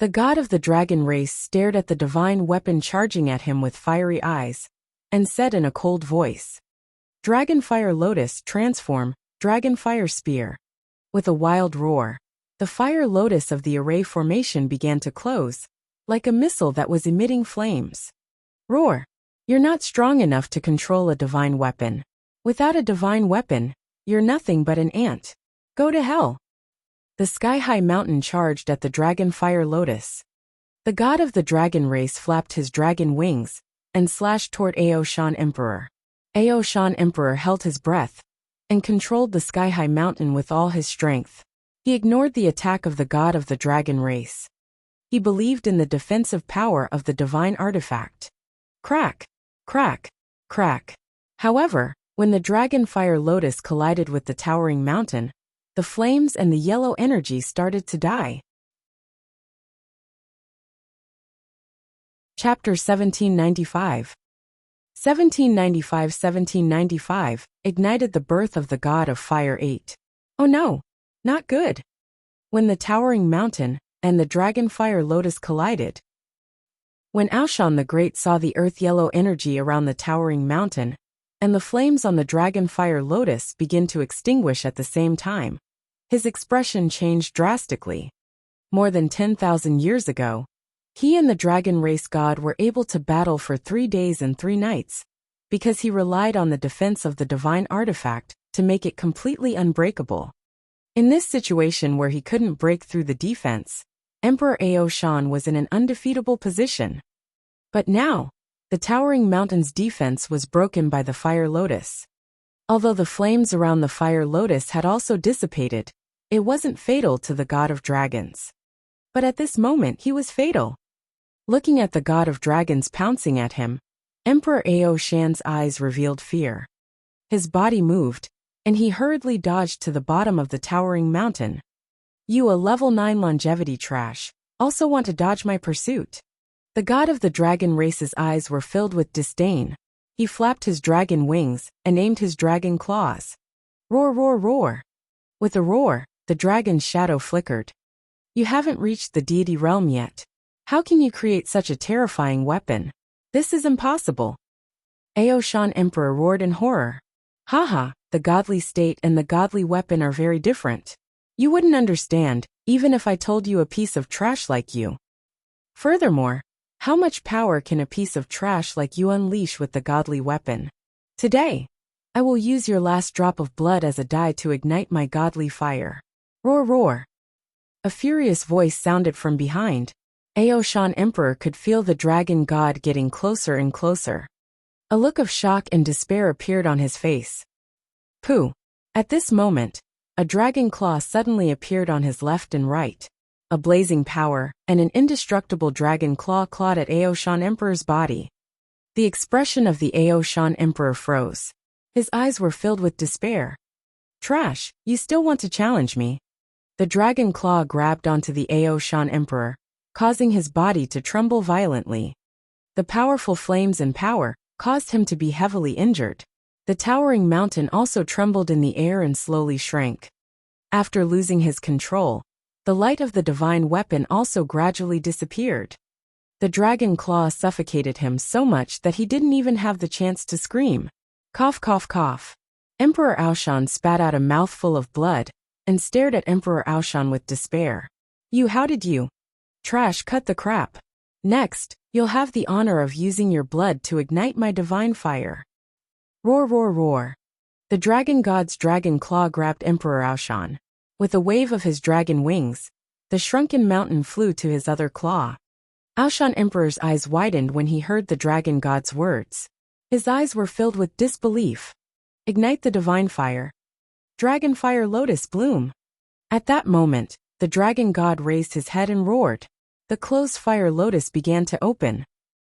The god of the dragon race stared at the divine weapon charging at him with fiery eyes, and said in a cold voice, "Dragonfire Lotus transform, Dragonfire Spear." With a wild roar, the fire lotus of the array formation began to close, like a missile that was emitting flames. Roar! You're not strong enough to control a divine weapon. Without a divine weapon, you're nothing but an ant. Go to hell. The sky-high mountain charged at the dragonfire lotus. The god of the dragon race flapped his dragon wings and slashed toward Aoshan Emperor. Aoshan Emperor held his breath and controlled the sky-high mountain with all his strength. He ignored the attack of the god of the dragon race. He believed in the defensive power of the divine artifact. Crack! Crack! Crack! However, when the dragonfire lotus collided with the towering mountain, the flames and the yellow energy started to die. Chapter 1795. 1795 ignited the birth of the god of fire 8. Oh no, not good. When the towering mountain and the dragonfire lotus collided. When Aoshan the Great saw the earth-yellow energy around the towering mountain, and the flames on the dragonfire lotus begin to extinguish at the same time, his expression changed drastically. More than 10,000 years ago, he and the dragon race god were able to battle for 3 days and 3 nights, because he relied on the defense of the divine artifact to make it completely unbreakable. In this situation where he couldn't break through the defense, Emperor Aoshan was in an undefeatable position. But now, the towering mountain's defense was broken by the fire lotus. Although the flames around the fire lotus had also dissipated, it wasn't fatal to the god of dragons. But at this moment he was fatal. Looking at the god of dragons pouncing at him, Emperor Aoshan's eyes revealed fear. His body moved, and he hurriedly dodged to the bottom of the towering mountain. You, a level 9 longevity trash, also want to dodge my pursuit. The god of the dragon race's eyes were filled with disdain. He flapped his dragon wings and aimed his dragon claws. Roar, roar, roar. With a roar, the dragon's shadow flickered. You haven't reached the deity realm yet. How can you create such a terrifying weapon? This is impossible. Aoshan Emperor roared in horror. Haha, the godly state and the godly weapon are very different. You wouldn't understand, even if I told you a piece of trash like you. Furthermore, how much power can a piece of trash like you unleash with the godly weapon? Today, I will use your last drop of blood as a dye to ignite my godly fire. Roar, roar. A furious voice sounded from behind. Aoshan Emperor could feel the dragon god getting closer and closer. A look of shock and despair appeared on his face. Pooh! At this moment, a dragon claw suddenly appeared on his left and right. A blazing power and an indestructible dragon claw clawed at Aoshan Emperor's body. The expression of the Aoshan Emperor froze. His eyes were filled with despair. Trash, you still want to challenge me? The dragon claw grabbed onto the Aoshan Emperor, causing his body to tremble violently. The powerful flames and power caused him to be heavily injured. The towering mountain also trembled in the air and slowly shrank. After losing his control, the light of the divine weapon also gradually disappeared. The dragon claw suffocated him so much that he didn't even have the chance to scream. Cough, cough, cough. Emperor Aoshan spat out a mouthful of blood and stared at Emperor Aoshan with despair. How did you? Trash, cut the crap. Next, you'll have the honor of using your blood to ignite my divine fire. Roar, roar, roar. The dragon god's dragon claw grabbed Emperor Aoshan. With a wave of his dragon wings, the shrunken mountain flew to his other claw. Aoshan Emperor's eyes widened when he heard the dragon god's words. His eyes were filled with disbelief. Ignite the divine fire. Dragon fire lotus bloom. At that moment, the dragon god raised his head and roared. The closed fire lotus began to open.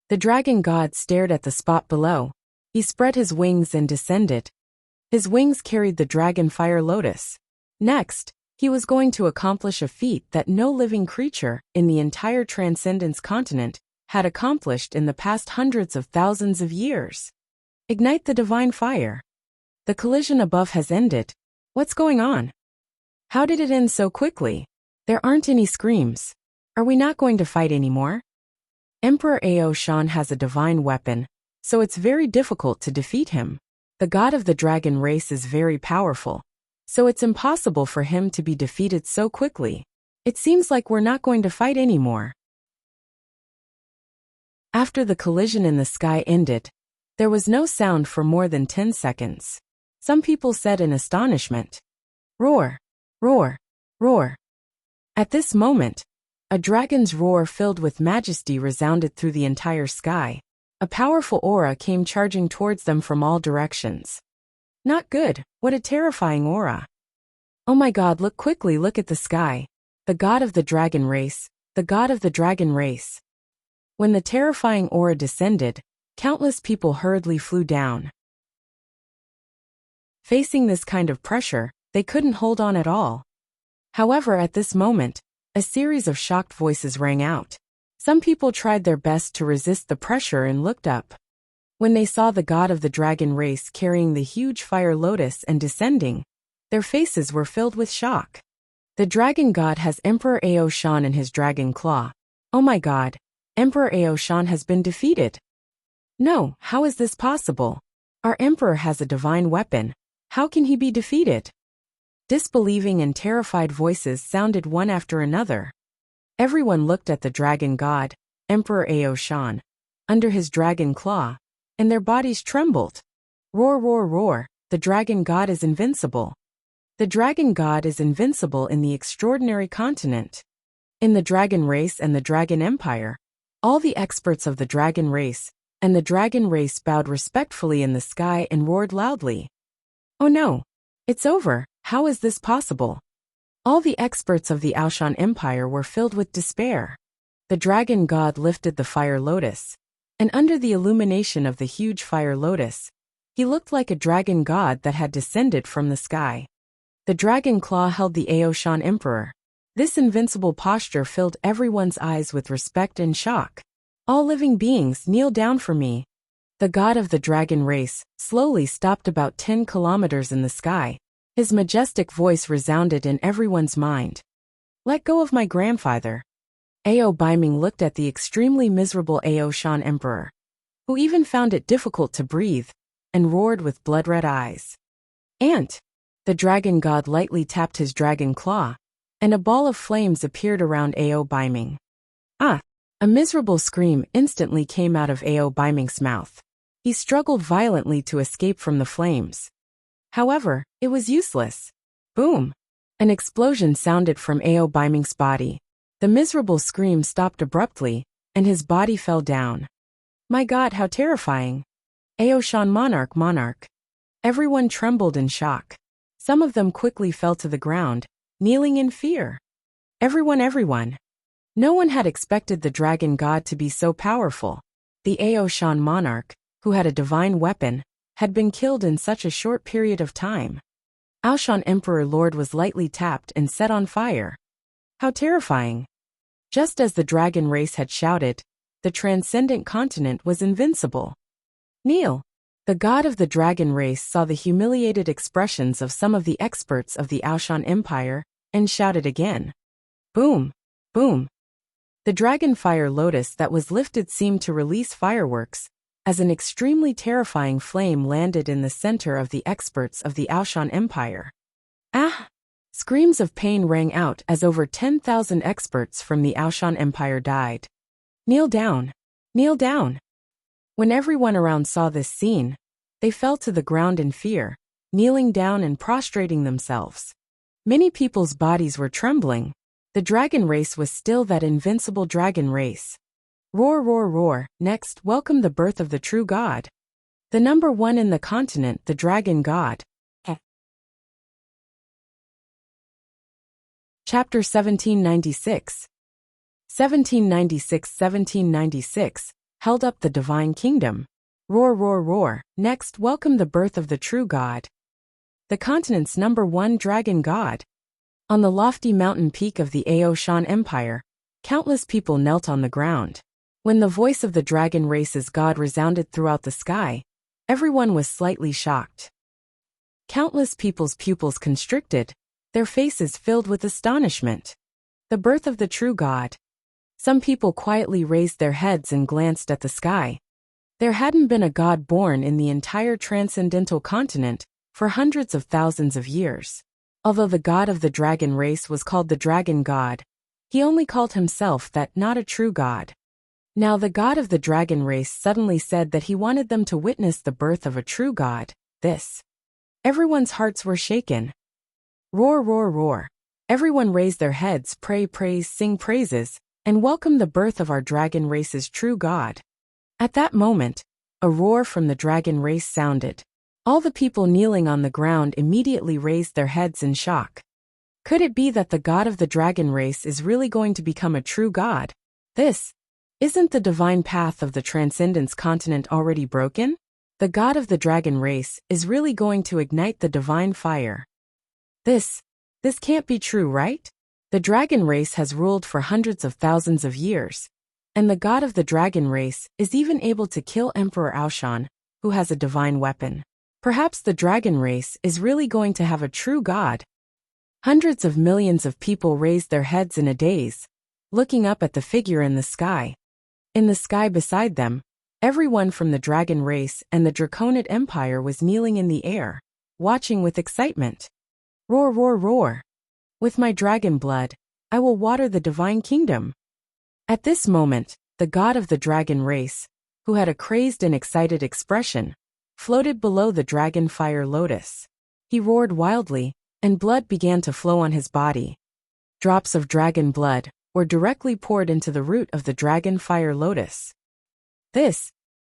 The dragon god stared at the spot below. He spread his wings and descended. His wings carried the dragon fire lotus. Next, he was going to accomplish a feat that no living creature in the entire Transcendence continent had accomplished in the past hundreds of thousands of years. Ignite the divine fire. The collision above has ended. What's going on? How did it end so quickly? There aren't any screams. Are we not going to fight anymore? Emperor Ao Shan has a divine weapon, so it's very difficult to defeat him. The god of the dragon race is very powerful, so it's impossible for him to be defeated so quickly. It seems like we're not going to fight anymore. After the collision in the sky ended, there was no sound for more than 10 seconds. Some people said in astonishment, "Roar, roar, roar." At this moment, a dragon's roar filled with majesty resounded through the entire sky. A powerful aura came charging towards them from all directions. Not good, what a terrifying aura. Oh my god, look quickly, look at the sky. The god of the dragon race, the god of the dragon race. When the terrifying aura descended, countless people hurriedly flew down. Facing this kind of pressure, they couldn't hold on at all. However, at this moment, a series of shocked voices rang out. Some people tried their best to resist the pressure and looked up. When they saw the god of the dragon race carrying the huge fire lotus and descending, their faces were filled with shock. The dragon god has Emperor Ao Shan in his dragon claw. Oh my god, Emperor Ao Shan has been defeated. No, how is this possible? Our emperor has a divine weapon. How can he be defeated? Disbelieving and terrified voices sounded one after another. Everyone looked at the dragon god, Emperor Ao Shan, under his dragon claw, and their bodies trembled. Roar, roar, roar, the dragon god is invincible. The dragon god is invincible in the extraordinary continent. In the dragon race and the dragon empire, all the experts of the dragon race and the dragon race bowed respectfully in the sky and roared loudly. Oh no, it's over, how is this possible? All the experts of the Aoshan Empire were filled with despair. The dragon god lifted the fire lotus, and under the illumination of the huge fire lotus, he looked like a dragon god that had descended from the sky. The dragon claw held the Aoshan Emperor. This invincible posture filled everyone's eyes with respect and shock. All living beings, kneel down for me. The god of the dragon race slowly stopped about 10 kilometers in the sky. His majestic voice resounded in everyone's mind. Let go of my grandfather. Ao Baiming looked at the extremely miserable Ao Shan Emperor, who even found it difficult to breathe, and roared with blood-red eyes. Ant! The dragon god lightly tapped his dragon claw, and a ball of flames appeared around Ao Baiming. Ah! A miserable scream instantly came out of Ao Baiming's mouth. He struggled violently to escape from the flames. However, it was useless. Boom! An explosion sounded from Ao Baiming's body. The miserable scream stopped abruptly, and his body fell down. My god, how terrifying! Ao Shan monarch. Everyone trembled in shock. Some of them quickly fell to the ground, kneeling in fear. Everyone. No one had expected the dragon god to be so powerful. The Ao Shan monarch, who had a divine weapon, had been killed in such a short period of time. Aoshan Emperor Lord was lightly tapped and set on fire. How terrifying! Just as the dragon race had shouted, the transcendent continent was invincible. Kneel! The god of the dragon race saw the humiliated expressions of some of the experts of the Aoshan Empire, and shouted again. Boom! Boom! The dragon fire lotus that was lifted seemed to release fireworks, as an extremely terrifying flame landed in the center of the experts of the Aoshan Empire. Ah! Screams of pain rang out as over 10,000 experts from the Aoshan Empire died. Kneel down! Kneel down! When everyone around saw this scene, they fell to the ground in fear, kneeling down and prostrating themselves. Many people's bodies were trembling. The dragon race was still that invincible dragon race. Roar, roar, roar, next, welcome the birth of the true god. The number one in the continent, the dragon god. Chapter 1796. 1796 held up the divine kingdom. Roar, roar, roar, next, welcome the birth of the true god. The continent's number one dragon god. On the lofty mountain peak of the Aoshan Empire, countless people knelt on the ground. When the voice of the dragon race's god resounded throughout the sky, everyone was slightly shocked. Countless people's pupils constricted, their faces filled with astonishment. The birth of the true god. Some people quietly raised their heads and glanced at the sky. There hadn't been a god born in the entire transcendental continent for hundreds of thousands of years. Although the god of the dragon race was called the dragon god, he only called himself that, not a true god. Now the god of the dragon race suddenly said that he wanted them to witness the birth of a true god. Everyone's hearts were shaken. Roar, roar, roar. Everyone raised their heads, pray, praise, sing praises, and welcome the birth of our dragon race's true god. At that moment, a roar from the dragon race sounded. All the people kneeling on the ground immediately raised their heads in shock. Could it be that the god of the dragon race is really going to become a true god? Isn't the divine path of the Transcendence continent already broken? The god of the dragon race is really going to ignite the divine fire. This can't be true, right? The dragon race has ruled for hundreds of thousands of years, and the god of the dragon race is even able to kill Emperor Aoshan, who has a divine weapon. Perhaps the dragon race is really going to have a true god. Hundreds of millions of people raised their heads in a daze, looking up at the figure in the sky. In the sky beside them, everyone from the dragon race and the Draconid Empire was kneeling in the air, watching with excitement. Roar, roar, roar. With my dragon blood, I will water the divine kingdom. At this moment, the god of the dragon race, who had a crazed and excited expression, floated below the dragon fire lotus. He roared wildly, and blood began to flow on his body. Drops of dragon blood were directly poured into the root of the dragon fire lotus.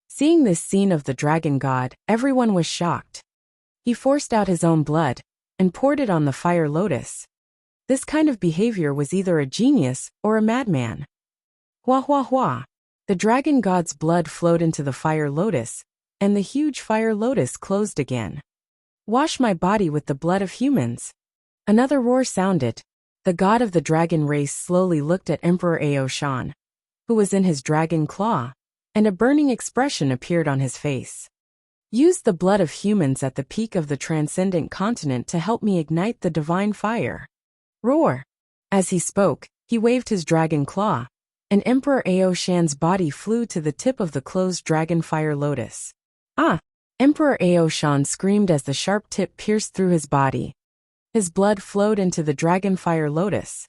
Seeing this scene of the dragon god, everyone was shocked. He forced out his own blood and poured it on the fire lotus. This kind of behavior was either a genius or a madman. Hua hua hua. The dragon god's blood flowed into the fire lotus, and the huge fire lotus closed again. Wash my body with the blood of humans. Another roar sounded. The god of the dragon race slowly looked at Emperor Aoshan, who was in his dragon claw, and a burning expression appeared on his face. Use the blood of humans at the peak of the transcendent continent to help me ignite the divine fire. Roar. As he spoke, he waved his dragon claw, and Emperor Aoshan's body flew to the tip of the closed dragon fire lotus. Ah! Emperor Aoshan screamed as the sharp tip pierced through his body. His blood flowed into the dragon fire lotus.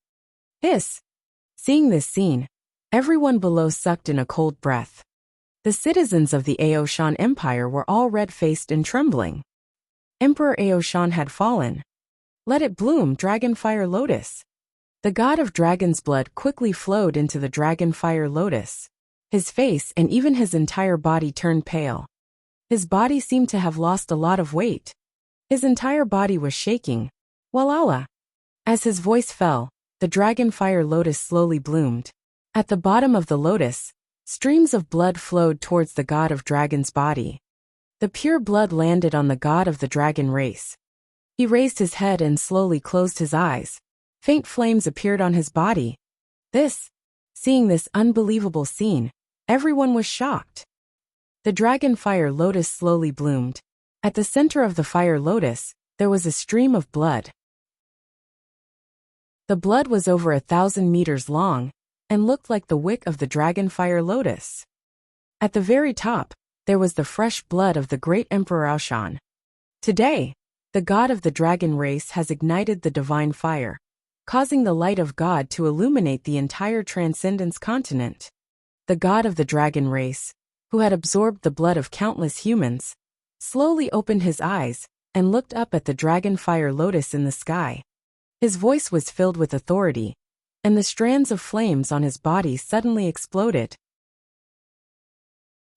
Seeing this scene, everyone below sucked in a cold breath. The citizens of the Aoshan Empire were all red-faced and trembling. Emperor Aoshan had fallen. Let it bloom, dragon fire lotus. The god of dragon's blood quickly flowed into the dragon fire lotus. His face and even his entire body turned pale. His body seemed to have lost a lot of weight. His entire body was shaking. Walala. As his voice fell, the dragon fire lotus slowly bloomed. At the bottom of the lotus, streams of blood flowed towards the god of dragon's body. The pure blood landed on the god of the dragon race. He raised his head and slowly closed his eyes. Faint flames appeared on his body. Seeing this unbelievable scene, everyone was shocked. The dragon fire lotus slowly bloomed. At the center of the fire lotus, there was a stream of blood. The blood was over 1,000 meters long and looked like the wick of the dragon fire lotus. At the very top, there was the fresh blood of the great Emperor Aoshan. Today, the god of the dragon race has ignited the divine fire, causing the light of God to illuminate the entire Transcendence continent. The god of the dragon race, who had absorbed the blood of countless humans, slowly opened his eyes and looked up at the dragon fire lotus in the sky. His voice was filled with authority, and the strands of flames on his body suddenly exploded.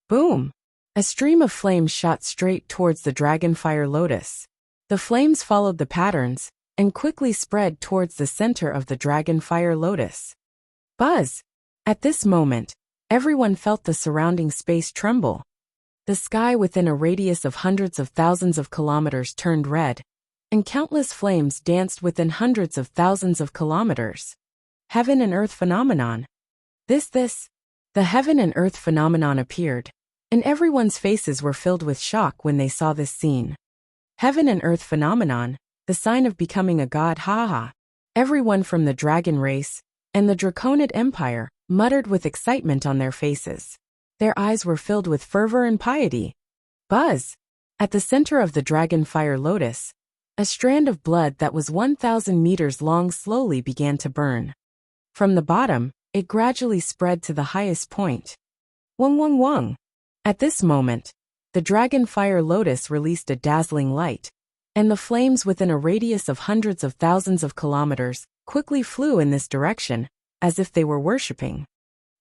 Boom! A stream of flames shot straight towards the dragon fire lotus. The flames followed the patterns and quickly spread towards the center of the dragon fire lotus. Buzz! At this moment, everyone felt the surrounding space tremble. The sky within a radius of hundreds of thousands of kilometers turned red, and countless flames danced within hundreds of thousands of kilometers. Heaven and earth phenomenon. The heaven and earth phenomenon appeared, and everyone's faces were filled with shock when they saw this scene. Heaven and earth phenomenon, the sign of becoming a god, ha ha. Everyone from the dragon race and the Draconid Empire muttered with excitement on their faces. Their eyes were filled with fervor and piety. Buzz! At the center of the dragon fire lotus, a strand of blood that was 1,000 meters long slowly began to burn. From the bottom, it gradually spread to the highest point. Wung wung wung! At this moment, the dragon fire lotus released a dazzling light, and the flames within a radius of hundreds of thousands of kilometers quickly flew in this direction, as if they were worshipping.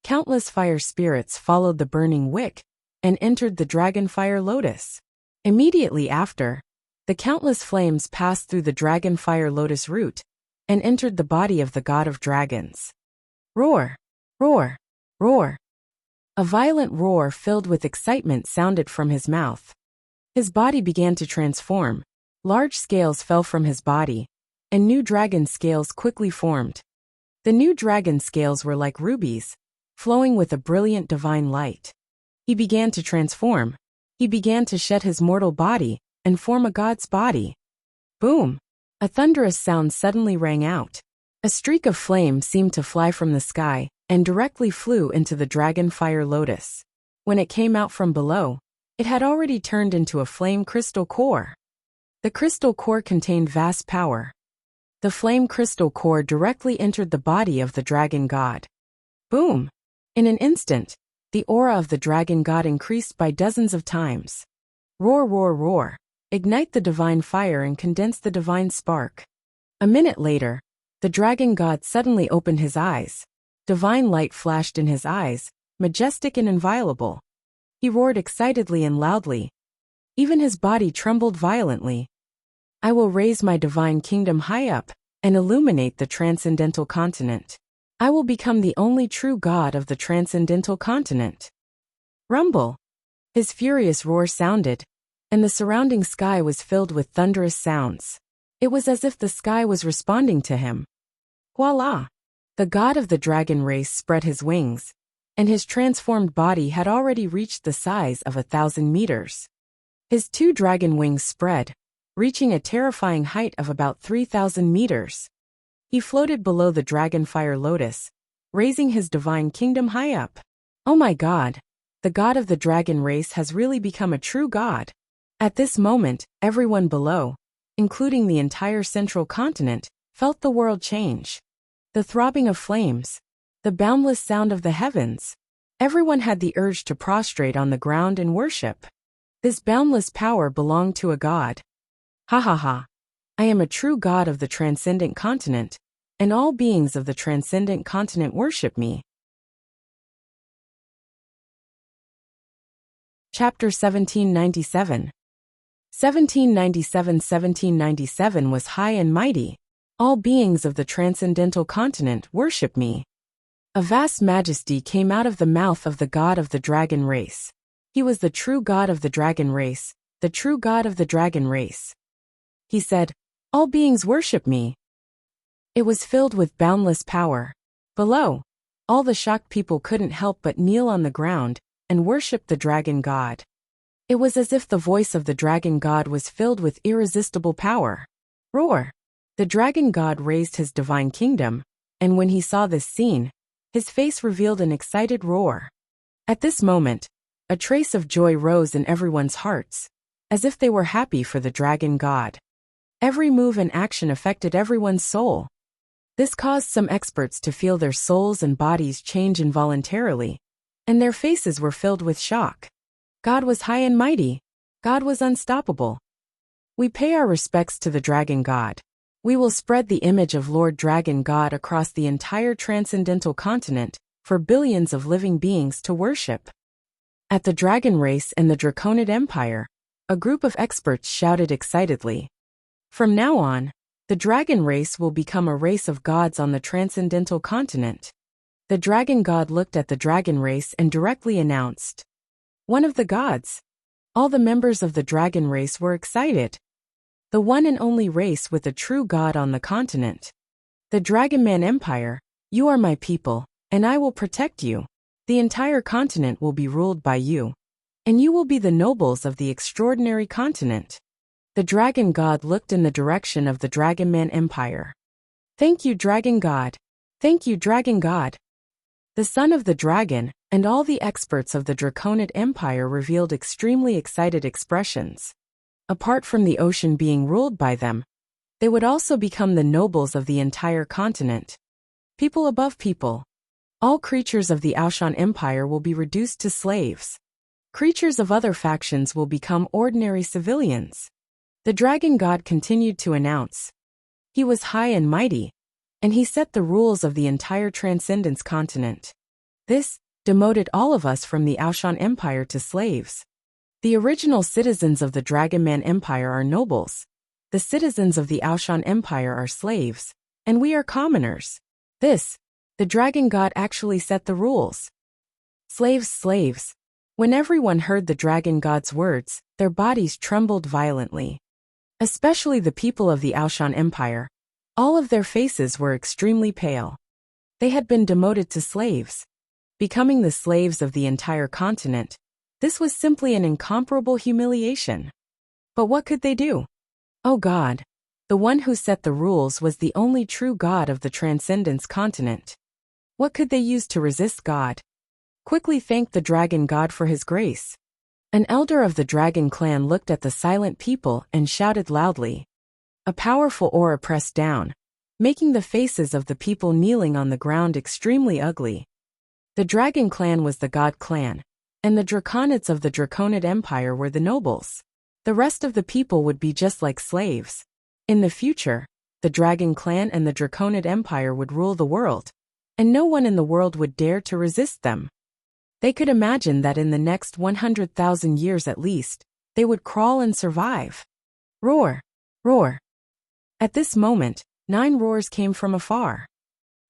Countless fire spirits followed the burning wick and entered the dragon fire lotus. Immediately after, the countless flames passed through the dragon fire lotus root and entered the body of the god of dragons. Roar! Roar! Roar! A violent roar filled with excitement sounded from his mouth. His body began to transform. Large scales fell from his body, and new dragon scales quickly formed. The new dragon scales were like rubies, flowing with a brilliant divine light. He began to transform. He began to shed his mortal body and form a god's body. Boom! A thunderous sound suddenly rang out. A streak of flame seemed to fly from the sky and directly flew into the dragon fire lotus. When it came out from below, it had already turned into a flame crystal core. The crystal core contained vast power. The flame crystal core directly entered the body of the dragon god. Boom! In an instant, the aura of the dragon god increased by dozens of times. Roar, roar, roar! Ignite the divine fire and condense the divine spark. A minute later, the dragon god suddenly opened his eyes. Divine light flashed in his eyes, majestic and inviolable. He roared excitedly and loudly. Even his body trembled violently. I will raise my divine kingdom high up and illuminate the transcendental continent. I will become the only true god of the transcendental continent. Rumble! His furious roar sounded, and the surrounding sky was filled with thunderous sounds. It was as if the sky was responding to him. Voila! The god of the dragon race spread his wings, and his transformed body had already reached the size of 1,000 meters. His 2 dragon wings spread, reaching a terrifying height of about 3,000 meters. He floated below the dragon fire lotus, raising his divine kingdom high up. Oh my god! The god of the dragon race has really become a true god. At this moment, everyone below, including the entire central continent, felt the world change. The throbbing of flames, the boundless sound of the heavens. Everyone had the urge to prostrate on the ground and worship. This boundless power belonged to a god. Ha ha ha! I am a true god of the transcendent continent, and all beings of the transcendent continent worship me. Chapter 1797. 1797 was high and mighty. All beings of the transcendental continent worship me. A vast majesty came out of the mouth of the god of the dragon race. He was the true god of the dragon race, the true god of the dragon race. He said, all beings worship me. It was filled with boundless power. Below, all the shocked people couldn't help but kneel on the ground and worship the dragon god. It was as if the voice of the dragon god was filled with irresistible power. Roar! The dragon god raised his divine kingdom, and when he saw this scene, his face revealed an excited roar. At this moment, a trace of joy rose in everyone's hearts, as if they were happy for the dragon god. Every move and action affected everyone's soul. This caused some experts to feel their souls and bodies change involuntarily, and their faces were filled with shock. God was high and mighty. God was unstoppable. We pay our respects to the dragon god. We will spread the image of Lord Dragon God across the entire transcendental continent for billions of living beings to worship. At the Dragon Race and the Draconid Empire, a group of experts shouted excitedly. From now on, the Dragon Race will become a race of gods on the transcendental continent. The Dragon God looked at the Dragon Race and directly announced, one of the gods. All the members of the Dragon Race were excited. The one and only race with a true god on the continent. The Dragonman Empire, you are my people, and I will protect you. The entire continent will be ruled by you, and you will be the nobles of the extraordinary continent. The Dragon God looked in the direction of the Dragonman Empire. Thank you, Dragon God. Thank you, Dragon God. The son of the dragon and all the experts of the Draconid Empire revealed extremely excited expressions. Apart from the ocean being ruled by them, they would also become the nobles of the entire continent. People above people. All creatures of the Aoshan Empire will be reduced to slaves. Creatures of other factions will become ordinary civilians. The dragon god continued to announce. He was high and mighty, and he set the rules of the entire Transcendence continent. This demoted all of us from the Aoshan Empire to slaves. The original citizens of the Dragonman Empire are nobles. The citizens of the Aoshan Empire are slaves, and we are commoners. The dragon god actually set the rules. Slaves, slaves. When everyone heard the dragon god's words, their bodies trembled violently. Especially the people of the Aoshan Empire. All of their faces were extremely pale. They had been demoted to slaves. Becoming the slaves of the entire continent, this was simply an incomparable humiliation. But what could they do? Oh God, the one who set the rules was the only true God of the Transcendence continent. What could they use to resist God? Quickly thank the dragon god for his grace. An elder of the dragon clan looked at the silent people and shouted loudly. A powerful aura pressed down, making the faces of the people kneeling on the ground extremely ugly. The dragon clan was the god clan, and the draconids of the Draconid Empire were the nobles. The rest of the people would be just like slaves. In the future, the dragon clan and the Draconid Empire would rule the world, and no one in the world would dare to resist them. They could imagine that in the next 100,000 years at least, they would crawl and survive. Roar! Roar! At this moment, 9 roars came from afar.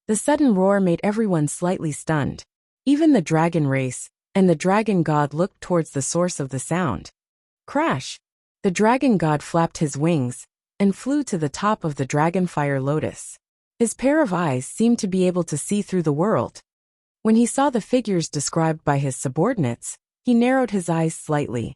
The sudden roar made everyone slightly stunned. Even the dragon race and the dragon god looked towards the source of the sound. Crash! The dragon god flapped his wings and flew to the top of the dragonfire lotus. His pair of eyes seemed to be able to see through the world. When he saw the figures described by his subordinates, he narrowed his eyes slightly.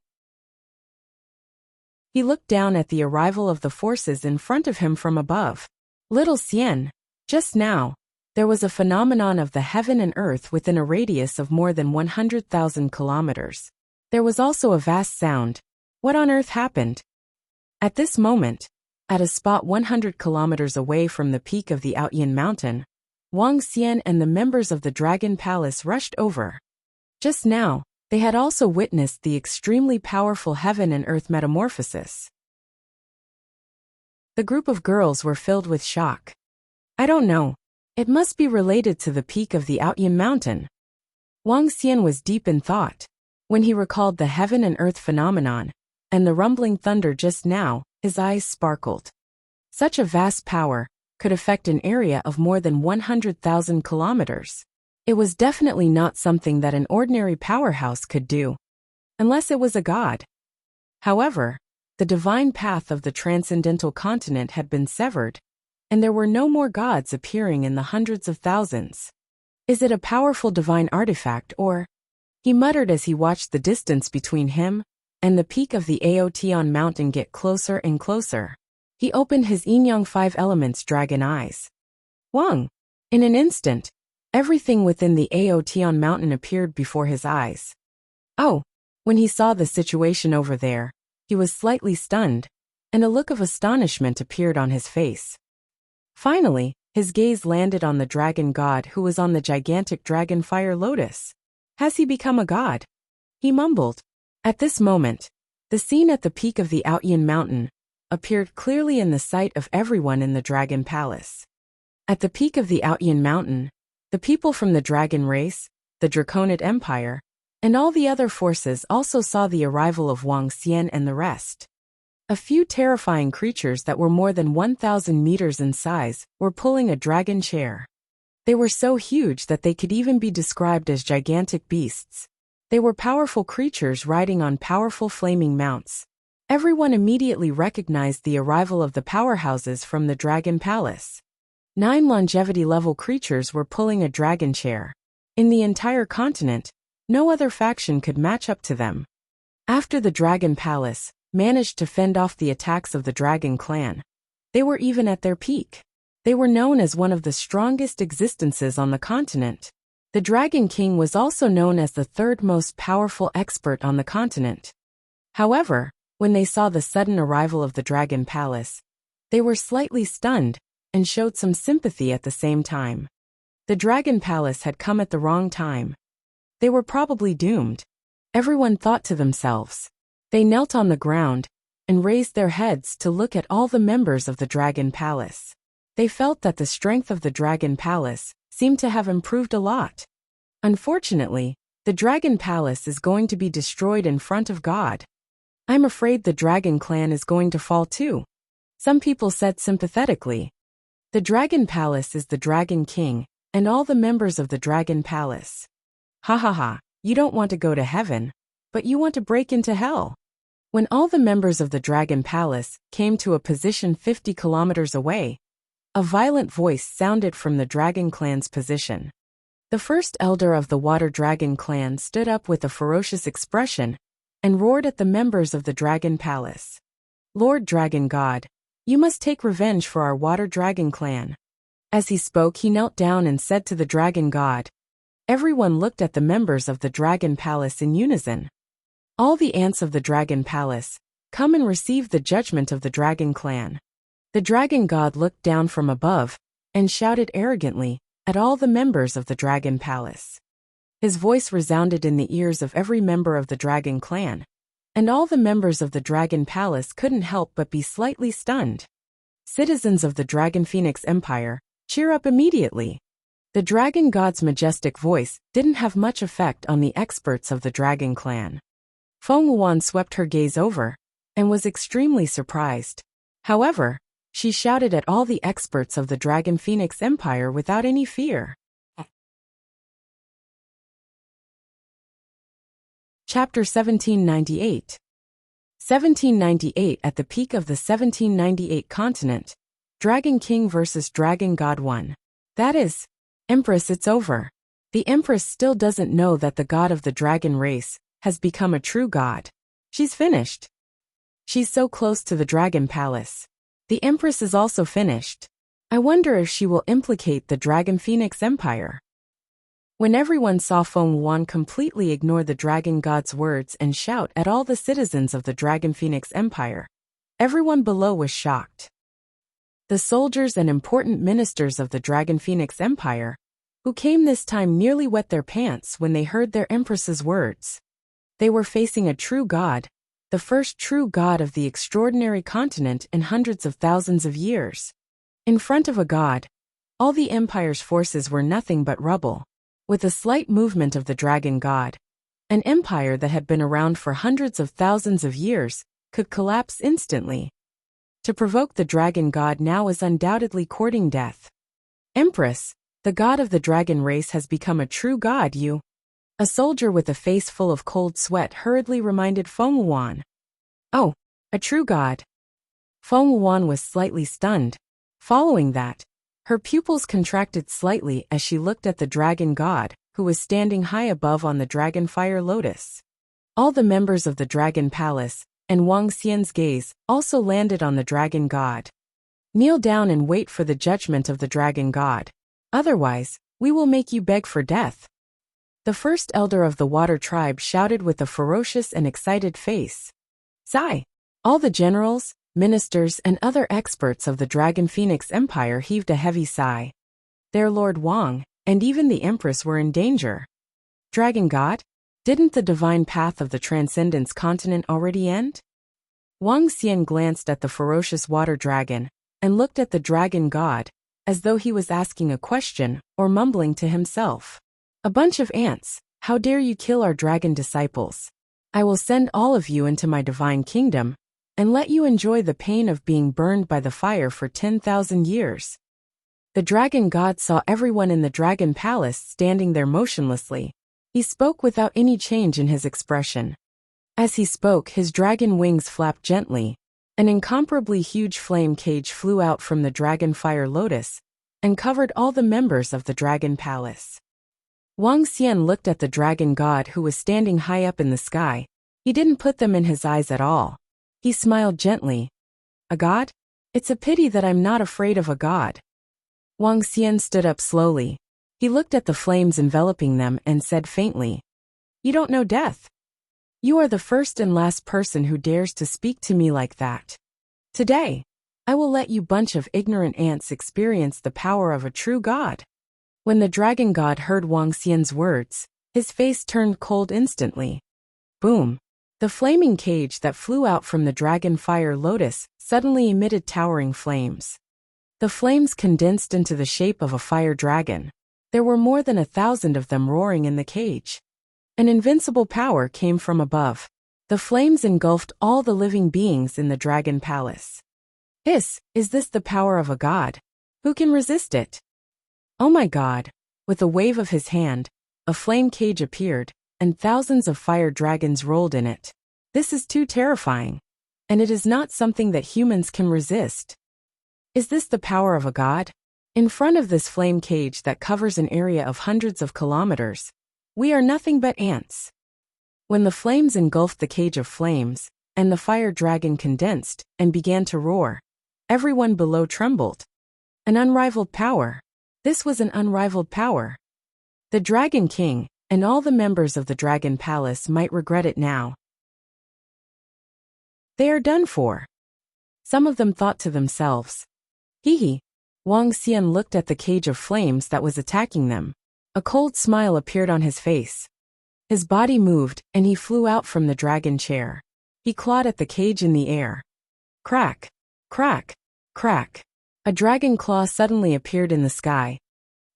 He looked down at the arrival of the forces in front of him from above. Little Xian, just now, there was a phenomenon of the heaven and earth within a radius of more than 100,000 kilometers. There was also a vast sound. What on earth happened? At this moment, at a spot 100 kilometers away from the peak of the Outyin Mountain, Wang Xian and the members of the Dragon Palace rushed over. Just now, they had also witnessed the extremely powerful heaven and earth metamorphosis. The group of girls were filled with shock. I don't know. It must be related to the peak of the Outyin Mountain. Wang Xian was deep in thought. When he recalled the heaven and earth phenomenon, and the rumbling thunder just now, his eyes sparkled. Such a vast power could affect an area of more than 100,000 kilometers. It was definitely not something that an ordinary powerhouse could do. Unless it was a god. However, the divine path of the transcendental continent had been severed, and there were no more gods appearing in the hundreds of thousands. Is it a powerful divine artifact or? He muttered as he watched the distance between him and the peak of the Aotion mountain get closer and closer. He opened his yin-yang 5 elements dragon eyes. Wang! In an instant, everything within the Aotion mountain appeared before his eyes. Oh! When he saw the situation over there, he was slightly stunned, and a look of astonishment appeared on his face. Finally, his gaze landed on the dragon god who was on the gigantic dragonfire lotus. Has he become a god? He mumbled. At this moment, the scene at the peak of the Outyin mountain appeared clearly in the sight of everyone in the dragon palace. At the peak of the Outyin mountain, the people from the dragon race, the Draconid Empire, and all the other forces also saw the arrival of Wang Xian and the rest. A few terrifying creatures that were more than 1,000 meters in size were pulling a dragon chair. They were so huge that they could even be described as gigantic beasts. They were powerful creatures riding on powerful flaming mounts. Everyone immediately recognized the arrival of the powerhouses from the Dragon Palace. 9 longevity-level creatures were pulling a dragon chair. In the entire continent, no other faction could match up to them. After the Dragon Palace managed to fend off the attacks of the Dragon Clan, they were even at their peak. They were known as one of the strongest existences on the continent. The Dragon King was also known as the third most powerful expert on the continent. However, when they saw the sudden arrival of the Dragon Palace, they were slightly stunned and showed some sympathy at the same time. The Dragon Palace had come at the wrong time. They were probably doomed. Everyone thought to themselves. They knelt on the ground and raised their heads to look at all the members of the Dragon Palace. They felt that the strength of the Dragon Palace seemed to have improved a lot. Unfortunately, the Dragon Palace is going to be destroyed in front of God. I'm afraid the Dragon Clan is going to fall too. Some people said sympathetically. The Dragon Palace is the Dragon King and all the members of the Dragon Palace. Ha ha ha, you don't want to go to heaven, but you want to break into hell. When all the members of the Dragon Palace came to a position 50 kilometers away, a violent voice sounded from the Dragon Clan's position. The first elder of the Water Dragon Clan stood up with a ferocious expression and roared at the members of the Dragon Palace. Lord Dragon God, you must take revenge for our Water Dragon Clan. As he spoke, he knelt down and said to the Dragon God. Everyone looked at the members of the Dragon Palace in unison. All the ants of the Dragon Palace, come and receive the judgment of the Dragon Clan. The Dragon God looked down from above and shouted arrogantly at all the members of the Dragon Palace. His voice resounded in the ears of every member of the Dragon Clan, and all the members of the Dragon Palace couldn't help but be slightly stunned. Citizens of the Dragon Phoenix Empire, cheer up immediately. The Dragon God's majestic voice didn't have much effect on the experts of the Dragon Clan. Feng Wuan swept her gaze over and was extremely surprised. However, she shouted at all the experts of the Dragon Phoenix Empire without any fear. Chapter 1798. 1798. At the peak of the 1798 continent, Dragon King vs. Dragon God 1. That is, Empress, it's over. The Empress still doesn't know that the god of the dragon race has become a true god. She's finished. She's so close to the Dragon Palace. The Empress is also finished. I wonder if she will implicate the Dragon Phoenix Empire. When everyone saw Feng Wuan completely ignore the Dragon God's words and shout at all the citizens of the Dragon Phoenix Empire, everyone below was shocked. The soldiers and important ministers of the Dragon Phoenix Empire, who came this time, nearly wet their pants when they heard their Empress's words. They were facing a true god, the first true god of the extraordinary continent in hundreds of thousands of years. In front of a god, all the Empire's forces were nothing but rubble. With a slight movement of the Dragon God, an empire that had been around for hundreds of thousands of years could collapse instantly. To provoke the Dragon God now is undoubtedly courting death. Empress, the god of the dragon race has become a true god, you. A soldier with a face full of cold sweat hurriedly reminded Feng Wuan. Oh, a true god. Feng Wuan was slightly stunned. Following that, her pupils contracted slightly as she looked at the Dragon God, who was standing high above on the Dragonfire Lotus. All the members of the Dragon Palace and Wang Xian's gaze also landed on the Dragon God. Kneel down and wait for the judgment of the Dragon God. Otherwise, we will make you beg for death. The first elder of the Water Tribe shouted with a ferocious and excited face. Sigh! All the generals, ministers and other experts of the Dragon Phoenix Empire heaved a heavy sigh. Their Lord Wang, and even the Empress were in danger. Dragon God? Didn't the divine path of the Transcendence continent already end? Wang Xian glanced at the ferocious water dragon, and looked at the Dragon God, as though he was asking a question, or mumbling to himself. A bunch of ants, how dare you kill our dragon disciples? I will send all of you into my divine kingdom, and let you enjoy the pain of being burned by the fire for 10,000 years. The Dragon God saw everyone in the Dragon Palace standing there motionlessly. He spoke without any change in his expression. As he spoke, his dragon wings flapped gently. An incomparably huge flame cage flew out from the Dragonfire Lotus, and covered all the members of the Dragon Palace. Wang Xian looked at the Dragon God who was standing high up in the sky. He didn't put them in his eyes at all. He smiled gently. A god? It's a pity that I'm not afraid of a god. Wang Xian stood up slowly. He looked at the flames enveloping them and said faintly, "You don't know death. You are the first and last person who dares to speak to me like that. Today, I will let you bunch of ignorant ants experience the power of a true god." When the dragon god heard Wang Xian's words, his face turned cold instantly. Boom! The flaming cage that flew out from the dragon fire lotus suddenly emitted towering flames. The flames condensed into the shape of a fire dragon. There were more than 1,000 of them roaring in the cage. An invincible power came from above. The flames engulfed all the living beings in the dragon palace. Is this the power of a god? Who can resist it? Oh my god! With a wave of his hand, a flame cage appeared, and thousands of fire dragons rolled in it. This is too terrifying. And it is not something that humans can resist. Is this the power of a god? In front of this flame cage that covers an area of hundreds of kilometers, we are nothing but ants. When the flames engulfed the cage of flames, and the fire dragon condensed and began to roar, everyone below trembled. An unrivaled power. This was an unrivaled power. The Dragon King and all the members of the Dragon Palace might regret it now. They are done for. Some of them thought to themselves. Hee. Wang Xian looked at the cage of flames that was attacking them. A cold smile appeared on his face. His body moved, and he flew out from the dragon chair. He clawed at the cage in the air. Crack! Crack! Crack! A dragon claw suddenly appeared in the sky.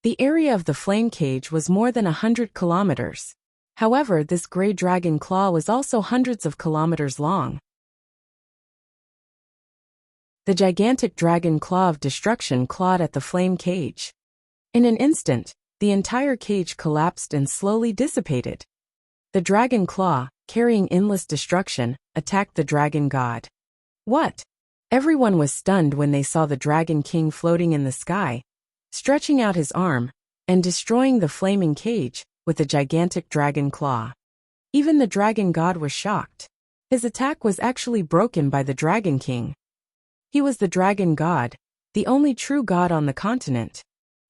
The area of the flame cage was more than 100 kilometers. However, this gray dragon claw was also hundreds of kilometers long. The gigantic dragon claw of destruction clawed at the flame cage. In an instant, the entire cage collapsed and slowly dissipated. The dragon claw, carrying endless destruction, attacked the dragon god. What? Everyone was stunned when they saw the Dragon King floating in the sky, stretching out his arm, and destroying the flaming cage with a gigantic dragon claw. Even the dragon god was shocked. His attack was actually broken by the Dragon King. He was the dragon god, the only true god on the continent.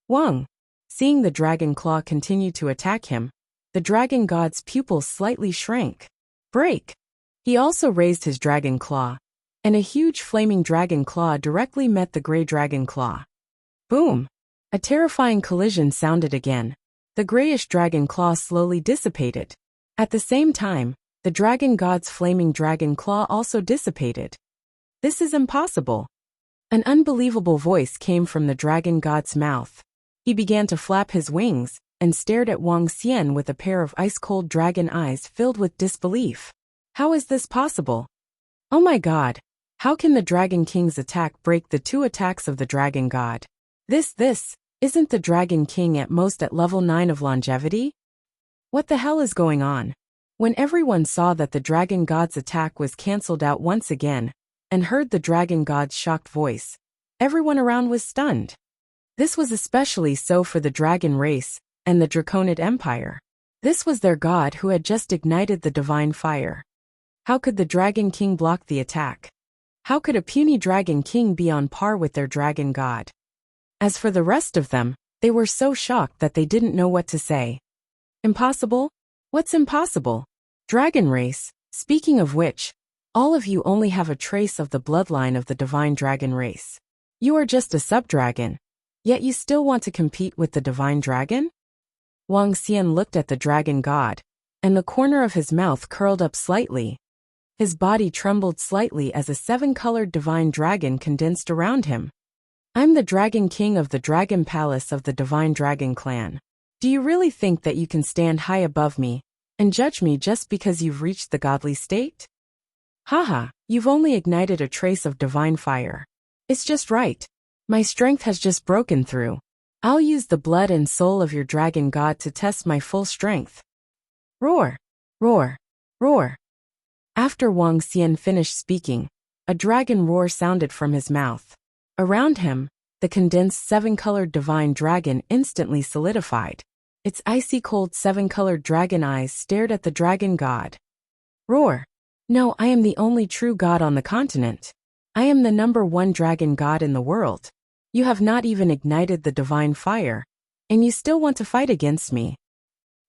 Wang, seeing the dragon claw continue to attack him, the dragon god's pupils slightly shrank. Break! He also raised his dragon claw, and a huge flaming dragon claw directly met the gray dragon claw. Boom! A terrifying collision sounded again. The grayish dragon claw slowly dissipated. At the same time, the dragon god's flaming dragon claw also dissipated. This is impossible. An unbelievable voice came from the dragon god's mouth. He began to flap his wings and stared at Wang Xian with a pair of ice-cold dragon eyes filled with disbelief. How is this possible? Oh my god! How can the Dragon King's attack break the two attacks of the dragon god? Isn't the Dragon King at most at level 9 of longevity? What the hell is going on? When everyone saw that the dragon god's attack was cancelled out once again, and heard the dragon god's shocked voice, everyone around was stunned. This was especially so for the dragon race and the Draconid Empire. This was their god who had just ignited the divine fire. How could the Dragon King block the attack? How could a puny Dragon King be on par with their dragon god? As for the rest of them, they were so shocked that they didn't know what to say. Impossible? What's impossible? Dragon race, speaking of which, all of you only have a trace of the bloodline of the divine dragon race. You are just a sub-dragon, yet you still want to compete with the divine dragon? Wang Xian looked at the dragon god, and the corner of his mouth curled up slightly. His body trembled slightly as a 7-colored divine dragon condensed around him. I'm the Dragon King of the Dragon Palace of the Divine Dragon Clan. Do you really think that you can stand high above me and judge me just because you've reached the godly state? Haha, you've only ignited a trace of divine fire. It's just right. My strength has just broken through. I'll use the blood and soul of your dragon god to test my full strength. Roar! Roar! Roar! After Wang Xian finished speaking, a dragon roar sounded from his mouth. Around him, the condensed 7-colored divine dragon instantly solidified. Its icy cold 7-colored dragon eyes stared at the dragon god. Roar! No, I am the only true god on the continent. I am the #1 dragon god in the world. You have not even ignited the divine fire, And you still want to fight against me?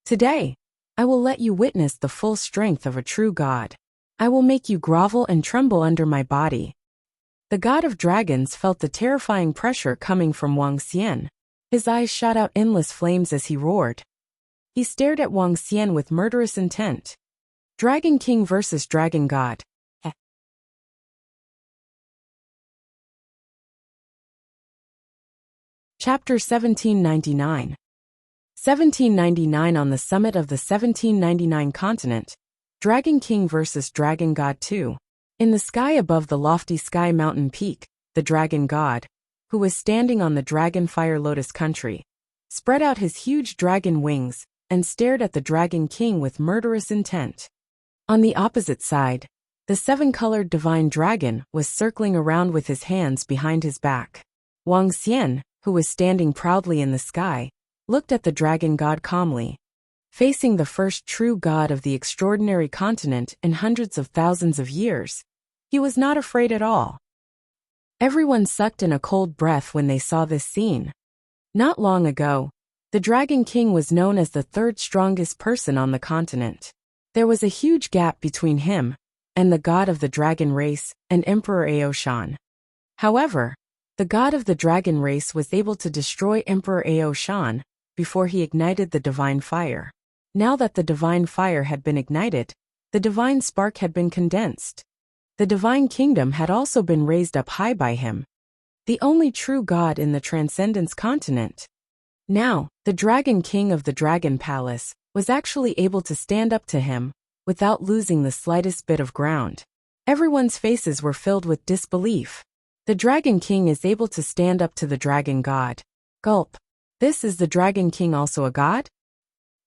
Today, I will let you witness the full strength of a true god. I will make you grovel and tremble under my body. The god of dragons felt the terrifying pressure coming from Wuxia. His eyes shot out endless flames as he roared. He stared at Wuxia with murderous intent. Dragon King versus Dragon God. Chapter 1799. 1799. On the summit of the 1799 continent, Dragon King versus Dragon God 2. In the sky above the lofty sky mountain peak, the Dragon God, who was standing on the Dragonfire Lotus country, spread out his huge dragon wings and stared at the Dragon King with murderous intent. On the opposite side, the seven-colored divine dragon was circling around with his hands behind his back. Wuxia, who was standing proudly in the sky, looked at the Dragon God calmly. Facing the first true god of the extraordinary continent in hundreds of thousands of years, he was not afraid at all. Everyone sucked in a cold breath when they saw this scene. Not long ago, the Dragon King was known as the third strongest person on the continent. There was a huge gap between him and the god of the dragon race and Emperor Aoshan. However, the god of the dragon race was able to destroy Emperor Aoshan before he ignited the divine fire. Now that the divine fire had been ignited, the divine spark had been condensed. The divine kingdom had also been raised up high by him, the only true god in the Transcendence continent. Now, the Dragon King of the Dragon Palace was actually able to stand up to him without losing the slightest bit of ground. Everyone's faces were filled with disbelief. The Dragon King is able to stand up to the Dragon God. Gulp. This is the Dragon King also a god?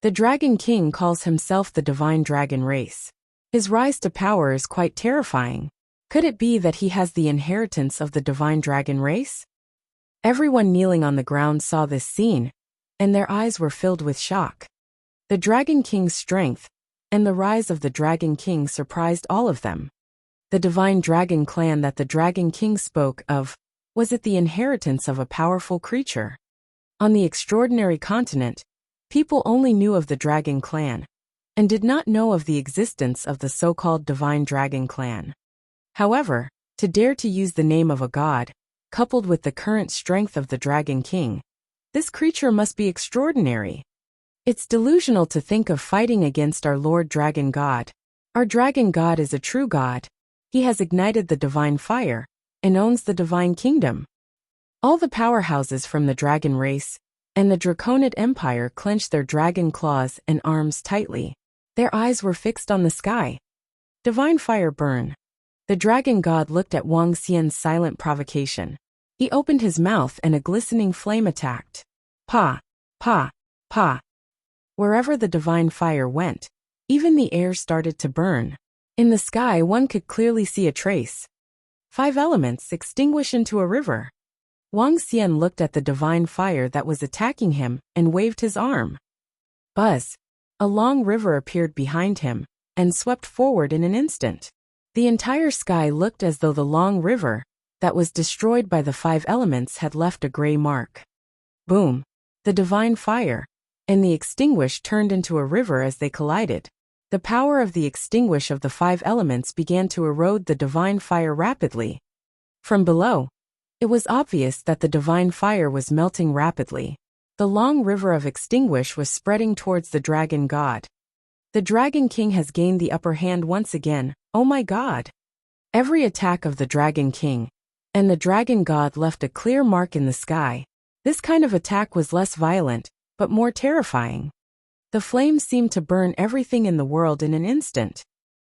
The Dragon King calls himself the divine dragon race. His rise to power is quite terrifying. Could it be that he has the inheritance of the divine dragon race? Everyone kneeling on the ground saw this scene, and their eyes were filled with shock. The Dragon King's strength and the rise of the Dragon King surprised all of them. The divine dragon clan that the Dragon King spoke of, was it the inheritance of a powerful creature? On the extraordinary continent, people only knew of the dragon clan, and did not know of the existence of the so-called divine dragon clan. However, to dare to use the name of a god, coupled with the current strength of the Dragon King, this creature must be extraordinary. It's delusional to think of fighting against our Lord Dragon God. Our Dragon God is a true god. He has ignited the divine fire and owns the divine kingdom. All the powerhouses from the dragon race and the Draconid Empire clenched their dragon claws and arms tightly. Their eyes were fixed on the sky. Divine fire burn. The Dragon God looked at Wuxia's silent provocation. He opened his mouth and a glistening flame attacked. Pa, pa, pa. Wherever the divine fire went, even the air started to burn. In the sky one could clearly see a trace. 5 elements extinguish into a river. Wuxia looked at the divine fire that was attacking him and waved his arm. Buzz. A long river appeared behind him and swept forward in an instant. The entire sky looked as though the long river that was destroyed by the 5 elements had left a gray mark. Boom. The divine fire and the extinguish turned into a river as they collided. The power of the extinguish of the 5 elements began to erode the divine fire rapidly. From below, it was obvious that the divine fire was melting rapidly. The long river of extinguish was spreading towards the Dragon God. The Dragon King has gained the upper hand once again. Oh my god! Every attack of the Dragon King and the Dragon God left a clear mark in the sky. This kind of attack was less violent, but more terrifying. The flames seemed to burn everything in the world in an instant.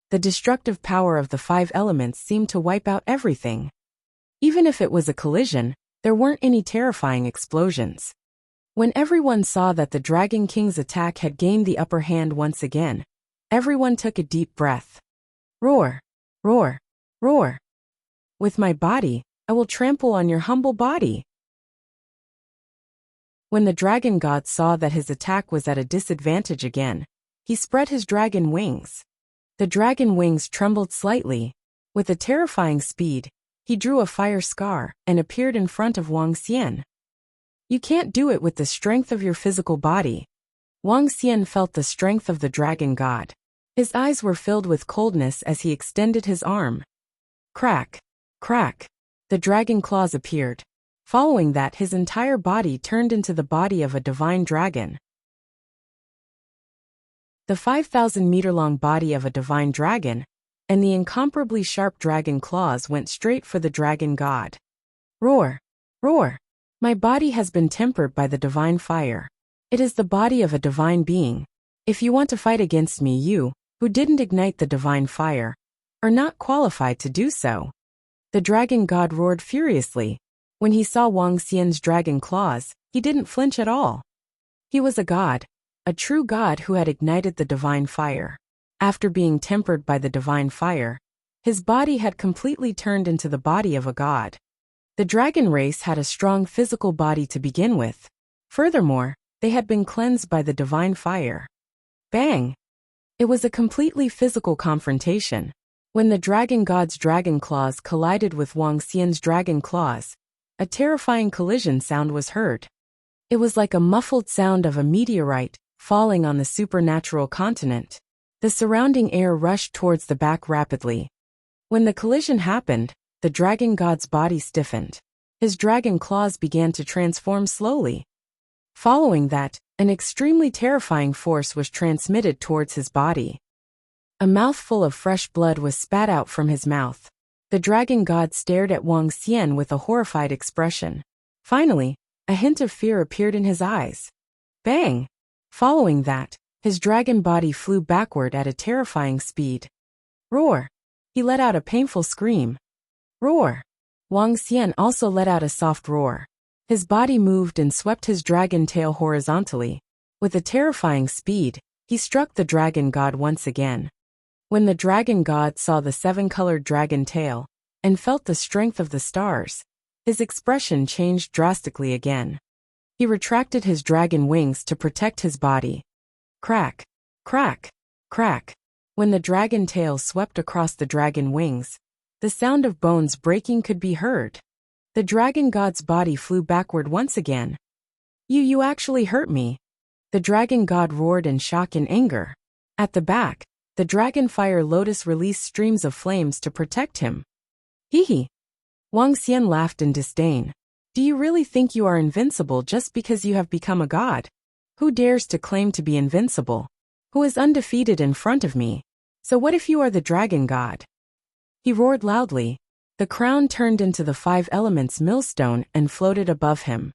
The destructive power of the 5 elements seemed to wipe out everything. Even if it was a collision, there weren't any terrifying explosions. When everyone saw that the Dragon King's attack had gained the upper hand once again, everyone took a deep breath. Roar, roar, roar. With my body, I will trample on your humble body. When the Dragon God saw that his attack was at a disadvantage again, he spread his dragon wings. The dragon wings trembled slightly. With a terrifying speed, he drew a fire scar and appeared in front of Wuxia. You can't do it with the strength of your physical body. Wang Xian felt the strength of the dragon god. His eyes were filled with coldness as he extended his arm. Crack, crack. The dragon claws appeared. Following that, his entire body turned into the body of a divine dragon. The 5,000-meter-long body of a divine dragon, and the incomparably sharp dragon claws went straight for the dragon god. Roar! Roar! My body has been tempered by the divine fire. It is the body of a divine being. If you want to fight against me, you, who didn't ignite the divine fire, are not qualified to do so. The dragon god roared furiously. When he saw Wang Xian's dragon claws, he didn't flinch at all. He was a god, a true god who had ignited the divine fire. After being tempered by the divine fire, his body had completely turned into the body of a god. The dragon race had a strong physical body to begin with. Furthermore, they had been cleansed by the divine fire. Bang! It was a completely physical confrontation. When the dragon god's dragon claws collided with Wang Xian's dragon claws, a terrifying collision sound was heard. It was like a muffled sound of a meteorite falling on the supernatural continent. The surrounding air rushed towards the back rapidly. When the collision happened, the dragon god's body stiffened. His dragon claws began to transform slowly. Following that, an extremely terrifying force was transmitted towards his body. A mouthful of fresh blood was spat out from his mouth. The dragon god stared at Wang Xian with a horrified expression. Finally, a hint of fear appeared in his eyes. Bang! Following that, his dragon body flew backward at a terrifying speed. Roar! He let out a painful scream. Roar! Wang Xian also let out a soft roar. His body moved and swept his dragon tail horizontally. With a terrifying speed, he struck the dragon god once again. When the dragon god saw the 7-colored dragon tail and felt the strength of the stars, his expression changed drastically again. He retracted his dragon wings to protect his body. Crack, crack, crack. When the dragon tail swept across the dragon wings, the sound of bones breaking could be heard. The dragon god's body flew backward once again. You actually hurt me. The dragon god roared in shock and anger. At the back, the dragon fire lotus released streams of flames to protect him. Hee. Wang Xian laughed in disdain. Do you really think you are invincible just because you have become a god? Who dares to claim to be invincible? Who is undefeated in front of me? So what if you are the dragon god? He roared loudly. The crown turned into the 5 elements millstone and floated above him.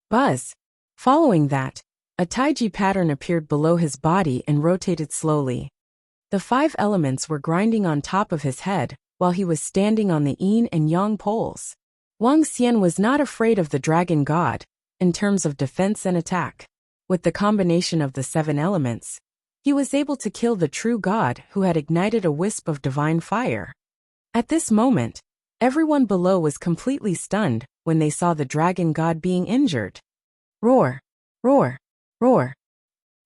Buzz! Following that, a taiji pattern appeared below his body and rotated slowly. The 5 elements were grinding on top of his head, while he was standing on the yin and yang poles. Wang Xian was not afraid of the dragon god, in terms of defense and attack. With the combination of the 7 elements, he was able to kill the true god who had ignited a wisp of divine fire. At this moment, everyone below was completely stunned when they saw the dragon god being injured. Roar! Roar! Roar!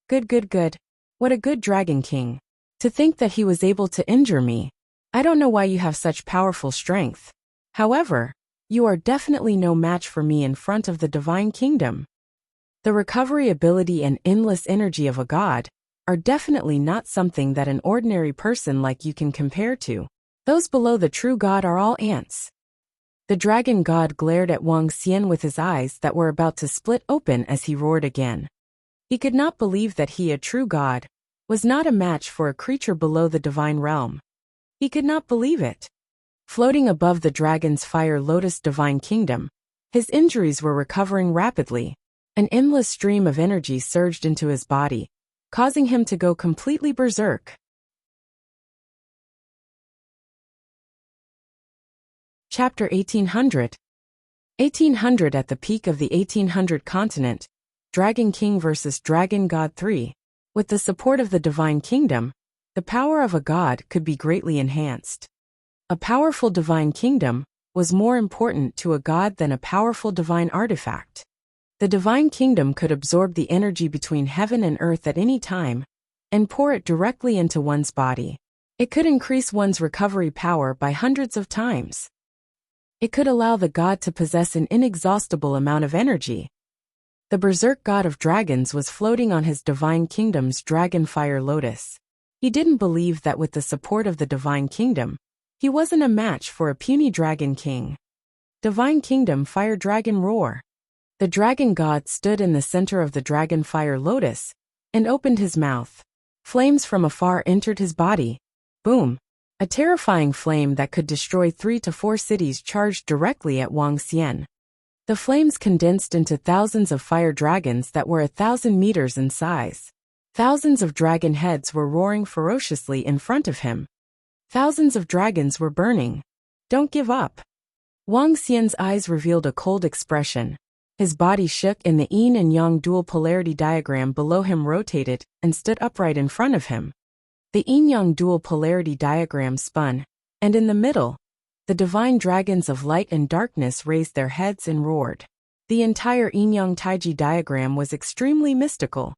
Good, good, good. What a good dragon king. To think that he was able to injure me. I don't know why you have such powerful strength. However, you are definitely no match for me in front of the divine kingdom. The recovery ability and endless energy of a god are definitely not something that an ordinary person like you can compare to. Those below the true god are all ants. The dragon god glared at Wang Xian with his eyes that were about to split open as he roared again. He could not believe that he, a true god, was not a match for a creature below the divine realm. He could not believe it. Floating above the dragon's fire lotus divine kingdom, his injuries were recovering rapidly. An endless stream of energy surged into his body, causing him to go completely berserk. Chapter 1800. 1800. At the peak of the 1800 continent, Dragon King vs. Dragon God 3. With the support of the divine kingdom, the power of a god could be greatly enhanced. A powerful divine kingdom was more important to a god than a powerful divine artifact. The divine kingdom could absorb the energy between heaven and earth at any time and pour it directly into one's body. It could increase one's recovery power by hundreds of times. It could allow the god to possess an inexhaustible amount of energy. The berserk god of dragons was floating on his divine kingdom's dragon fire lotus. He didn't believe that with the support of the divine kingdom, he wasn't a match for a puny dragon king. Divine kingdom fire dragon roar. The dragon god stood in the center of the dragon fire lotus and opened his mouth. Flames from afar entered his body. Boom! A terrifying flame that could destroy 3 to 4 cities charged directly at Wuxia. The flames condensed into thousands of fire dragons that were 1,000 meters in size. Thousands of dragon heads were roaring ferociously in front of him. Thousands of dragons were burning. Don't give up. Wuxia's eyes revealed a cold expression. His body shook and the yin and yang dual polarity diagram below him rotated and stood upright in front of him. The yin-yang dual polarity diagram spun, and in the middle, the divine dragons of light and darkness raised their heads and roared. The entire yin-yang taiji diagram was extremely mystical.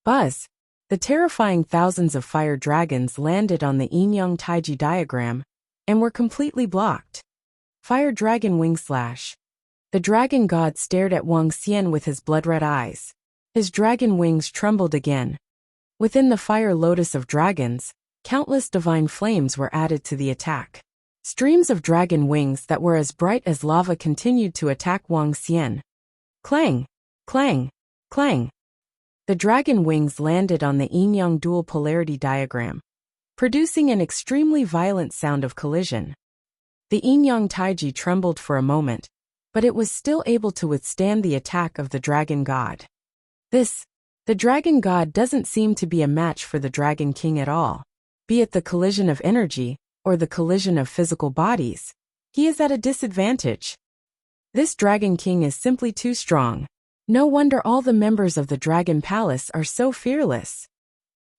Buzz! The terrifying thousands of fire dragons landed on the yin-yang taiji diagram and were completely blocked. Fire dragon wing slash. The dragon god stared at Wuxia with his blood-red eyes. His dragon wings trembled again. Within the fire lotus of dragons, countless divine flames were added to the attack. Streams of dragon wings that were as bright as lava continued to attack Wuxia. Clang! Clang! Clang! The dragon wings landed on the yin-yang dual polarity diagram, producing an extremely violent sound of collision. The yin-yang taiji trembled for a moment, but it was still able to withstand the attack of the dragon god. The dragon god doesn't seem to be a match for the dragon king at all. Be it the collision of energy, or the collision of physical bodies, he is at a disadvantage. This dragon king is simply too strong. No wonder all the members of the dragon palace are so fearless.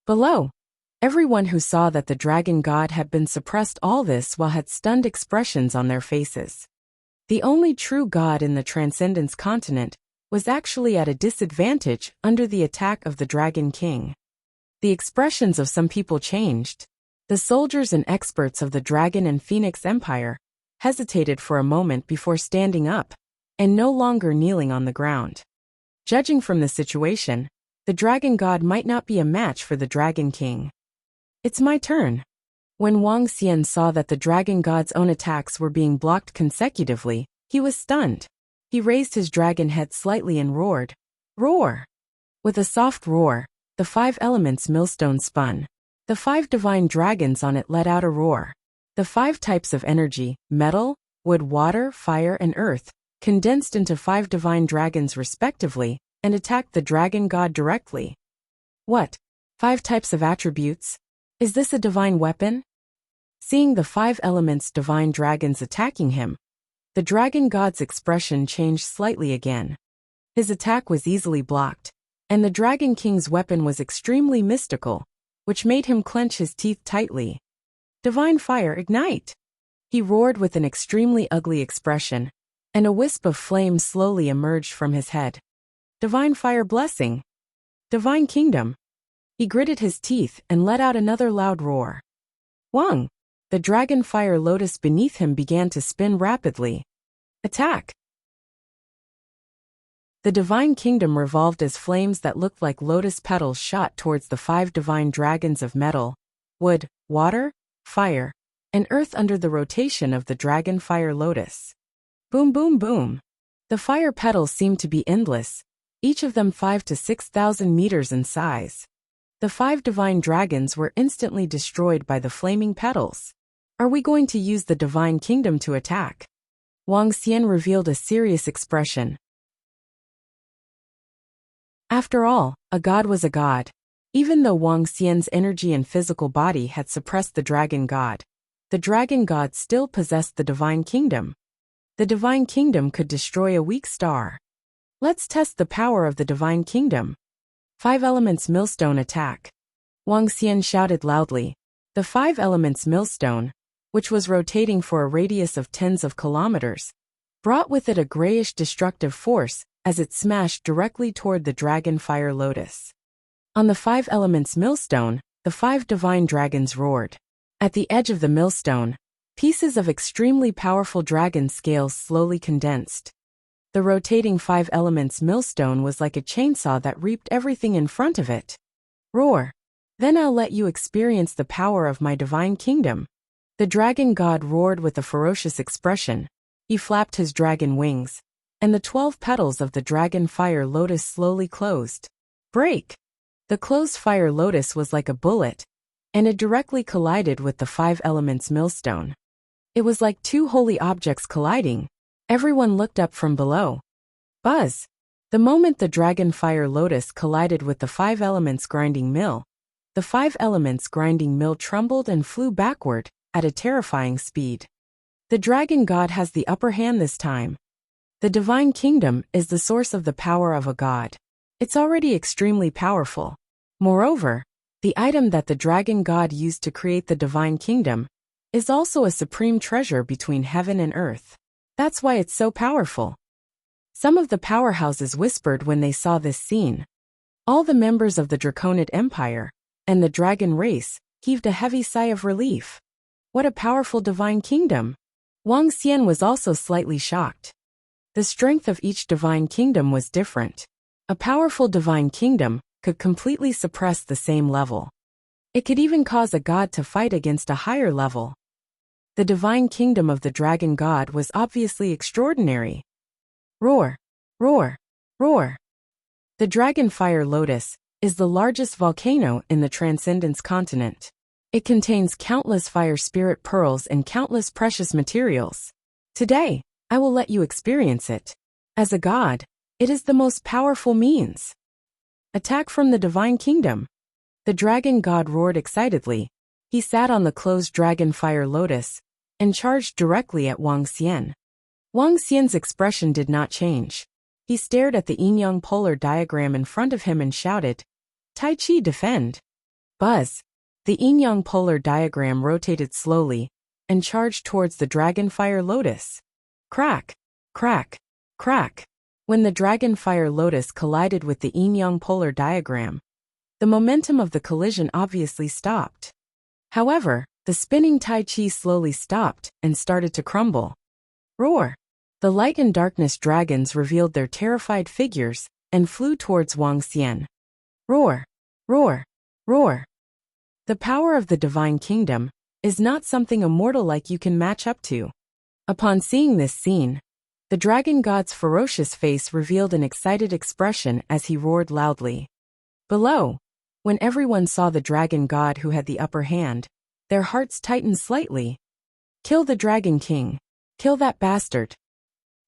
Below, everyone who saw that the dragon god had been suppressed all this while had stunned expressions on their faces. The only true god in the Transcendence continent was actually at a disadvantage under the attack of the Dragon King. The expressions of some people changed. The soldiers and experts of the Dragon and Phoenix Empire hesitated for a moment before standing up and no longer kneeling on the ground. Judging from the situation, the Dragon God might not be a match for the Dragon King. It's my turn. When Wuxia saw that the Dragon God's own attacks were being blocked consecutively, he was stunned. He raised his dragon head slightly and roared. Roar! With a soft roar, the 5 elements millstone spun. The 5 divine dragons on it let out a roar. The 5 types of energy, metal, wood, water, fire, and earth, condensed into 5 divine dragons respectively, and attacked the dragon god directly. What? 5 types of attributes? Is this a divine weapon? Seeing the 5 elements divine dragons attacking him, the dragon god's expression changed slightly again. His attack was easily blocked, and the Dragon King's weapon was extremely mystical, which made him clench his teeth tightly. Divine fire, ignite! He roared with an extremely ugly expression, and a wisp of flame slowly emerged from his head. Divine fire blessing! Divine kingdom! He gritted his teeth and let out another loud roar. Wang! The dragon fire lotus beneath him began to spin rapidly. Attack! The divine kingdom revolved as flames that looked like lotus petals shot towards the 5 divine dragons of metal, wood, water, fire, and earth under the rotation of the dragon fire lotus. Boom, boom, boom. The fire petals seemed to be endless, each of them 5 to 6,000 meters in size. The 5 divine dragons were instantly destroyed by the flaming petals. Are we going to use the divine kingdom to attack? Wuxia revealed a serious expression. After all, a god was a god. Even though Wuxia's energy and physical body had suppressed the dragon god, the dragon god still possessed the divine kingdom. The divine kingdom could destroy a weak star. Let's test the power of the divine kingdom. 5 elements millstone attack. Wuxia shouted loudly. The 5 elements millstone, which was rotating for a radius of tens of kilometers, brought with it a grayish destructive force as it smashed directly toward the dragon fire lotus. On the 5 elements millstone, the 5 divine dragons roared. At the edge of the millstone, pieces of extremely powerful dragon scales slowly condensed. The rotating five elements millstone was like a chainsaw that reaped everything in front of it. Roar! Then I'll let you experience the power of my divine kingdom. The dragon god roared with a ferocious expression. He flapped his dragon wings, and the 12 petals of the dragon fire lotus slowly closed. Break! The closed fire lotus was like a bullet, and it directly collided with the five elements millstone. It was like two holy objects colliding. Everyone looked up from below. Buzz! The moment the dragon fire lotus collided with the five elements grinding mill, the five elements grinding mill trembled and flew backward at a terrifying speed. The dragon god has the upper hand this time. The divine kingdom is the source of the power of a god. It's already extremely powerful. Moreover, the item that the dragon god used to create the divine kingdom is also a supreme treasure between heaven and earth. That's why it's so powerful. Some of the powerhouses whispered when they saw this scene. All the members of the Draconid Empire and the dragon race heaved a heavy sigh of relief. What a powerful divine kingdom! Wang Xian was also slightly shocked. The strength of each divine kingdom was different. A powerful divine kingdom could completely suppress the same level. It could even cause a god to fight against a higher level. The divine kingdom of the dragon god was obviously extraordinary. Roar! Roar! Roar! The dragon fire lotus is the largest volcano in the Transcendence continent. It contains countless fire spirit pearls and countless precious materials. Today, I will let you experience it. As a god, it is the most powerful means. Attack from the divine kingdom. The dragon god roared excitedly. He sat on the closed dragon fire lotus and charged directly at Wang Xian. Wang Xian's expression did not change. He stared at the yin-yang polar diagram in front of him and shouted, Tai Chi, defend! Buzz! The yin-yang polar diagram rotated slowly and charged towards the dragon fire lotus. Crack! Crack! Crack! When the dragon fire lotus collided with the yin-yang polar diagram, the momentum of the collision obviously stopped. However, the spinning Tai Chi slowly stopped and started to crumble. Roar! The light and darkness dragons revealed their terrified figures and flew towards Wang Xian. Roar! Roar! Roar! The power of the divine kingdom is not something a mortal like you can match up to. Upon seeing this scene, the dragon god's ferocious face revealed an excited expression as he roared loudly. Below, when everyone saw the dragon god who had the upper hand, their hearts tightened slightly. Kill the dragon king. Kill that bastard.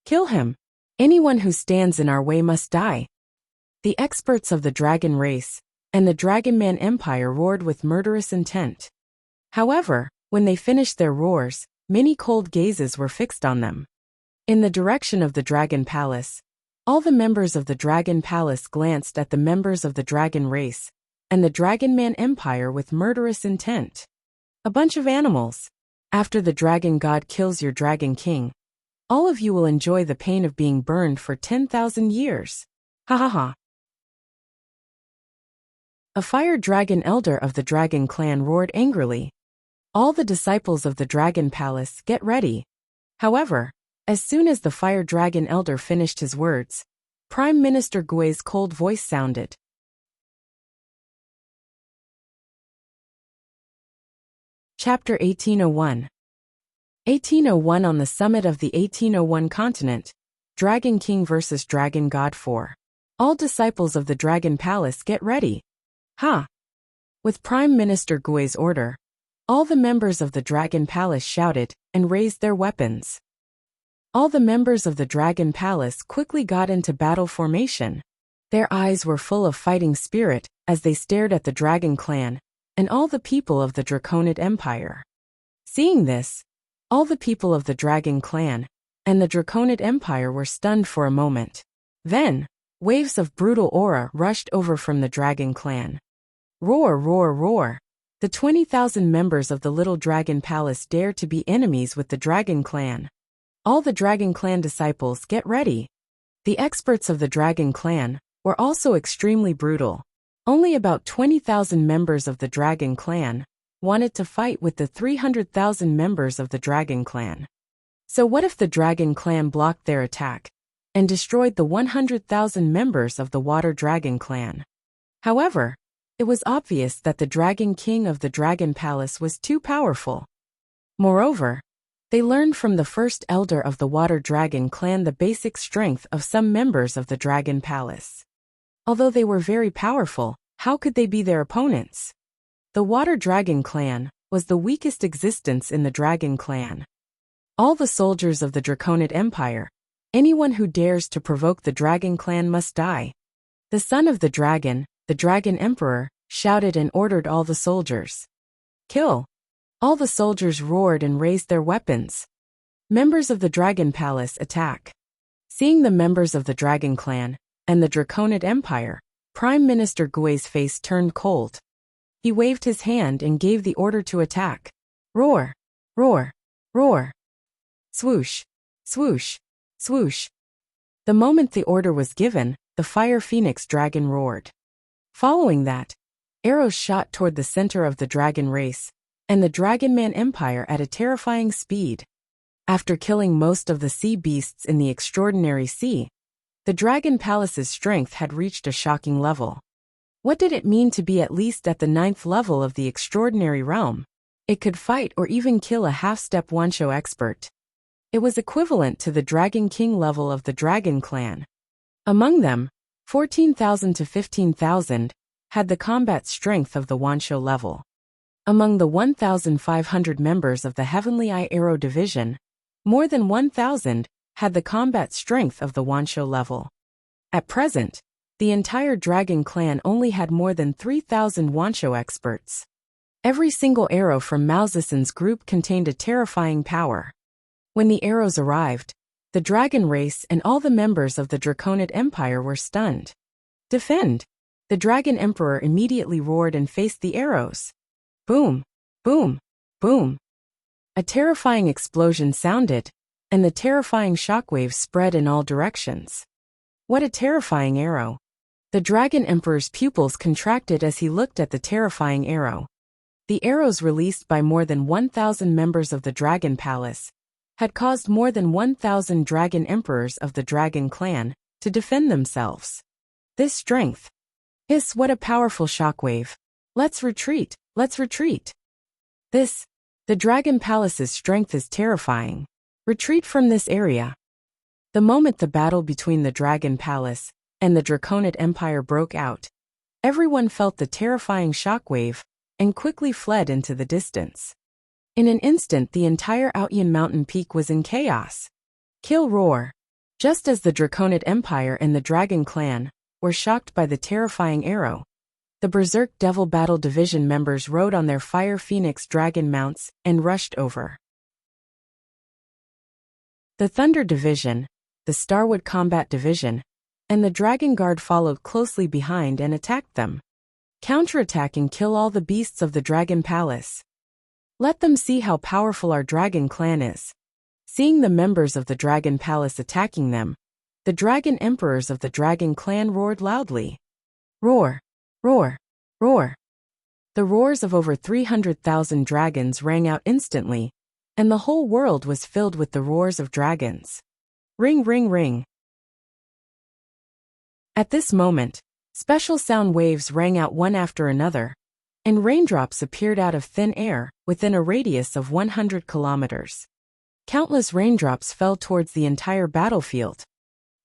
Kill him. Anyone who stands in our way must die. The experts of the dragon race and the Dragon Man Empire roared with murderous intent. However, when they finished their roars, many cold gazes were fixed on them. In the direction of the Dragon Palace, all the members of the Dragon Palace glanced at the members of the dragon race and the Dragon Man Empire with murderous intent. A bunch of animals. After the dragon god kills your dragon king, all of you will enjoy the pain of being burned for 10,000 years. Ha ha ha. A fire dragon elder of the dragon clan roared angrily. All the disciples of the dragon palace, get ready. However, as soon as the fire dragon elder finished his words, Prime Minister Gui's cold voice sounded. Chapter 1801. 1801. On the summit of the 1801 continent, Dragon King vs. Dragon God 4. All disciples of the Dragon Palace, get ready. Ha! With Prime Minister Gui's order, all the members of the Dragon Palace shouted and raised their weapons. All the members of the Dragon Palace quickly got into battle formation. Their eyes were full of fighting spirit as they stared at the Dragon Clan and all the people of the Draconid Empire. Seeing this, all the people of the Dragon Clan and the Draconid Empire were stunned for a moment. Then, waves of brutal aura rushed over from the Dragon Clan. Roar, roar, roar! The 20,000 members of the Little Dragon Palace dare to be enemies with the Dragon Clan. All the Dragon Clan disciples, get ready. The experts of the Dragon Clan were also extremely brutal. Only about 20,000 members of the Dragon Clan wanted to fight with the 300,000 members of the Dragon Clan. So what if the Dragon Clan blocked their attack? and destroyed the 100,000 members of the Water Dragon clan. However, it was obvious that the Dragon King of the Dragon Palace was too powerful. Moreover, they learned from the first elder of the Water Dragon clan the basic strength of some members of the Dragon Palace. Although they were very powerful, how could they be their opponents? The Water Dragon clan was the weakest existence in the Dragon clan. All the soldiers of the Draconid Empire, anyone who dares to provoke the Dragon clan must die. The son of the Dragon Emperor, shouted and ordered all the soldiers. Kill! All the soldiers roared and raised their weapons. Members of the Dragon Palace attack. Seeing the members of the Dragon clan and the Draconid Empire, Prime Minister Gui's face turned cold. He waved his hand and gave the order to attack. Roar! Roar! Roar! Swoosh! Swoosh! Swoosh! The moment the order was given, the Fire Phoenix dragon roared. Following that, arrows shot toward the center of the dragon race and the Dragonman Empire at a terrifying speed. After killing most of the sea beasts in the extraordinary sea, the Dragon Palace's strength had reached a shocking level. What did it mean to be at least at the 9th level of the extraordinary realm? It could fight or even kill a half-step one-show expert. It was equivalent to the Dragon King level of the Dragon Clan. Among them, 14,000 to 15,000 had the combat strength of the one-show level. Among the 1,500 members of the Heavenly Eye Arrow Division, more than 1,000 had the combat strength of the one-show level. At present, the entire Dragon Clan only had more than 3,000 one-show experts. Every single arrow from Mao Zedong's group contained a terrifying power. When the arrows arrived, the dragon race and all the members of the Draconid Empire were stunned. Defend! The Dragon Emperor immediately roared and faced the arrows. Boom! Boom! Boom! A terrifying explosion sounded, and the terrifying shockwaves spread in all directions. What a terrifying arrow! The Dragon Emperor's pupils contracted as he looked at the terrifying arrow. The arrows released by more than 1,000 members of the Dragon Palace had caused more than 1,000 Dragon Emperors of the Dragon Clan to defend themselves. This strength! Hiss, what a powerful shockwave! Let's retreat! Let's retreat! The Dragon Palace's strength is terrifying. Retreat from this area. The moment the battle between the Dragon Palace and the Draconid Empire broke out, everyone felt the terrifying shockwave and quickly fled into the distance. In an instant, the entire Outyan mountain peak was in chaos. Kill roar! Just as the Draconid Empire and the Dragon Clan were shocked by the terrifying arrow, the Berserk Devil Battle Division members rode on their Fire Phoenix dragon mounts and rushed over. The Thunder Division, the Starwood Combat Division, and the Dragon Guard followed closely behind and attacked them. Counterattack and kill all the beasts of the Dragon Palace. Let them see how powerful our Dragon Clan is. Seeing the members of the Dragon Palace attacking them, the Dragon Emperors of the Dragon Clan roared loudly. Roar! Roar! Roar! The roars of over 300,000 dragons rang out instantly, and the whole world was filled with the roars of dragons. Ring, ring, ring! At this moment, special sound waves rang out one after another, and raindrops appeared out of thin air within a radius of 100 kilometers. Countless raindrops fell towards the entire battlefield.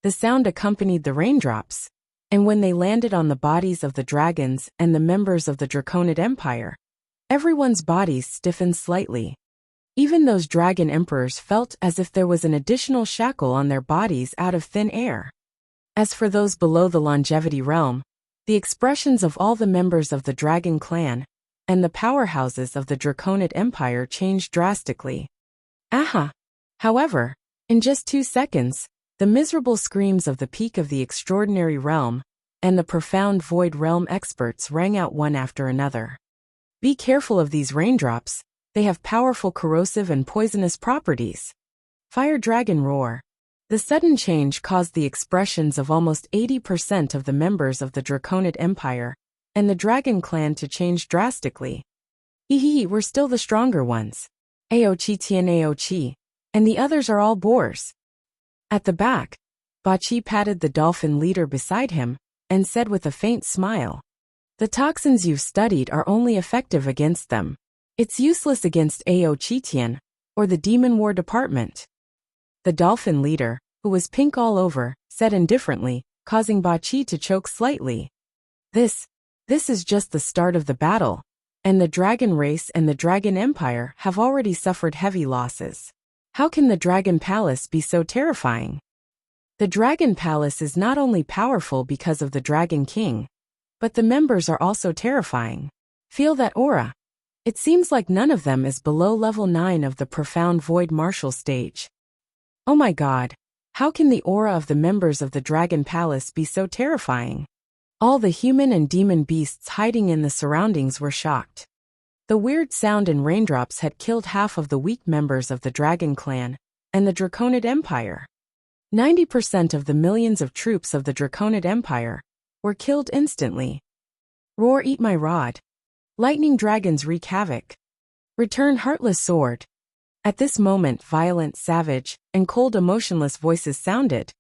The sound accompanied the raindrops, and when they landed on the bodies of the dragons and the members of the Draconid Empire, everyone's bodies stiffened slightly. Even those Dragon Emperors felt as if there was an additional shackle on their bodies out of thin air. As for those below the Longevity Realm, the expressions of all the members of the Dragon Clan and the powerhouses of the Draconid Empire changed drastically. Aha! However, in just 2 seconds, the miserable screams of the peak of the Extraordinary Realm and the Profound Void Realm experts rang out one after another. Be careful of these raindrops, they have powerful corrosive and poisonous properties. Fire Dragon Roar! The sudden change caused the expressions of almost 80% of the members of the Draconid Empire and the Dragon Clan to change drastically. Hee, we're still the stronger ones. Aochi Tian Aochi, and the others are all boars. At the back, Ba Qi patted the dolphin leader beside him and said with a faint smile, "The toxins you've studied are only effective against them. It's useless against Ao Qitian, or the Demon War Department." The dolphin leader, who was pink all over, said indifferently, causing Ba Qi to choke slightly. This is just the start of the battle, and the dragon race and the dragon empire have already suffered heavy losses. How can the dragon palace be so terrifying? The dragon palace is not only powerful because of the dragon king, but the members are also terrifying. Feel that aura. It seems like none of them is below level 9 of the profound void martial stage. Oh my god, how can the aura of the members of the dragon palace be so terrifying? All the human and demon beasts hiding in the surroundings were shocked. The weird sound and raindrops had killed half of the weak members of the dragon clan and the Draconid Empire. 90% of the millions of troops of the Draconid Empire were killed instantly. Roar, eat my rod. Lightning dragons wreak havoc. Return heartless sword. At this moment, violent, savage, and cold emotionless voices sounded.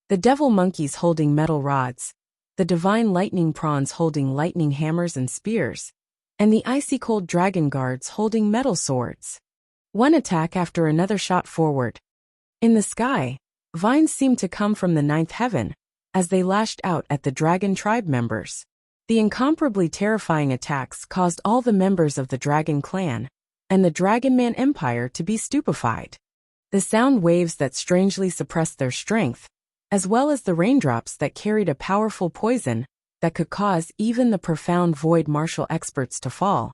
The devil monkeys holding metal rods, the divine lightning prawns holding lightning hammers and spears, and the icy cold dragon guards holding metal swords. One attack after another shot forward. In the sky, vines seemed to come from the ninth heaven, as they lashed out at the dragon tribe members. The incomparably terrifying attacks caused all the members of the dragon clan and the Dragon Man Empire to be stupefied. The sound waves that strangely suppressed their strength, as well as the raindrops that carried a powerful poison that could cause even the profound void martial experts to fall,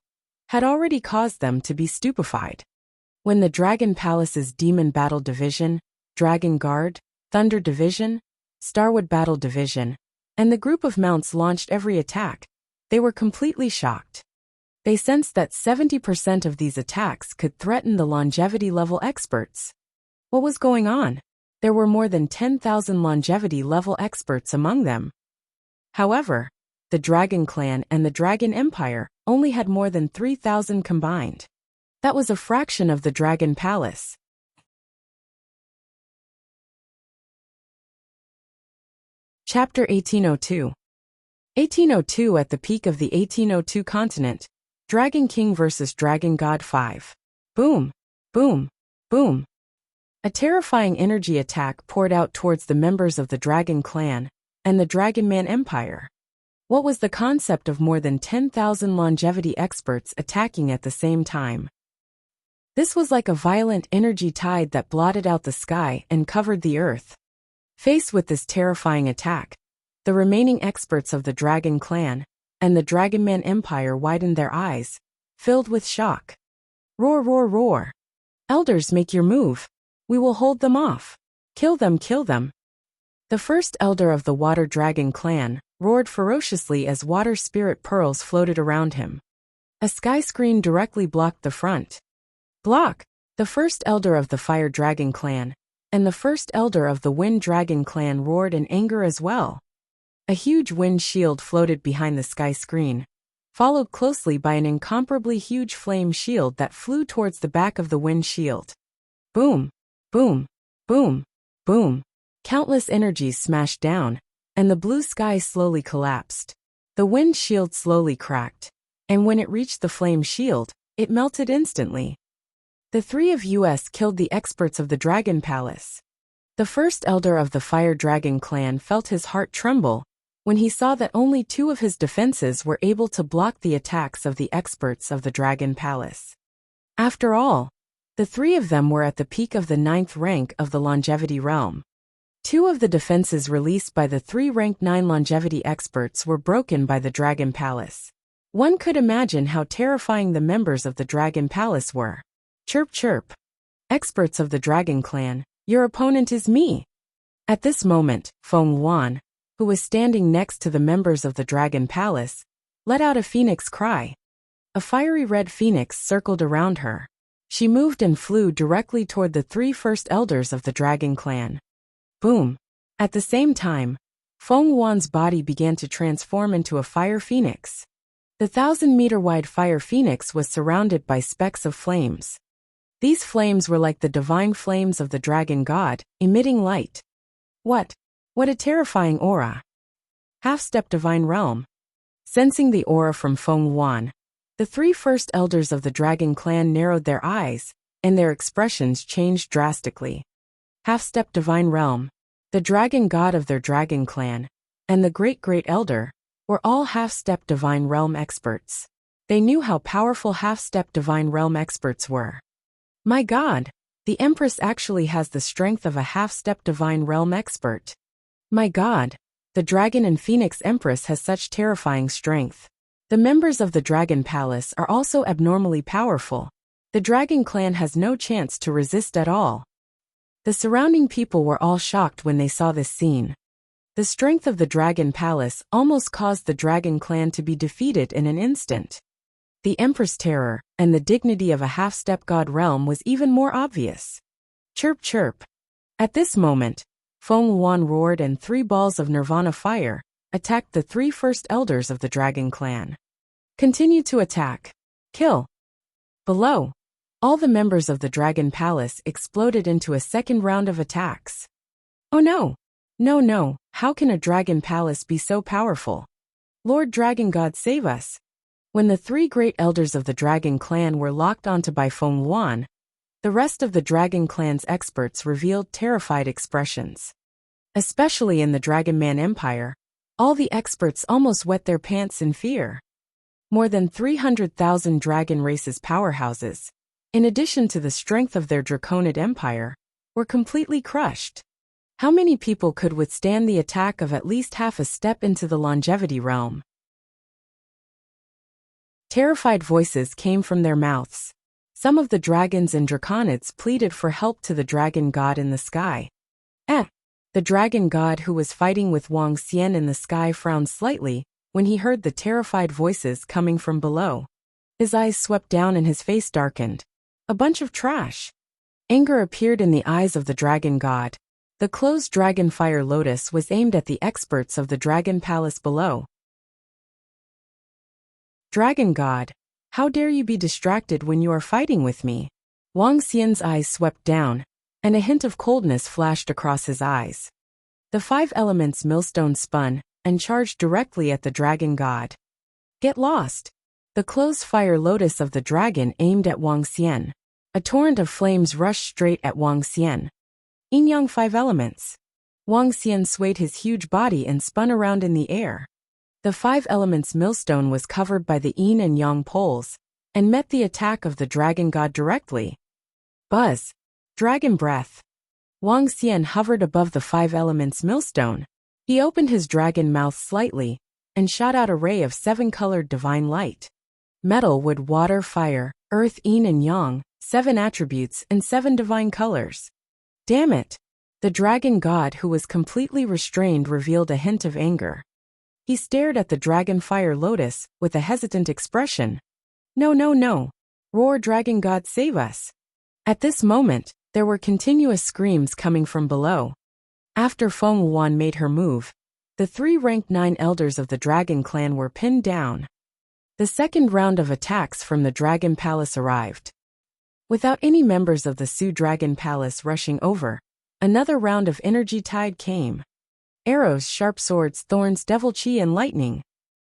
had already caused them to be stupefied. When the Dragon Palace's Demon Battle Division, Dragon Guard, Thunder Division, Starwood Battle Division, and the group of mounts launched every attack, they were completely shocked. They sensed that 70% of these attacks could threaten the longevity level experts. What was going on? There were more than 10,000 longevity level experts among them. However, the Dragon Clan and the Dragon Empire only had more than 3,000 combined. That was a fraction of the Dragon Palace. Chapter 1802. 1802. At the peak of the 1802 continent, Dragon King vs. Dragon God 5. Boom, boom, boom. A terrifying energy attack poured out towards the members of the Dragon Clan and the Dragon Man Empire. What was the concept of more than 10,000 longevity experts attacking at the same time? This was like a violent energy tide that blotted out the sky and covered the earth. Faced with this terrifying attack, the remaining experts of the Dragon Clan and the Dragon Man Empire widened their eyes, filled with shock. Roar, roar, roar. Elders, make your move. We will hold them off. Kill them, kill them. The first elder of the Water Dragon Clan roared ferociously as water spirit pearls floated around him. A sky screen directly blocked the front. Block! The first elder of the Fire Dragon Clan and the first elder of the Wind Dragon Clan roared in anger as well. A huge wind shield floated behind the sky screen, followed closely by an incomparably huge flame shield that flew towards the back of the wind shield. Boom, boom, boom, boom. Countless energies smashed down, and the blue sky slowly collapsed. The wind shield slowly cracked, and when it reached the flame shield, it melted instantly. The three of us killed the experts of the Dragon Palace. The first elder of the Fire Dragon Clan felt his heart tremble when he saw that only 2 of his defenses were able to block the attacks of the experts of the Dragon Palace. After all, the 3 of them were at the peak of the 9th rank of the longevity realm. 2 of the defenses released by the 3 rank 9 longevity experts were broken by the Dragon Palace. One could imagine how terrifying the members of the Dragon Palace were. Chirp chirp. Experts of the Dragon Clan, your opponent is me. At this moment, Feng Yuan, who was standing next to the members of the Dragon Palace, let out a phoenix cry. A fiery red phoenix circled around her. She moved and flew directly toward the 3 first elders of the Dragon Clan. Boom. At the same time, Feng Yuan's body began to transform into a fire phoenix. The 1,000-meter-wide fire phoenix was surrounded by specks of flames. These flames were like the divine flames of the dragon god, emitting light. What? What a terrifying aura. Half-step divine realm. Sensing the aura from Feng Yuan, the three first elders of the dragon clan narrowed their eyes, and their expressions changed drastically. Half-step divine realm, the dragon god of their dragon clan, and the great-great elder, were all half-step divine realm experts. They knew how powerful half-step divine realm experts were. My god, the Empress actually has the strength of a half-step divine realm expert. My god, the Dragon and Phoenix Empress has such terrifying strength. The members of the Dragon Palace are also abnormally powerful. The Dragon Clan has no chance to resist at all. The surrounding people were all shocked when they saw this scene. The strength of the Dragon Palace almost caused the Dragon Clan to be defeated in an instant. The Empress' terror and the dignity of a half-step god realm was even more obvious. Chirp chirp. At this moment, Feng Yuan roared and three balls of Nirvana fire attacked the three first elders of the Dragon Clan. Continue to attack. Kill. Below, all the members of the Dragon Palace exploded into a second round of attacks. Oh no! No, how can a Dragon Palace be so powerful? Lord Dragon God save us! When the three great elders of the Dragon Clan were locked onto by Feng Yuan, the rest of the Dragon Clan's experts revealed terrified expressions. Especially in the Dragon Man Empire, all the experts almost wet their pants in fear. More than 300,000 dragon races powerhouses, in addition to the strength of their Draconid Empire, were completely crushed. How many people could withstand the attack of at least half a step into the longevity realm? Terrified voices came from their mouths. Some of the dragons and draconids pleaded for help to the dragon god in the sky. The dragon god who was fighting with Wang Xian in the sky frowned slightly when he heard the terrified voices coming from below. His eyes swept down and his face darkened. A bunch of trash. Anger appeared in the eyes of the dragon god. The closed dragon fire lotus was aimed at the experts of the dragon palace below. Dragon god, how dare you be distracted when you are fighting with me? Wang Xian's eyes swept down, and a hint of coldness flashed across his eyes. The five elements millstone spun and charged directly at the dragon god. Get lost! The closed fire lotus of the dragon aimed at Wang Xian. A torrent of flames rushed straight at Wang Xian. Yin-yang five elements. Wang Xian swayed his huge body and spun around in the air. The five elements millstone was covered by the yin and yang poles, and met the attack of the dragon god directly. Buzz. Dragon breath. Wang Xian hovered above the five elements millstone. He opened his dragon mouth slightly, and shot out a ray of seven-colored divine light. Metal, wood, water, fire, earth, yin and yang, 7 attributes and 7 divine colors. Damn it! The dragon god who was completely restrained revealed a hint of anger. He stared at the dragon fire lotus with a hesitant expression. No. Roar dragon god save us. At this moment, there were continuous screams coming from below. After Feng Yuan made her move, the 3 ranked 9 elders of the dragon clan were pinned down. The second round of attacks from the dragon palace arrived. Without any members of the Su Dragon Palace rushing over, another round of energy tide came. Arrows, sharp swords, thorns, devil chi and lightning.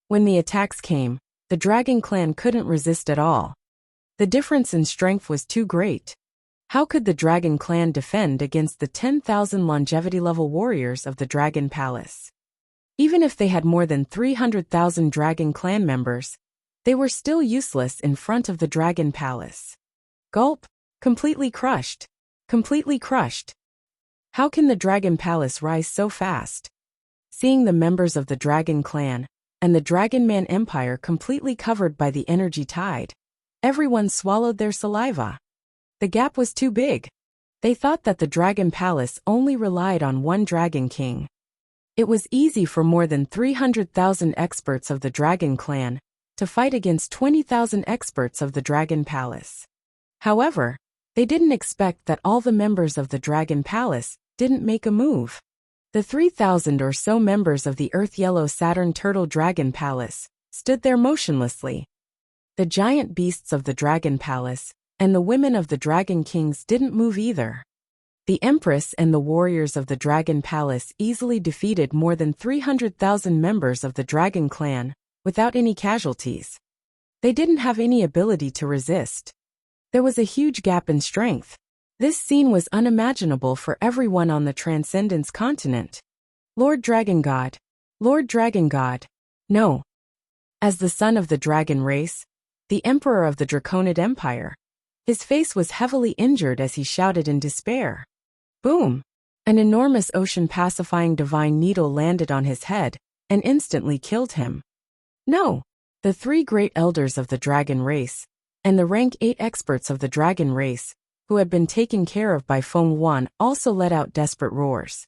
When the attacks came, the dragon clan couldn't resist at all. The difference in strength was too great. How could the dragon clan defend against the 10,000 longevity level warriors of the dragon palace? Even if they had more than 300,000 dragon clan members, they were still useless in front of the dragon palace. Gulp. Completely crushed. Completely crushed. How can the dragon palace rise so fast? Seeing the members of the dragon clan and the Dragon Man Empire completely covered by the energy tide, everyone swallowed their saliva. The gap was too big. They thought that the dragon palace only relied on one dragon king. It was easy for more than 300,000 experts of the dragon clan to fight against 20,000 experts of the dragon palace. However, they didn't expect that all the members of the dragon palace didn't make a move. The 3,000 or so members of the Earth Yellow Saturn Turtle Dragon Palace stood there motionlessly. The giant beasts of the dragon palace and the women of the dragon kings didn't move either. The Empress and the warriors of the Dragon Palace easily defeated more than 300,000 members of the Dragon Clan, without any casualties. They didn't have any ability to resist. There was a huge gap in strength. This scene was unimaginable for everyone on the Transcendence continent. Lord Dragon God. Lord Dragon God. No. As the son of the dragon race, the emperor of the Draconid Empire, his face was heavily injured as he shouted in despair. Boom! An enormous ocean-pacifying divine needle landed on his head and instantly killed him. No! The 3 great elders of the dragon race, and the rank 8 experts of the dragon race, who had been taken care of by Feng Wuan, also let out desperate roars.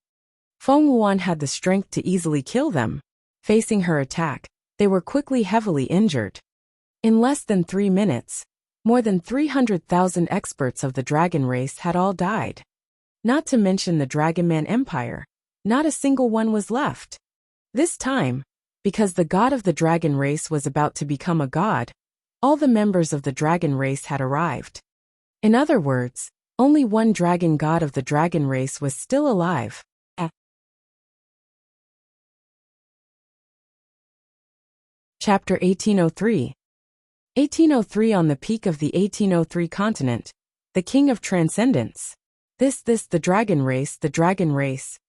Feng Wuan had the strength to easily kill them. Facing her attack, they were quickly heavily injured. In less than 3 minutes, more than 300,000 experts of the dragon race had all died. Not to mention the Dragonman Empire, not a single one was left. This time, because the god of the dragon race was about to become a god, all the members of the dragon race had arrived. In other words, only one dragon god of the dragon race was still alive. Chapter 1803. 1803. On the peak of the 1803 continent, the king of transcendence. The dragon race, the dragon race.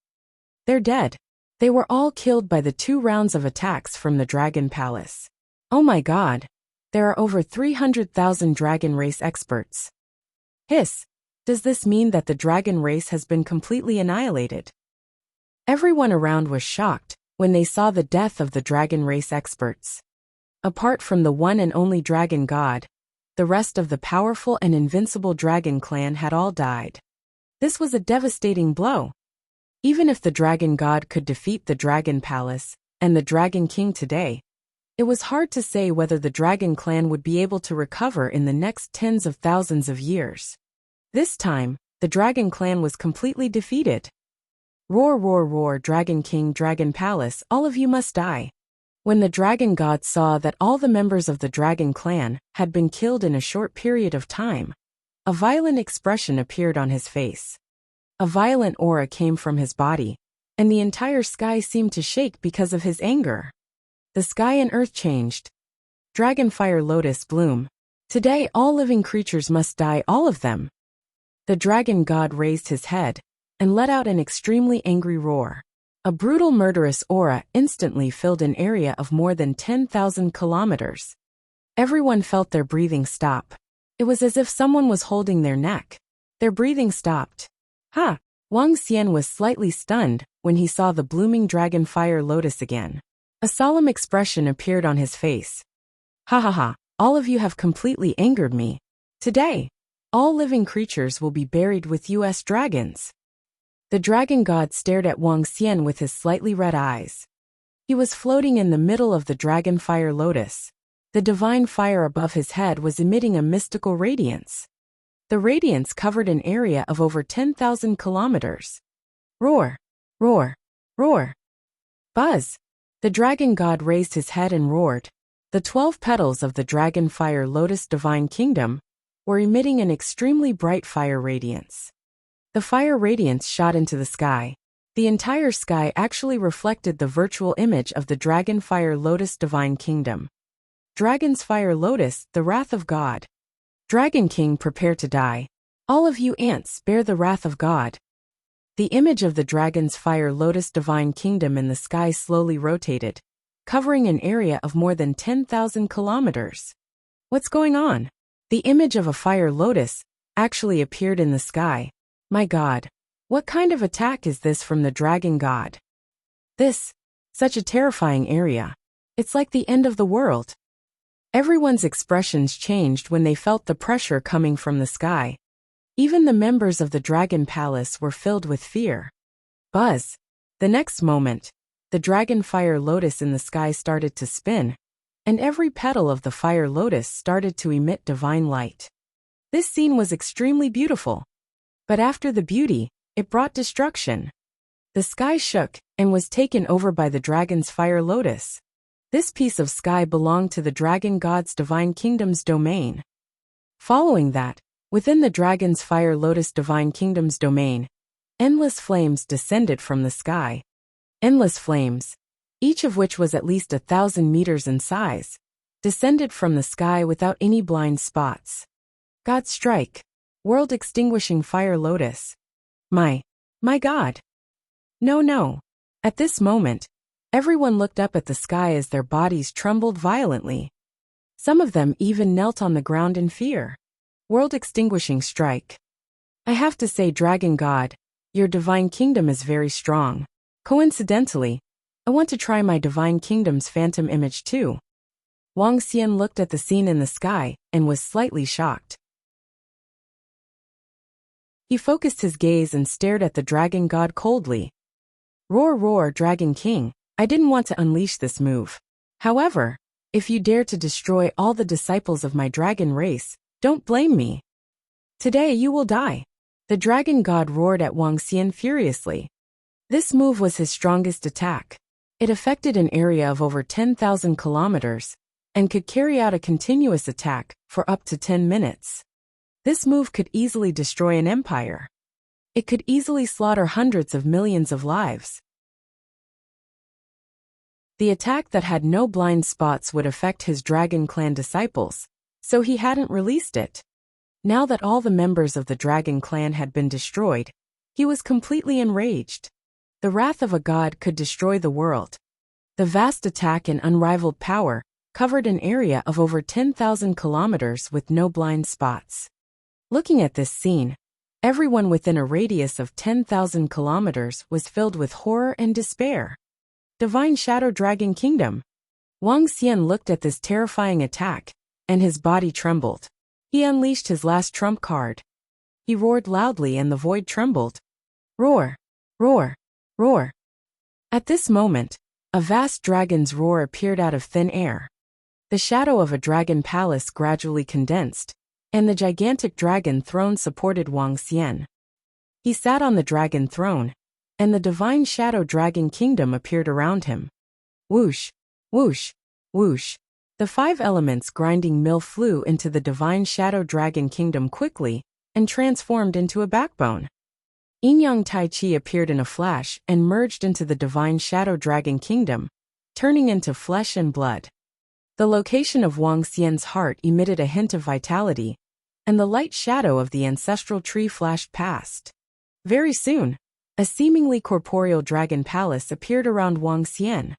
They're dead. They were all killed by the 2 rounds of attacks from the Dragon Palace. Oh my god. There are over 300,000 dragon race experts. Hiss. Does this mean that the dragon race has been completely annihilated? Everyone around was shocked when they saw the death of the dragon race experts. Apart from the one and only dragon god, the rest of the powerful and invincible dragon clan had all died. This was a devastating blow. Even if the dragon god could defeat the Dragon Palace and the Dragon King today, it was hard to say whether the dragon clan would be able to recover in the next tens of thousands of years. This time, the dragon clan was completely defeated. Roar, roar, roar, Dragon King, Dragon Palace, all of you must die. When the dragon god saw that all the members of the dragon clan had been killed in a short period of time, a violent expression appeared on his face. A violent aura came from his body, and the entire sky seemed to shake because of his anger. The sky and earth changed. Dragonfire Lotus Bloom. Today all living creatures must die, all of them. The dragon god raised his head and let out an extremely angry roar. A brutal murderous aura instantly filled an area of more than 10,000 kilometers. Everyone felt their breathing stop. It was as if someone was holding their neck. Their breathing stopped. Ha! Wang Xian was slightly stunned when he saw the blooming dragonfire lotus again. A solemn expression appeared on his face. Ha ha ha, all of you have completely angered me. Today, all living creatures will be buried with US dragons. The dragon god stared at Wang Xian with his slightly red eyes. He was floating in the middle of the dragonfire lotus. The divine fire above his head was emitting a mystical radiance. The radiance covered an area of over 10,000 kilometers. Roar! Roar! Roar! Buzz! The dragon god raised his head and roared. The 12 petals of the dragonfire lotus divine kingdom were emitting an extremely bright fire radiance. The fire radiance shot into the sky. The entire sky actually reflected the virtual image of the dragonfire lotus divine kingdom. Dragon's fire lotus, the wrath of God. Dragon King, prepare to die. All of you ants, bear the wrath of God. The image of the dragon's fire lotus divine kingdom in the sky slowly rotated, covering an area of more than 10,000 kilometers. What's going on? The image of a fire lotus actually appeared in the sky. My God, what kind of attack is this from the dragon god? Such a terrifying area. It's like the end of the world. Everyone's expressions changed when they felt the pressure coming from the sky. Even the members of the Dragon Palace were filled with fear. Buzz! The next moment, the dragon fire lotus in the sky started to spin, and every petal of the fire lotus started to emit divine light. This scene was extremely beautiful. But after the beauty, it brought destruction. The sky shook and was taken over by the dragon's fire lotus. This piece of sky belonged to the dragon god's divine kingdom's domain. Following that, within the dragon's fire lotus divine kingdom's domain, Endless flames descended from the sky. Endless flames, each of which was at least 1,000 meters in size, descended from the sky without any blind spots. God strike. World-extinguishing fire lotus. My God. No. At this moment, everyone looked up at the sky as their bodies trembled violently. Some of them even knelt on the ground in fear. World-extinguishing strike. I have to say, Dragon God, your divine kingdom is very strong. Coincidentally, I want to try my divine kingdom's phantom image too. Wang Xian looked at the scene in the sky and was slightly shocked. He focused his gaze and stared at the Dragon God coldly. Roar, Dragon King, I didn't want to unleash this move. However, if you dare to destroy all the disciples of my dragon race, don't blame me. Today you will die. The Dragon God roared at Wang Xian furiously. This move was his strongest attack. It affected an area of over 10,000 kilometers and could carry out a continuous attack for up to 10 minutes. This move could easily destroy an empire. It could easily slaughter hundreds of millions of lives. The attack that had no blind spots would affect his Dragon Clan disciples, so he hadn't released it. Now that all the members of the Dragon Clan had been destroyed, he was completely enraged. The wrath of a god could destroy the world. The vast attack and unrivaled power covered an area of over 10,000 kilometers with no blind spots. Looking at this scene, everyone within a radius of 10,000 kilometers was filled with horror and despair. Divine Shadow Dragon Kingdom. Wang Xian looked at this terrifying attack, and his body trembled. He unleashed his last trump card. He roared loudly and the void trembled. Roar! At this moment, a vast dragon's roar appeared out of thin air. The shadow of a dragon palace gradually condensed, and the gigantic dragon throne supported Wang Xian. He sat on the dragon throne, and the Divine Shadow Dragon Kingdom appeared around him. Whoosh! The 5 elements grinding mill flew into the Divine Shadow Dragon Kingdom quickly and transformed into a backbone. Yin-Yang Tai Chi appeared in a flash and merged into the Divine Shadow Dragon Kingdom, turning into flesh and blood. The location of Wang Xian's heart emitted a hint of vitality, and the light shadow of the ancestral tree flashed past. Very soon, a seemingly corporeal dragon palace appeared around Wang Xian.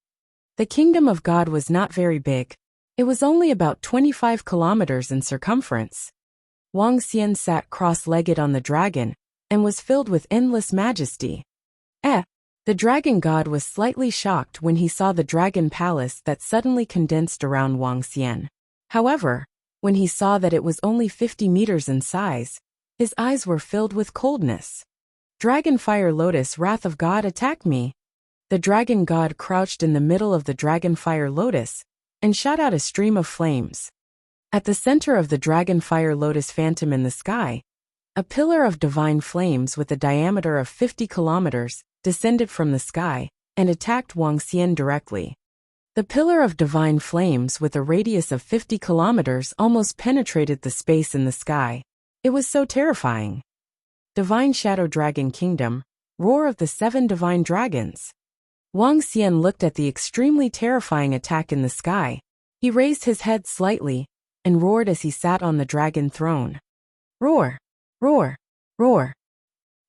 The kingdom of God was not very big. It was only about 25 kilometers in circumference. Wang Xian sat cross-legged on the dragon and was filled with endless majesty. The dragon god was slightly shocked when he saw the dragon palace that suddenly condensed around Wang Xian. However, when he saw that it was only 50 meters in size, his eyes were filled with coldness. Dragon Fire Lotus, Wrath of God, attack me. The dragon god crouched in the middle of the Dragon Fire Lotus and shot out a stream of flames. At the center of the Dragon Fire Lotus phantom in the sky, a pillar of divine flames with a diameter of 50 kilometers descended from the sky and attacked Wang Xian directly. The pillar of divine flames with a radius of 50 kilometers almost penetrated the space in the sky. It was so terrifying. Divine Shadow Dragon Kingdom, Roar of the 7 Divine Dragons. Wang Xian looked at the extremely terrifying attack in the sky. He raised his head slightly and roared as he sat on the dragon throne. Roar!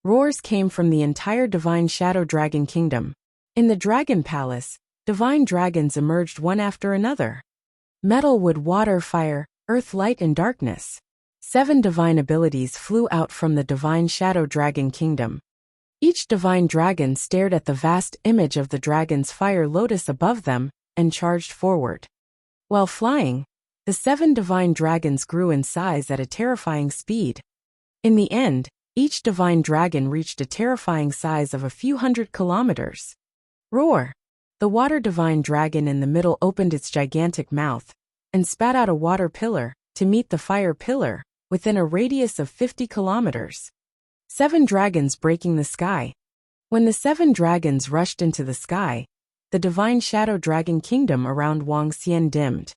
Roars came from the entire Divine Shadow Dragon Kingdom. In the Dragon Palace, divine dragons emerged one after another. Metal, wood, water, fire, earth, light, and darkness. 7 divine abilities flew out from the Divine Shadow Dragon Kingdom. Each divine dragon stared at the vast image of the dragon's fire lotus above them and charged forward. While flying, the 7 divine dragons grew in size at a terrifying speed. In the end, each divine dragon reached a terrifying size of a few hundred kilometers. Roar! The water divine dragon in the middle opened its gigantic mouth and spat out a water pillar to meet the fire pillar within a radius of 50 kilometers. 7 dragons breaking the sky. When the 7 dragons rushed into the sky, the Divine Shadow Dragon Kingdom around Wang Xian dimmed.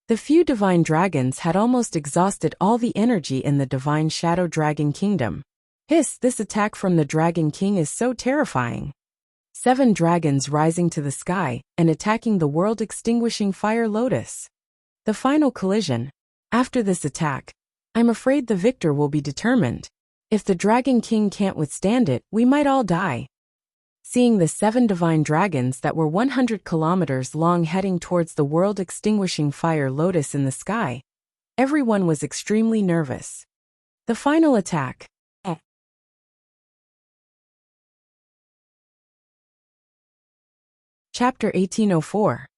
The few divine dragons had almost exhausted all the energy in the Divine Shadow Dragon Kingdom. Hiss, this attack from the Dragon King is so terrifying. 7 dragons rising to the sky and attacking the world-extinguishing fire lotus. The final collision. After this attack, I'm afraid the victor will be determined. If the Dragon King can't withstand it, we might all die. Seeing the 7 divine dragons that were 100 kilometers long heading towards the world-extinguishing fire lotus in the sky, everyone was extremely nervous. The final attack. Chapter 1804.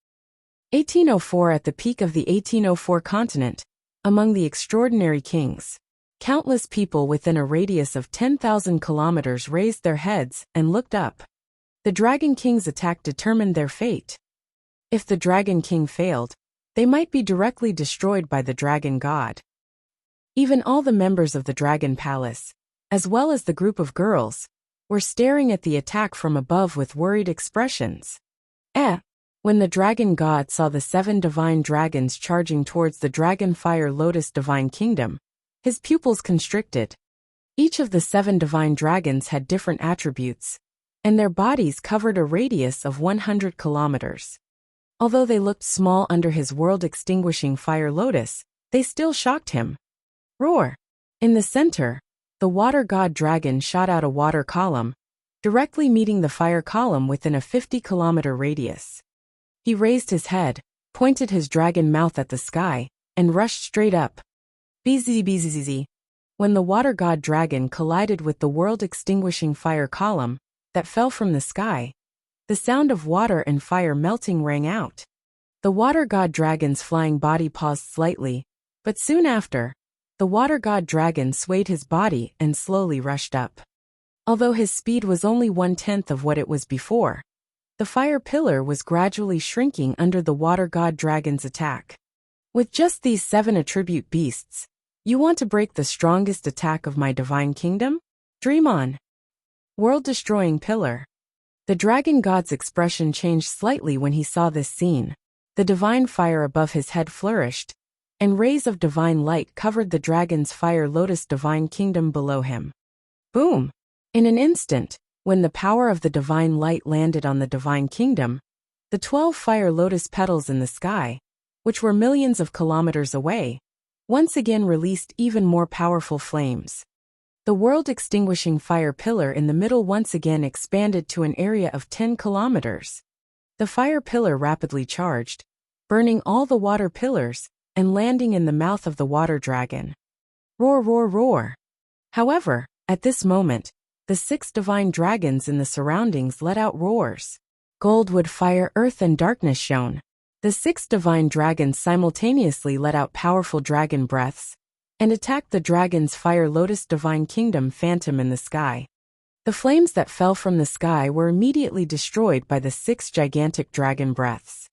1804. At the peak of the 1804 continent, among the extraordinary kings, countless people within a radius of 10,000 kilometers raised their heads and looked up. The Dragon King's attack determined their fate. If the Dragon King failed, they might be directly destroyed by the Dragon God. Even all the members of the Dragon Palace, as well as the group of girls, were staring at the attack from above with worried expressions. When the Dragon God saw the 7 divine dragons charging towards the Dragon Fire Lotus Divine Kingdom, his pupils constricted. Each of the 7 divine dragons had different attributes, and their bodies covered a radius of 100 kilometers. Although they looked small under his world-extinguishing fire lotus, they still shocked him. Roar! In the center, the water god dragon shot out a water column, directly meeting the fire column within a 50-kilometer radius. He raised his head, pointed his dragon mouth at the sky, and rushed straight up. Bzzz. When the water god dragon collided with the world-extinguishing fire column that fell from the sky, the sound of water and fire melting rang out. The water god dragon's flying body paused slightly, but soon after, the water god dragon swayed his body and slowly rushed up. Although his speed was only 1/10 of what it was before, the fire pillar was gradually shrinking under the water god dragon's attack. With just these 7 attribute beasts, you want to break the strongest attack of my divine kingdom? Dream on. World-destroying pillar. The dragon god's expression changed slightly when he saw this scene. The divine fire above his head flourished, and rays of divine light covered the dragon's fire lotus divine kingdom below him. Boom! In an instant, when the power of the divine light landed on the divine kingdom, the 12 fire lotus petals in the sky, which were millions of kilometers away, once again released even more powerful flames. The world-extinguishing fire pillar in the middle once again expanded to an area of 10 kilometers. The fire pillar rapidly charged, burning all the water pillars and landing in the mouth of the water dragon. Roar, roar, roar. However, at this moment, the 6 divine dragons in the surroundings let out roars. Gold, wood, fire, earth, and darkness shone. The 6 divine dragons simultaneously let out powerful dragon breaths and attacked the dragon's fire lotus divine kingdom phantom in the sky. The flames that fell from the sky were immediately destroyed by the 6 gigantic dragon breaths.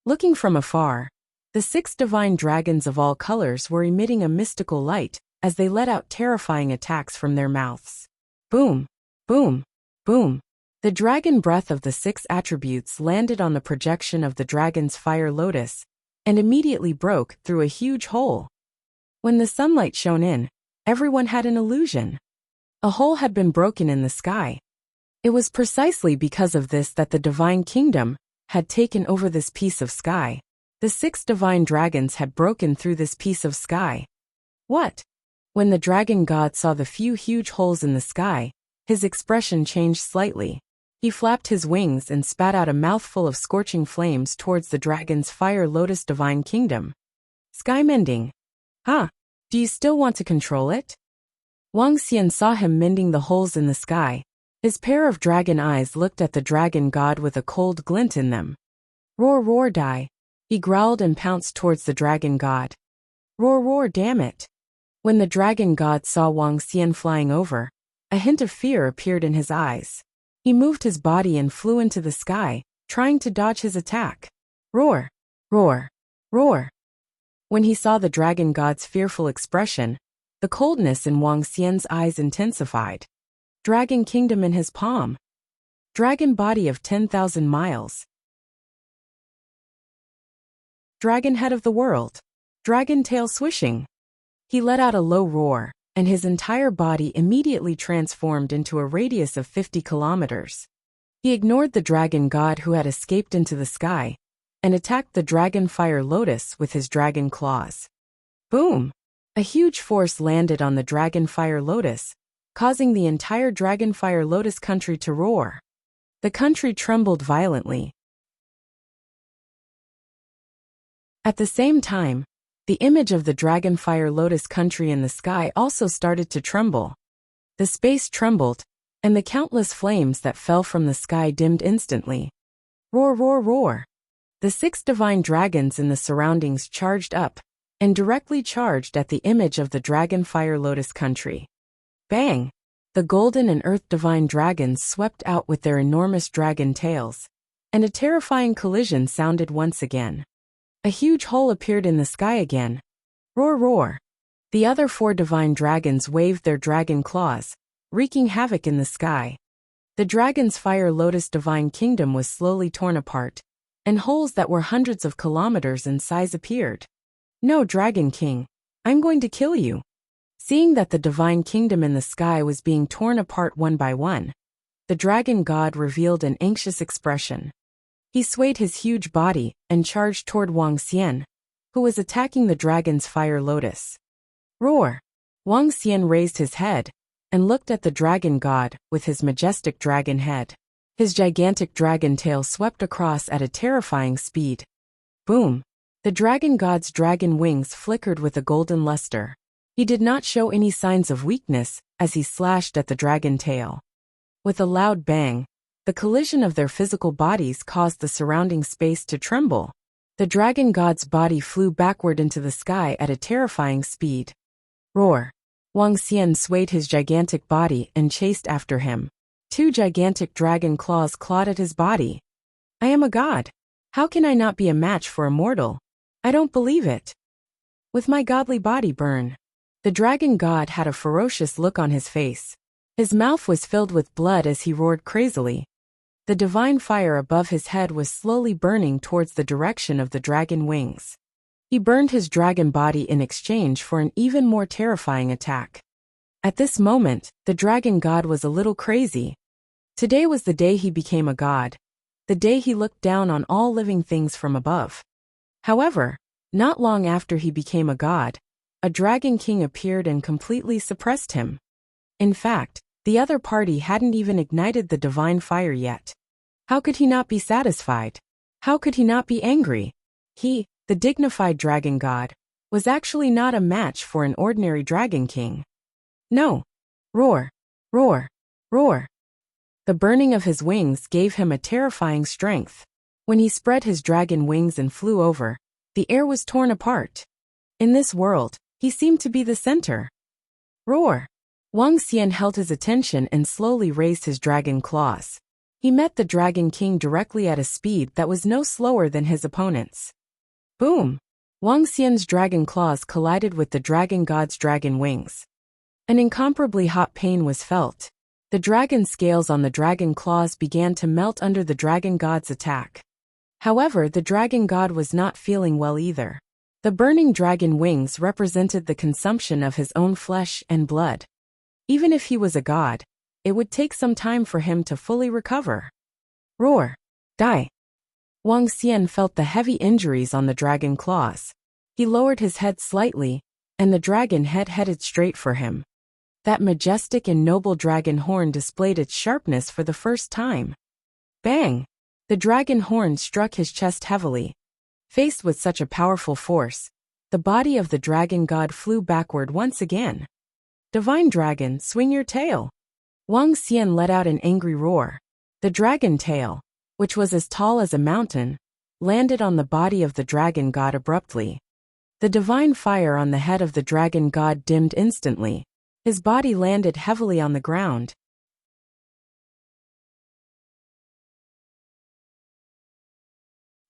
Looking from afar, the 6 divine dragons of all colors were emitting a mystical light as they let out terrifying attacks from their mouths. Boom, boom, boom. The dragon breath of the 6 attributes landed on the projection of the dragon's fire lotus and immediately broke through a huge hole. When the sunlight shone in, everyone had an illusion. A hole had been broken in the sky. It was precisely because of this that the divine kingdom had taken over this piece of sky. The 6 divine dragons had broken through this piece of sky. What? When the dragon god saw the few huge holes in the sky, his expression changed slightly. He flapped his wings and spat out a mouthful of scorching flames towards the dragon's fire lotus divine kingdom. Sky mending. Huh? Do you still want to control it? Wang Xian saw him mending the holes in the sky. His pair of dragon eyes looked at the dragon god with a cold glint in them. Roar, roar, die. He growled and pounced towards the dragon god. Roar, roar, damn it. When the dragon god saw Wang Xian flying over, a hint of fear appeared in his eyes. He moved his body and flew into the sky, trying to dodge his attack. Roar, roar, roar. When he saw the dragon god's fearful expression, the coldness in Wang Xian's eyes intensified. Dragon kingdom in his palm. Dragon body of 10,000 miles. Dragon head of the world. Dragon tail swishing. He let out a low roar, and his entire body immediately transformed into a radius of 50 kilometers. He ignored the dragon god who had escaped into the sky, and attacked the dragon fire lotus with his dragon claws. Boom! A huge force landed on the dragon fire lotus, causing the entire dragon fire lotus country to roar. The country trembled violently. At the same time, the image of the dragonfire lotus country in the sky also started to tremble. The space trembled, and the countless flames that fell from the sky dimmed instantly. Roar, roar, roar! The 6 divine dragons in the surroundings charged up, and directly charged at the image of the dragonfire lotus country. Bang! The golden and earth divine dragons swept out with their enormous dragon tails, and a terrifying collision sounded once again. A huge hole appeared in the sky again. Roar, roar! The other 4 divine dragons waved their dragon claws, wreaking havoc in the sky. The dragon's fire lotus divine kingdom was slowly torn apart, and holes that were hundreds of kilometers in size appeared. No, Dragon King, I'm going to kill you. Seeing that the divine kingdom in the sky was being torn apart one by one, the dragon god revealed an anxious expression. He swayed his huge body and charged toward Wuxia, who was attacking the dragon's fire lotus. Roar! Wuxia raised his head and looked at the dragon god with his majestic dragon head. His gigantic dragon tail swept across at a terrifying speed. Boom! The dragon god's dragon wings flickered with a golden luster. He did not show any signs of weakness as he slashed at the dragon tail. With a loud bang, the collision of their physical bodies caused the surrounding space to tremble. The dragon god's body flew backward into the sky at a terrifying speed. Roar! Wuxia swayed his gigantic body and chased after him. 2 gigantic dragon claws clawed at his body. I am a god. How can I not be a match for a mortal? I don't believe it. With my godly body burn. The dragon god had a ferocious look on his face. His mouth was filled with blood as he roared crazily. The divine fire above his head was slowly burning towards the direction of the dragon wings. He burned his dragon body in exchange for an even more terrifying attack. At this moment, the dragon god was a little crazy. Today was the day he became a god, the day he looked down on all living things from above. However, not long after he became a god, a dragon king appeared and completely suppressed him. In fact, the other party hadn't even ignited the divine fire yet. How could he not be satisfied? How could he not be angry? He, the dignified dragon god, was actually not a match for an ordinary dragon king. No. Roar! Roar! Roar! The burning of his wings gave him a terrifying strength. When he spread his dragon wings and flew over, the air was torn apart. In this world, he seemed to be the center. Roar! Wuxia held his attention and slowly raised his dragon claws. He met the Dragon King directly at a speed that was no slower than his opponent's. Boom! Wuxia's dragon claws collided with the dragon god's dragon wings. An incomparably hot pain was felt. The dragon scales on the dragon claws began to melt under the dragon god's attack. However, the dragon god was not feeling well either. The burning dragon wings represented the consumption of his own flesh and blood. Even if he was a god, it would take some time for him to fully recover. Roar! Die! Wuxia felt the heavy injuries on the dragon claws. He lowered his head slightly, and the dragon head headed straight for him. That majestic and noble dragon horn displayed its sharpness for the first time. Bang! The dragon horn struck his chest heavily. Faced with such a powerful force, the body of the dragon god flew backward once again. Divine dragon, swing your tail! Wuxia let out an angry roar. The dragon tail, which was as tall as a mountain, landed on the body of the dragon god abruptly. The divine fire on the head of the dragon god dimmed instantly. His body landed heavily on the ground.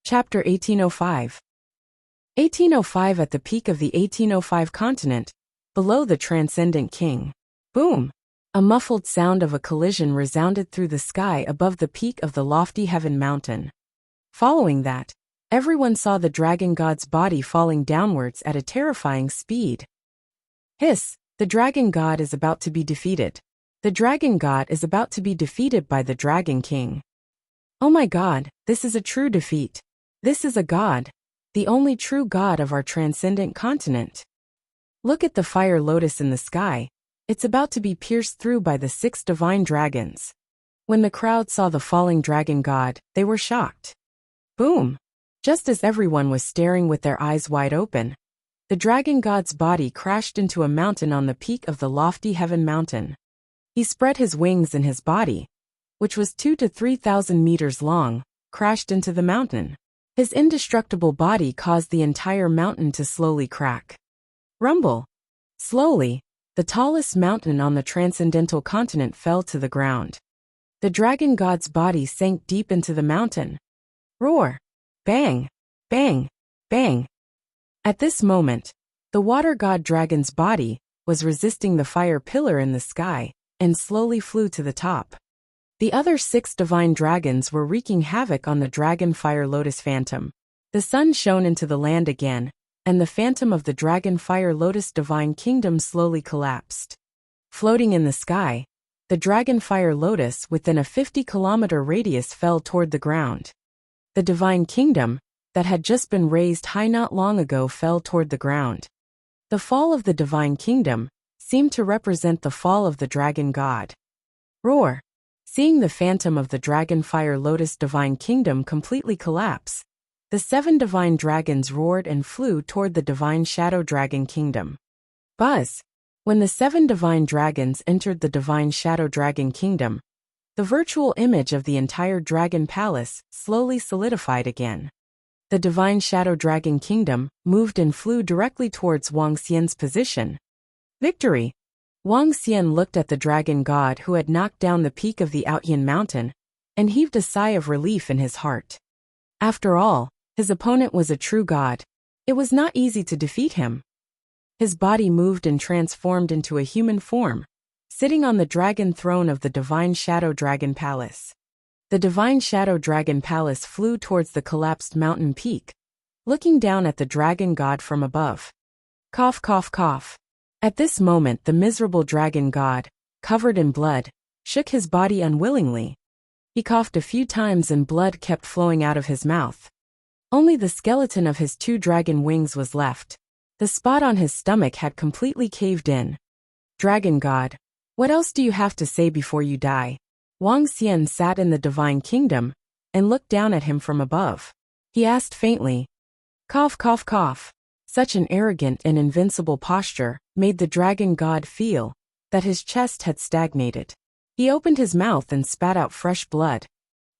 Chapter 1805. 1805. At the peak of the 1805 continent, below the transcendent king. Boom! A muffled sound of a collision resounded through the sky above the peak of the lofty heaven mountain. Following that, everyone saw the dragon god's body falling downwards at a terrifying speed. Hiss! The dragon god is about to be defeated. The dragon god is about to be defeated by the dragon king. Oh my god, this is a true defeat. This is a god. The only true god of our transcendent continent. Look at the fire lotus in the sky. It's about to be pierced through by the 6 divine dragons. When the crowd saw the falling dragon god, they were shocked. Boom! Just as everyone was staring with their eyes wide open, the dragon god's body crashed into a mountain on the peak of the lofty heaven mountain. He spread his wings and his body, which was 2,000 to 3,000 meters long, crashed into the mountain. His indestructible body caused the entire mountain to slowly crack. Rumble. Slowly, the tallest mountain on the transcendental continent fell to the ground. The dragon god's body sank deep into the mountain. Roar! Bang! Bang! Bang! At this moment, the water god dragon's body was resisting the fire pillar in the sky and slowly flew to the top. The other 6 divine dragons were wreaking havoc on the dragon fire lotus phantom. The sun shone into the land again, and the phantom of the dragon fire lotus divine kingdom slowly collapsed. Floating in the sky, the dragon fire lotus within a 50-kilometer radius fell toward the ground. The divine kingdom, that had just been raised high not long ago, fell toward the ground. The fall of the divine kingdom seemed to represent the fall of the dragon god. Roar! Seeing the phantom of the dragon fire lotus divine kingdom completely collapse, the 7 divine dragons roared and flew toward the divine shadow dragon kingdom. Buzz! When the 7 divine dragons entered the divine shadow dragon kingdom, the virtual image of the entire dragon palace slowly solidified again. The divine shadow dragon kingdom moved and flew directly towards Wang Xian's position. Victory! Wang Xian looked at the dragon god who had knocked down the peak of the Outyan mountain, and heaved a sigh of relief in his heart. After all, his opponent was a true god. It was not easy to defeat him. His body moved and transformed into a human form, sitting on the dragon throne of the divine shadow dragon palace. The divine shadow dragon palace flew towards the collapsed mountain peak, looking down at the dragon god from above. Cough, cough, cough. At this moment the miserable dragon god, covered in blood, shook his body unwillingly. He coughed a few times and blood kept flowing out of his mouth. Only the skeleton of his 2 dragon wings was left. The spot on his stomach had completely caved in. Dragon god, what else do you have to say before you die? Wang Xian sat in the divine kingdom and looked down at him from above. He asked faintly. Cough, cough, cough. Such an arrogant and invincible posture made the dragon god feel that his chest had stagnated. He opened his mouth and spat out fresh blood.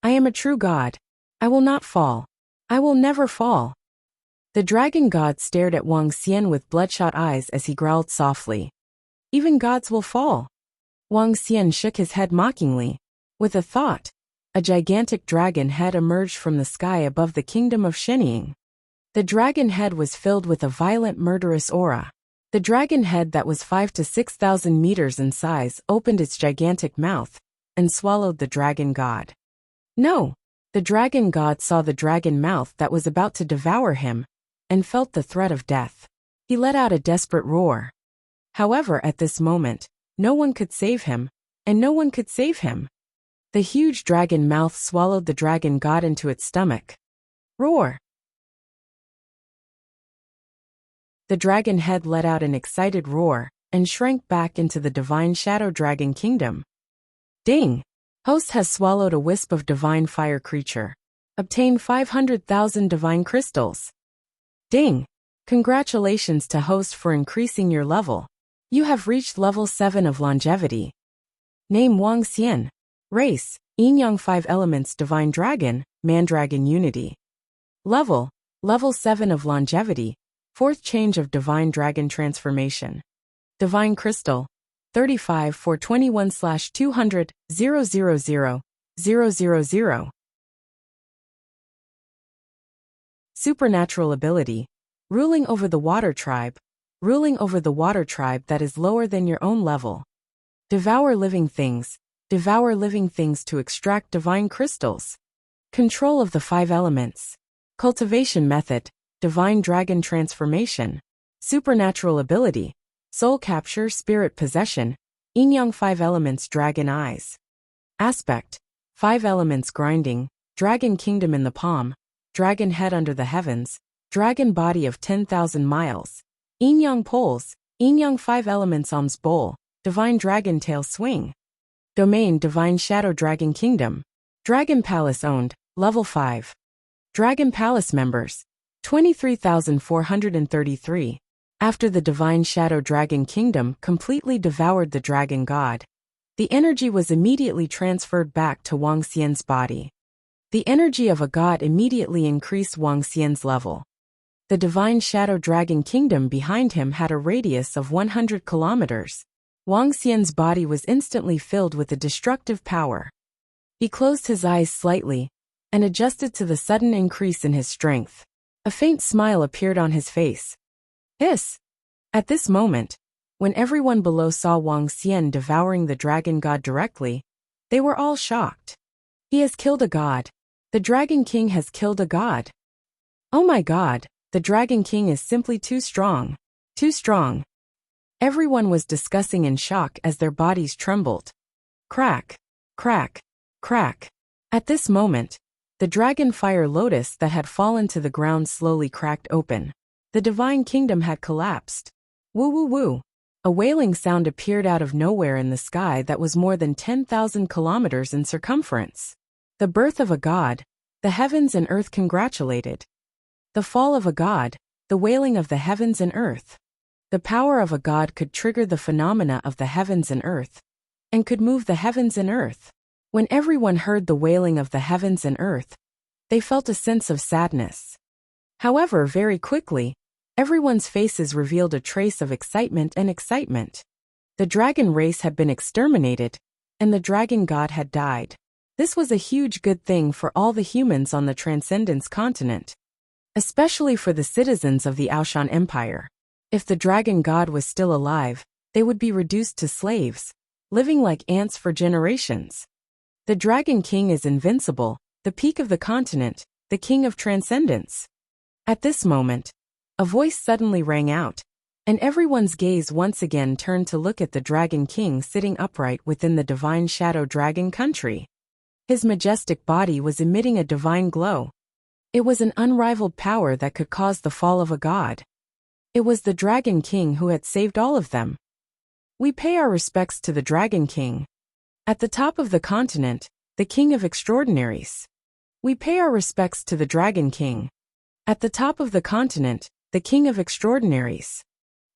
I am a true god. I will not fall. I will never fall. The dragon god stared at Wang Xian with bloodshot eyes as he growled softly. Even gods will fall. Wang Xian shook his head mockingly. With a thought, a gigantic dragon head emerged from the sky above the kingdom of Shenying. The dragon head was filled with a violent murderous aura. The dragon head that was 5,000 to 6,000 meters in size opened its gigantic mouth and swallowed the dragon god. No! The dragon god saw the dragon mouth that was about to devour him and felt the threat of death. He let out a desperate roar. However, at this moment, no one could save him, and no one could save him. The huge dragon mouth swallowed the dragon god into its stomach. Roar! The dragon head let out an excited roar and shrank back into the divine shadow dragon kingdom. Ding! Host has swallowed a wisp of divine fire creature. Obtain 500,000 divine crystals. Ding! Congratulations to host for increasing your level. You have reached level 7 of longevity. Name Wang Xian. Race, Yin-Yang 5 Elements Divine Dragon, Mandragon Unity. Level 7 of longevity, 4th change of Divine Dragon Transformation. Divine Crystal, 35 for 21/200 000 Supernatural ability, ruling over the water tribe that is lower than your own level. Devour living things to extract divine crystals. Control of the 5 elements. Cultivation method, Divine Dragon Transformation. Supernatural ability, Soul capture, spirit possession. Yin-yang 5 elements, dragon eyes. Aspect: 5 elements grinding, dragon kingdom in the palm, dragon head under the heavens, dragon body of 10,000 miles. Yin-yang poles, yin-yang 5 elements alms bowl, divine dragon tail swing. Domain: divine shadow dragon kingdom. Dragon palace owned, level 5. Dragon palace members, 23,433. After the divine shadow dragon kingdom completely devoured the dragon god, the energy was immediately transferred back to Wang Xian's body. The energy of a god immediately increased Wang Xian's level. The divine shadow dragon kingdom behind him had a radius of 100 kilometers. Wang Xian's body was instantly filled with a destructive power. He closed his eyes slightly and adjusted to the sudden increase in his strength. A faint smile appeared on his face. Hiss! At this moment, when everyone below saw Wang Xian devouring the dragon god directly, they were all shocked. He has killed a god. The Dragon King has killed a god. Oh my god, the Dragon King is simply too strong. Too strong. Everyone was discussing in shock as their bodies trembled. Crack, crack, crack. At this moment, the dragon fire lotus that had fallen to the ground slowly cracked open. The divine kingdom had collapsed. Woo woo woo. A wailing sound appeared out of nowhere in the sky that was more than 10,000 kilometers in circumference. The birth of a god, the heavens and earth congratulated. The fall of a god, the wailing of the heavens and earth. The power of a god could trigger the phenomena of the heavens and earth, and could move the heavens and earth. When everyone heard the wailing of the heavens and earth, they felt a sense of sadness. However, very quickly, everyone's faces revealed a trace of excitement and excitement. The dragon race had been exterminated, and the dragon god had died. This was a huge good thing for all the humans on the Transcendence continent, especially for the citizens of the Aoshan Empire. If the dragon god was still alive, they would be reduced to slaves, living like ants for generations. The Dragon King is invincible, the peak of the continent, the king of transcendence. At this moment, a voice suddenly rang out, and everyone's gaze once again turned to look at the Dragon King sitting upright within the divine shadow dragon country. His majestic body was emitting a divine glow. It was an unrivaled power that could cause the fall of a god. It was the Dragon King who had saved all of them. We pay our respects to the Dragon King. At the top of the continent, the King of Extraordinaries. We pay our respects to the Dragon King. At the top of the continent, the King of Extraordinaries.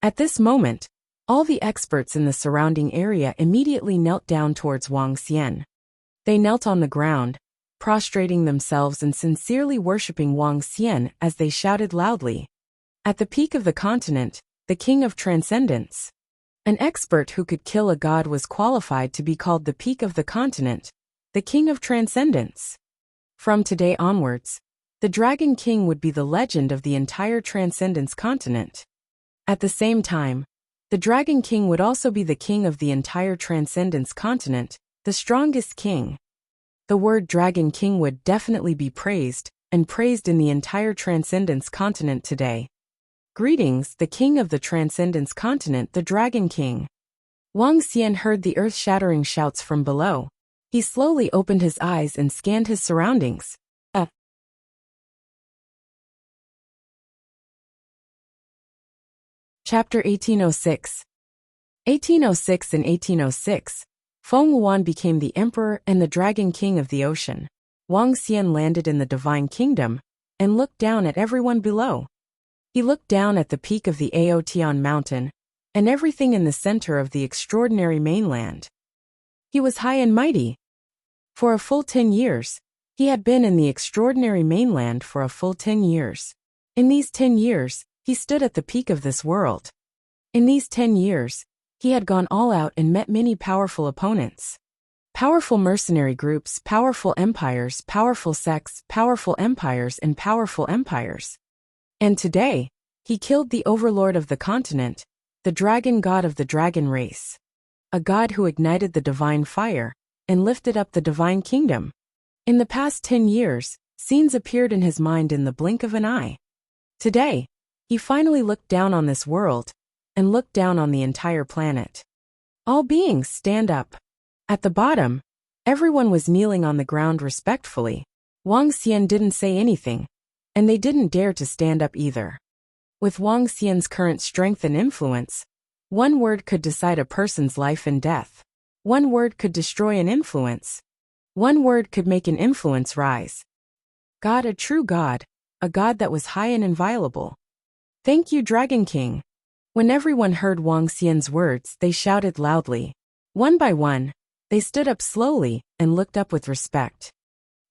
At this moment, all the experts in the surrounding area immediately knelt down towards Wang Xian. They knelt on the ground, prostrating themselves and sincerely worshipping Wang Xian as they shouted loudly. At the peak of the continent, the King of Transcendence. An expert who could kill a god was qualified to be called the peak of the continent, the King of Transcendence. From today onwards, the Dragon King would be the legend of the entire Transcendence continent. At the same time, the Dragon King would also be the king of the entire Transcendence continent, the strongest king. The word Dragon King would definitely be praised, and praised in the entire Transcendence continent today. Greetings, the king of the Transcendence continent, the Dragon King. Wang Xian heard the earth-shattering shouts from below. He slowly opened his eyes and scanned his surroundings. Chapter 1806. 1806 and 1806, Feng Wuan became the emperor and the Dragon King of the ocean. Wang Xian landed in the Divine Kingdom and looked down at everyone below. He looked down at the peak of the Aotian mountain and everything in the center of the extraordinary mainland. He was high and mighty. For a full 10 years, he had been in the extraordinary mainland for a full 10 years. In these 10 years, he stood at the peak of this world. In these 10 years, he had gone all out and met many powerful opponents. Powerful mercenary groups, powerful empires, powerful sects, powerful empires and powerful empires. And today, he killed the overlord of the continent, the dragon god of the dragon race. A god who ignited the divine fire and lifted up the divine kingdom. In the past 10 years, scenes appeared in his mind in the blink of an eye. Today, he finally looked down on this world and looked down on the entire planet. All beings, stand up. At the bottom, everyone was kneeling on the ground respectfully. Wang Xian didn't say anything, and they didn't dare to stand up either. With Wang Xian's current strength and influence, one word could decide a person's life and death. One word could destroy an influence. One word could make an influence rise. God, a true God, a God that was high and inviolable. Thank you, Dragon King. When everyone heard Wang Xian's words, they shouted loudly. One by one, they stood up slowly and looked up with respect.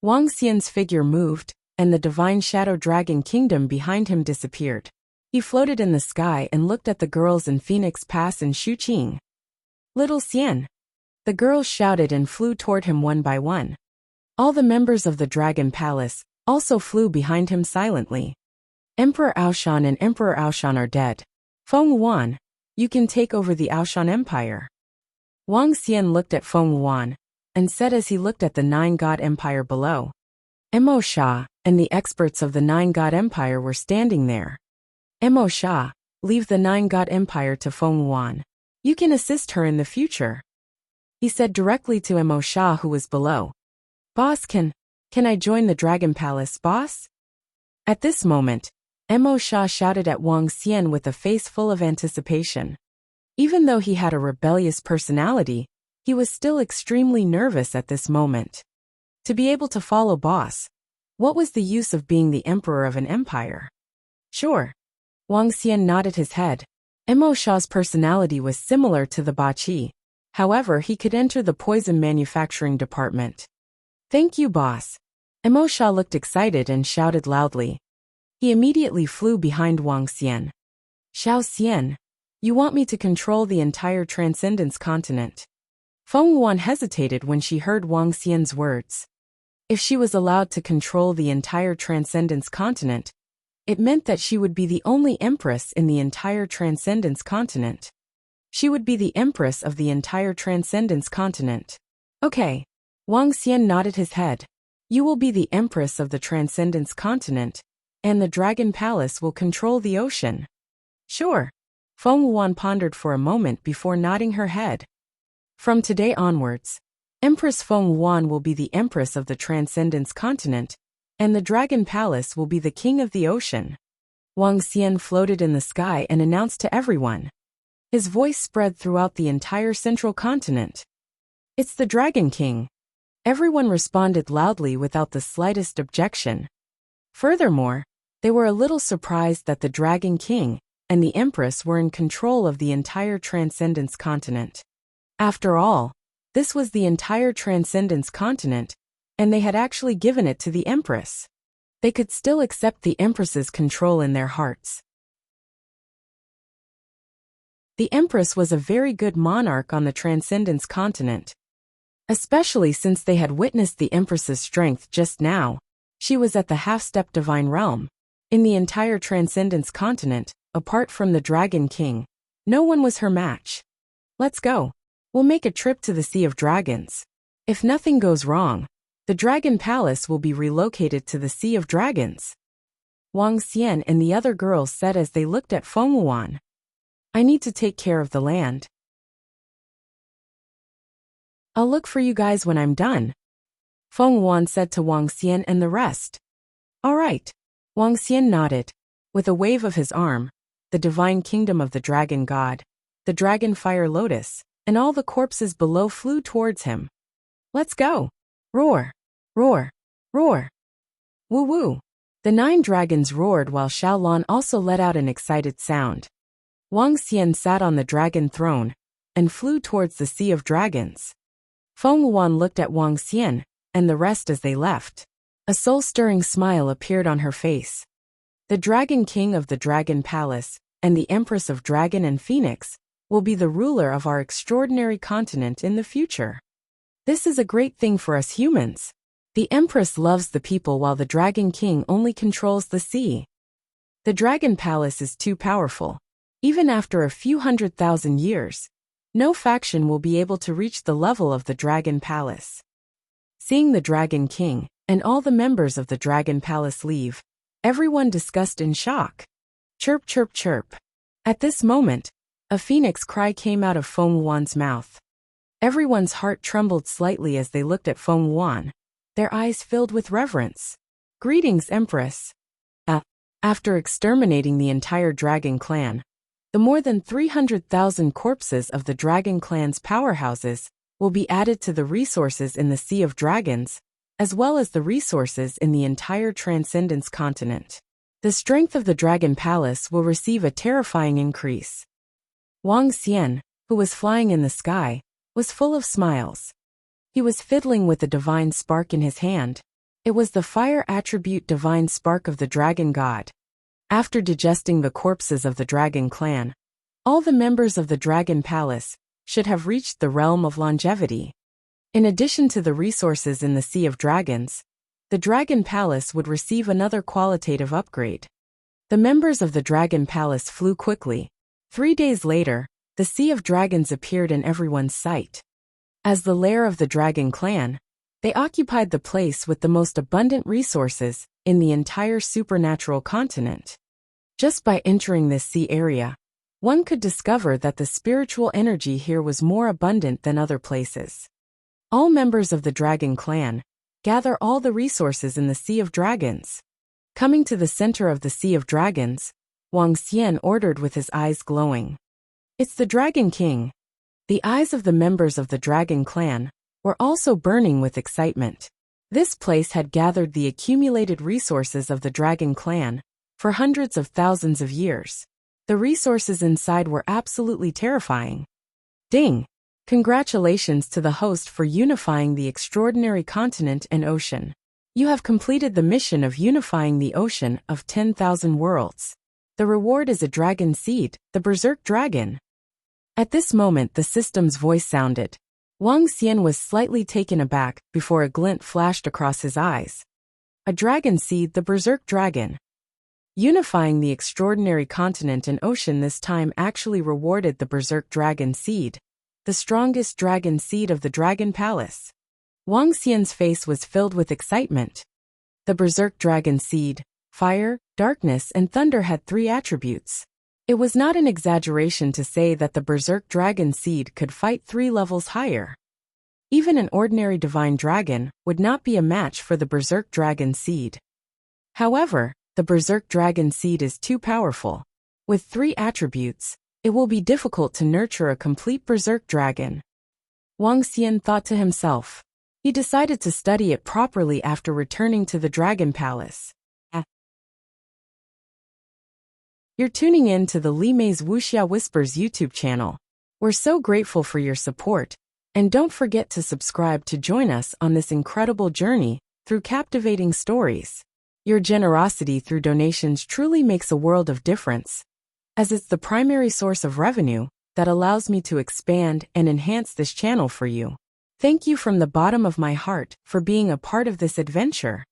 Wang Xian's figure moved, and the divine shadow dragon kingdom behind him disappeared. He floated in the sky and looked at the girls in Phoenix Pass and Shuqing. Little Xian. The girls shouted and flew toward him one by one. All the members of the Dragon Palace also flew behind him silently. Emperor Aoshan and Emperor Aoshan are dead. Feng Wuan, you can take over the Aoshan Empire. Wang Xian looked at Feng Wuan and said as he looked at the Nine-God Empire below. Mo Sha and the experts of the Nine-God Empire were standing there. Mo Sha, leave the Nine-God Empire to Feng Wuan. You can assist her in the future. He said directly to Mo Sha, who was below. Boss, can I join the Dragon Palace, boss? At this moment, Mo Sha shouted at Wang Xian with a face full of anticipation. Even though he had a rebellious personality, he was still extremely nervous at this moment. To be able to follow boss, what was the use of being the emperor of an empire? Sure. Wang Xian nodded his head. Mo Sha's personality was similar to the Ba Qi. However, he could enter the poison manufacturing department. Thank you, boss. Mo Sha looked excited and shouted loudly. He immediately flew behind Wang Xian. Xiao Xian, you want me to control the entire Transcendence continent? Feng Wuan hesitated when she heard Wang Xian's words. If she was allowed to control the entire Transcendence continent, it meant that she would be the only empress in the entire Transcendence continent. She would be the empress of the entire Transcendence continent. Okay. Wang Xian nodded his head. You will be the empress of the Transcendence continent, and the Dragon Palace will control the ocean. Sure. Feng Wuan pondered for a moment before nodding her head. From today onwards, Empress Feng Wuan will be the empress of the Transcendence continent, and the Dragon Palace will be the king of the ocean. Wang Xian floated in the sky and announced to everyone. His voice spread throughout the entire central continent. It's the Dragon King. Everyone responded loudly without the slightest objection. Furthermore, they were a little surprised that the Dragon King and the Empress were in control of the entire Transcendence continent. After all, this was the entire Transcendence continent, and they had actually given it to the Empress. They could still accept the Empress's control in their hearts. The Empress was a very good monarch on the Transcendence continent. Especially since they had witnessed the Empress's strength just now. She was at the half-step divine realm. In the entire Transcendence continent, apart from the Dragon King, no one was her match. Let's go. We'll make a trip to the Sea of Dragons. If nothing goes wrong, the Dragon Palace will be relocated to the Sea of Dragons. Wang Xian and the other girls said as they looked at Feng Wuan. I need to take care of the land. I'll look for you guys when I'm done. Feng Wuan said to Wang Xian and the rest. All right. Wang Xian nodded. With a wave of his arm, the divine kingdom of the dragon god, the dragon fire lotus, and all the corpses below flew towards him. Let's go. Roar. Roar. Roar. Woo woo. The 9 dragons roared while Xiaolan also let out an excited sound. Wang Xian sat on the dragon throne and flew towards the Sea of Dragons. Feng Wuan looked at Wang Xian and the rest as they left. A soul-stirring smile appeared on her face. The Dragon King of the Dragon Palace and the Empress of Dragon and Phoenix will be the ruler of our extraordinary continent in the future. This is a great thing for us humans. The Empress loves the people while the Dragon King only controls the sea. The Dragon Palace is too powerful. Even after a few 100,000 years, no faction will be able to reach the level of the Dragon Palace. Seeing the Dragon King and all the members of the Dragon Palace leave, everyone discussed in shock. Chirp, chirp, chirp. At this moment, A phoenix cry came out of Feng Wuan's mouth. Everyone's heart trembled slightly as they looked at Feng Wuan, their eyes filled with reverence. Greetings, Empress. After exterminating the entire dragon clan, the more than 300,000 corpses of the dragon clan's powerhouses will be added to the resources in the Sea of Dragons, as well as the resources in the entire Transcendence continent. The strength of the Dragon Palace will receive a terrifying increase. Wang Xian, who was flying in the sky, was full of smiles. He was fiddling with the divine spark in his hand. It was the fire attribute divine spark of the dragon god. After digesting the corpses of the dragon clan, all the members of the Dragon Palace should have reached the realm of longevity. In addition to the resources in the Sea of Dragons, the Dragon Palace would receive another qualitative upgrade. The members of the Dragon Palace flew quickly. 3 days later, the Sea of Dragons appeared in everyone's sight. As the lair of the Dragon Clan, they occupied the place with the most abundant resources in the entire supernatural continent. Just by entering this sea area, one could discover that the spiritual energy here was more abundant than other places. All members of the Dragon Clan gather all the resources in the Sea of Dragons. Coming to the center of the Sea of Dragons, Wang Xian ordered with his eyes glowing. It's the Dragon King. The eyes of the members of the Dragon Clan were also burning with excitement. This place had gathered the accumulated resources of the Dragon Clan for hundreds of thousands of years. The resources inside were absolutely terrifying. Ding! Congratulations to the host for unifying the extraordinary continent and ocean. You have completed the mission of unifying the ocean of 10,000 worlds. The reward is a dragon seed, the Berserk Dragon. At this moment the system's voice sounded. Wang Xian was slightly taken aback before a glint flashed across his eyes. A dragon seed, the Berserk Dragon. Unifying the extraordinary continent and ocean this time actually rewarded the Berserk Dragon seed, the strongest dragon seed of the Dragon Palace. Wang Xian's face was filled with excitement. The Berserk Dragon seed, fire, darkness, and thunder had 3 attributes. It was not an exaggeration to say that the Berserk Dragon seed could fight 3 levels higher. Even an ordinary divine dragon would not be a match for the Berserk Dragon seed. However, the Berserk Dragon seed is too powerful. With 3 attributes, it will be difficult to nurture a complete Berserk Dragon. Wang Xian thought to himself. He decided to study it properly after returning to the Dragon Palace. You're tuning in to the Li Mei's Wuxia Whispers YouTube channel. We're so grateful for your support, and don't forget to subscribe to join us on this incredible journey through captivating stories. Your generosity through donations truly makes a world of difference, as it's the primary source of revenue that allows me to expand and enhance this channel for you. Thank you from the bottom of my heart for being a part of this adventure.